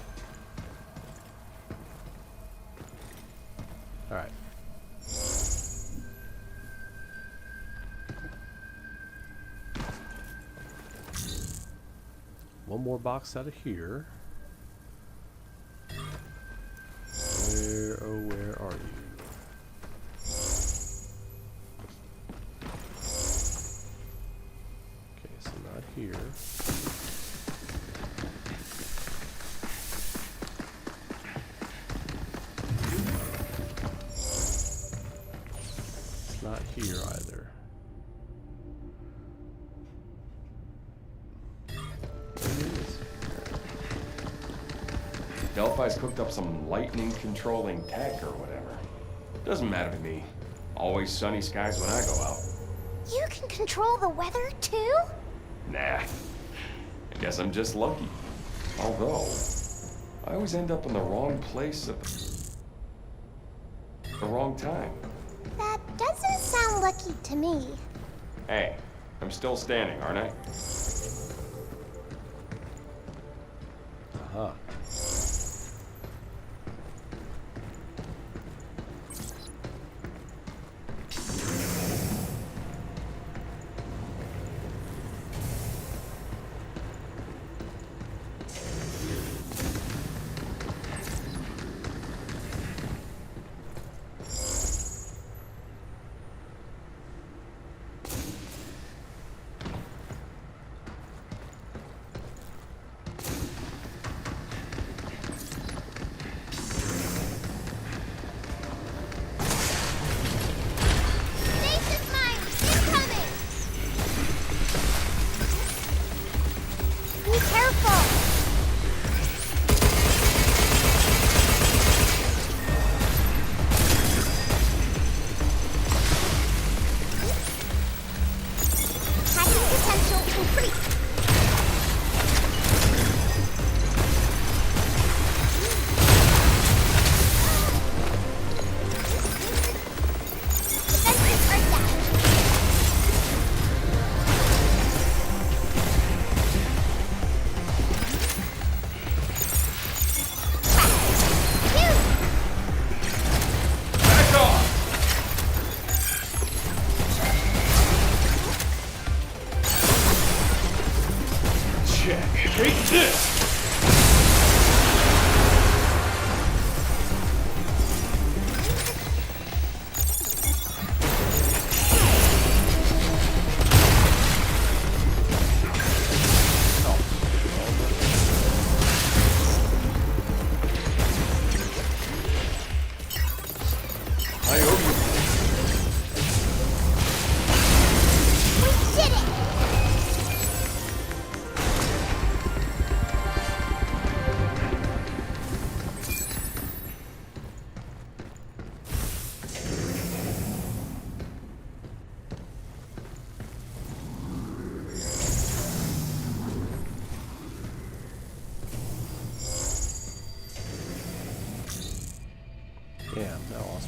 Speaker 1: Alright. One more box out of here. Where, oh, where are you? Okay, so not here. It's not here either.
Speaker 5: Delphi's cooked up some lightning controlling tech or whatever. Doesn't matter to me. Always sunny skies when I go out.
Speaker 6: You can control the weather too?
Speaker 5: Nah. I guess I'm just lucky. Although, I always end up in the wrong place at the wrong time.
Speaker 6: That doesn't sound lucky to me.
Speaker 5: Hey, I'm still standing, aren't I?
Speaker 1: Aha.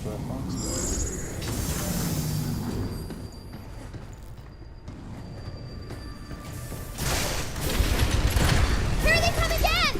Speaker 1: where that box goes.
Speaker 6: Here they come again!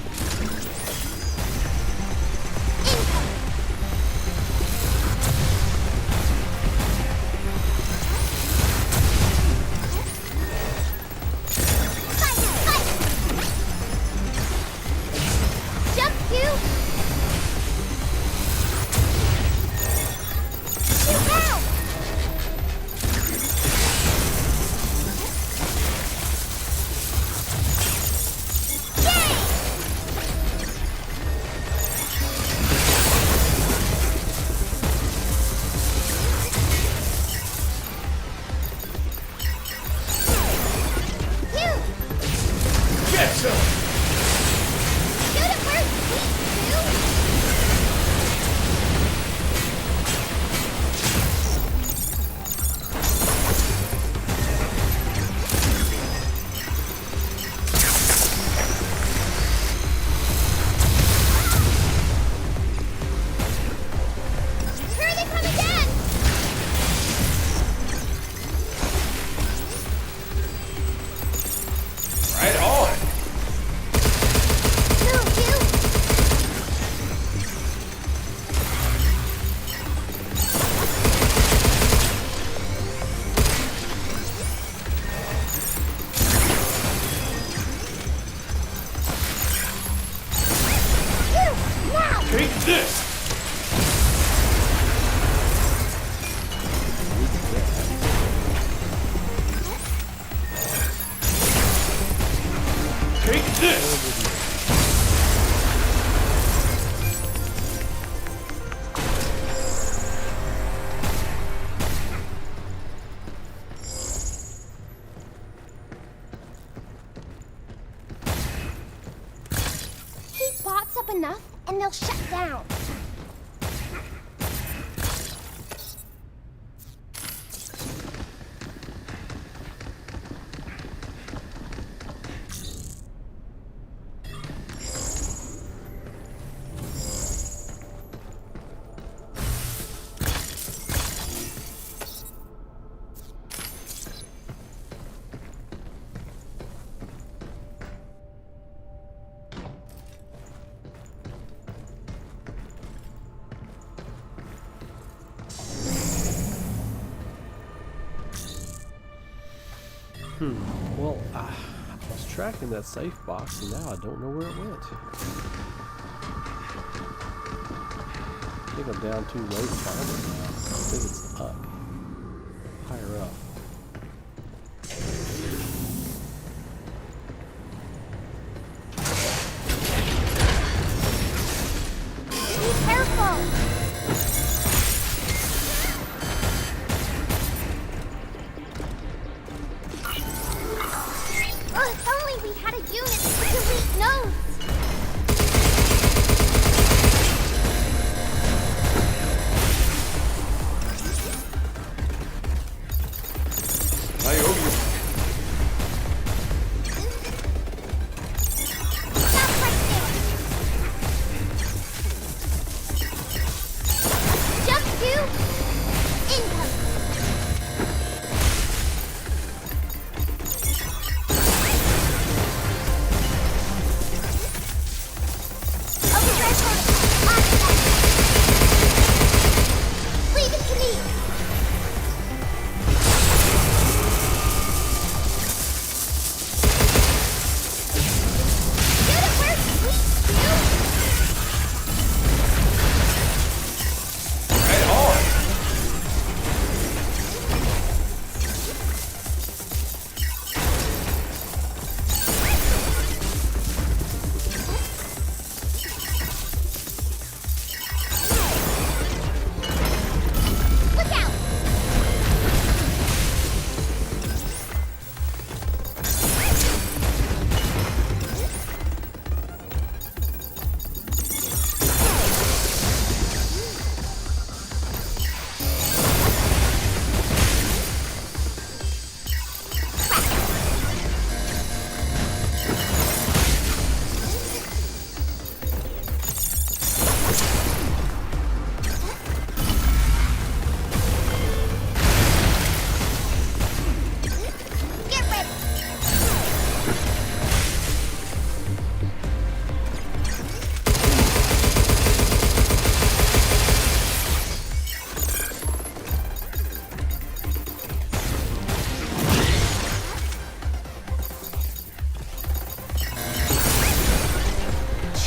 Speaker 6: Enough and they'll shut down.
Speaker 1: Well, I was tracking that safe box and now I don't know where it went. I think I'm down too low to find it now. I think it's up. Higher up.
Speaker 6: Be careful!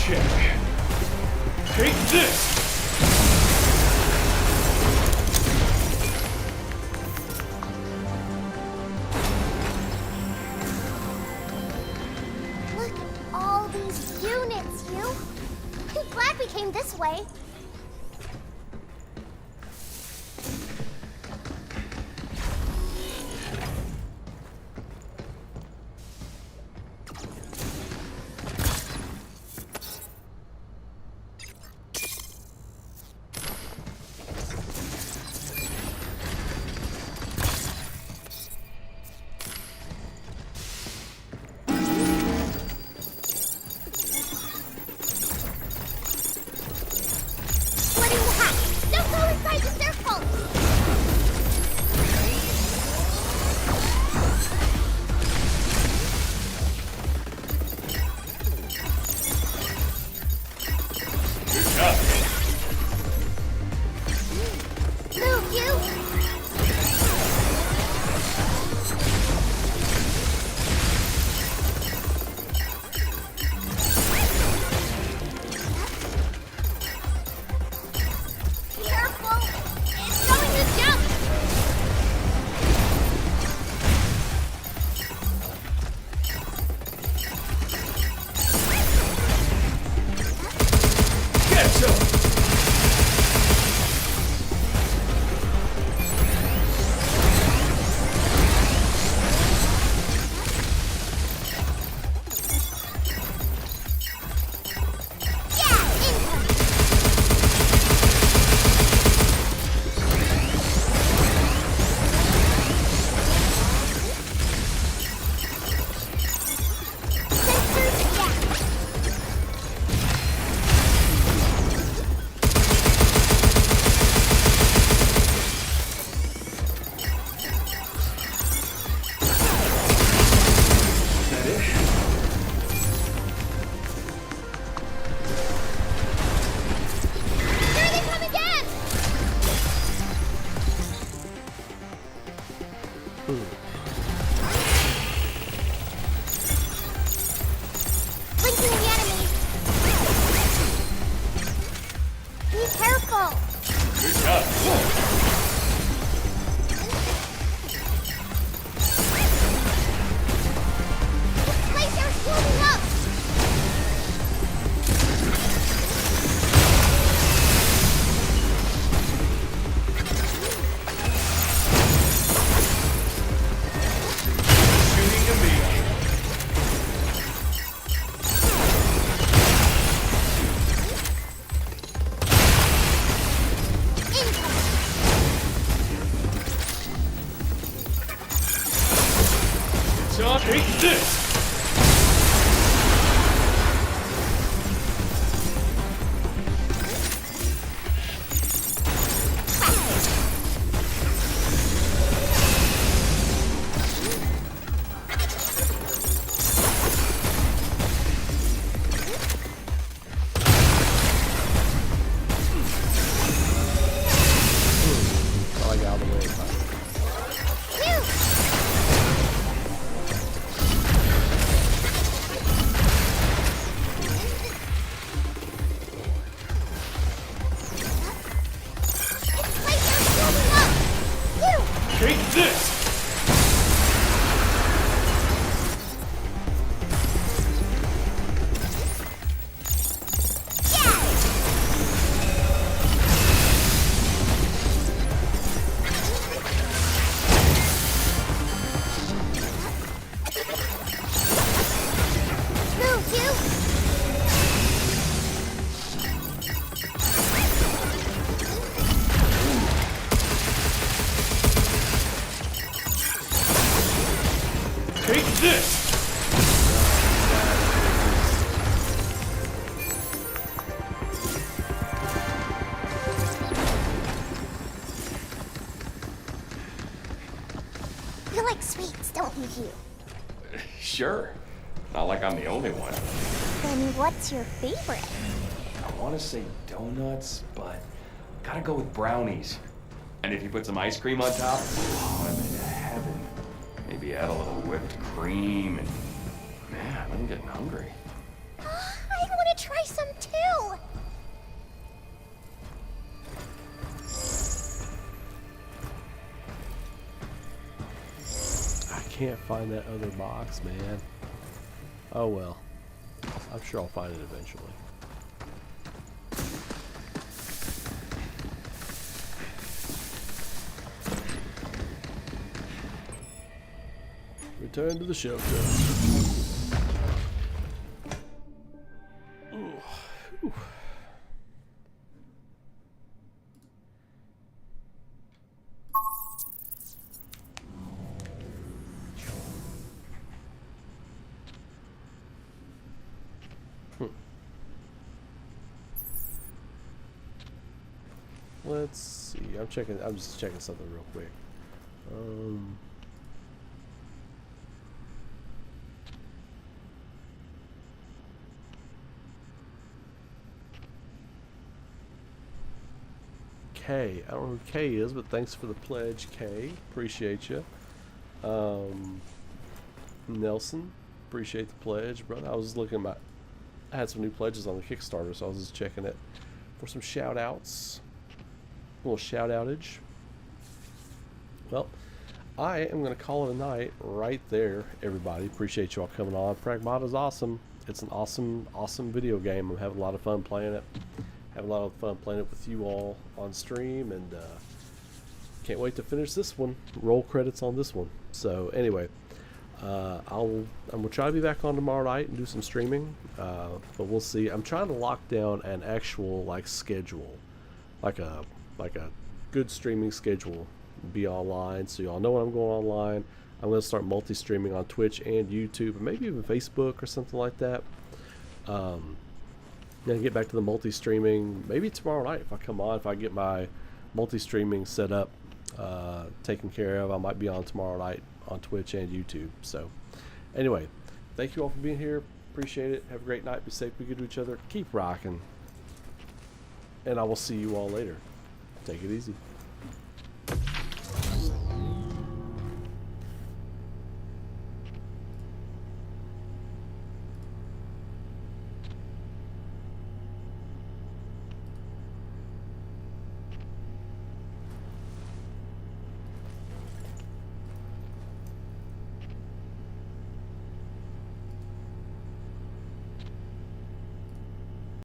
Speaker 5: check. Take this!
Speaker 6: Look at all these units, you. I'm glad we came this way.
Speaker 5: Take this! Take this! Take this!
Speaker 6: You like sweets, don't you, Hugh?
Speaker 5: Sure. Not like I'm the only one.
Speaker 6: Then what's your favorite?
Speaker 5: I want to say donuts, but gotta go with brownies. And if you put some ice cream on top, oh, I'm in heaven. Maybe add a little whipped cream and... Man, I'm getting hungry.
Speaker 6: I want to try some
Speaker 1: can't find that other box, man. Oh well. I'm sure I'll find it eventually. Return to the shelter. Ooh. Ooh. Let's see. I'm just checking something real quick. K. I don't know who K is, but thanks for the pledge, K. Appreciate you. Nelson, appreciate the pledge, brother. I was looking at I had some new pledges on the Kickstarter, so I was just checking it for some shout outs. A little shout outage. Well, I am going to call it a night right there, everybody. Appreciate you all coming on. Pragmata's awesome. It's an awesome, awesome video game. I'm having a lot of fun playing it. Having a lot of fun playing it with you all on stream, and can't wait to finish this one. Roll credits on this one. So anyway, I'm gonna try to be back on tomorrow night and do some streaming, but we'll see. I'm trying to lock down an actual like schedule, like a good streaming schedule. Be online, so y'all know when I'm going online. I'm gonna start multi-streaming on Twitch and YouTube, and maybe even Facebook or something like that. Gonna get back to the multi-streaming maybe tomorrow night if I come on. If I get my multi-streaming set up, taken care of, I might be on tomorrow night on Twitch and YouTube. So anyway, thank you all for being here. Appreciate it. Have a great night. Be safe. Be good to each other. Keep rocking. And I will see you all later. Take it easy.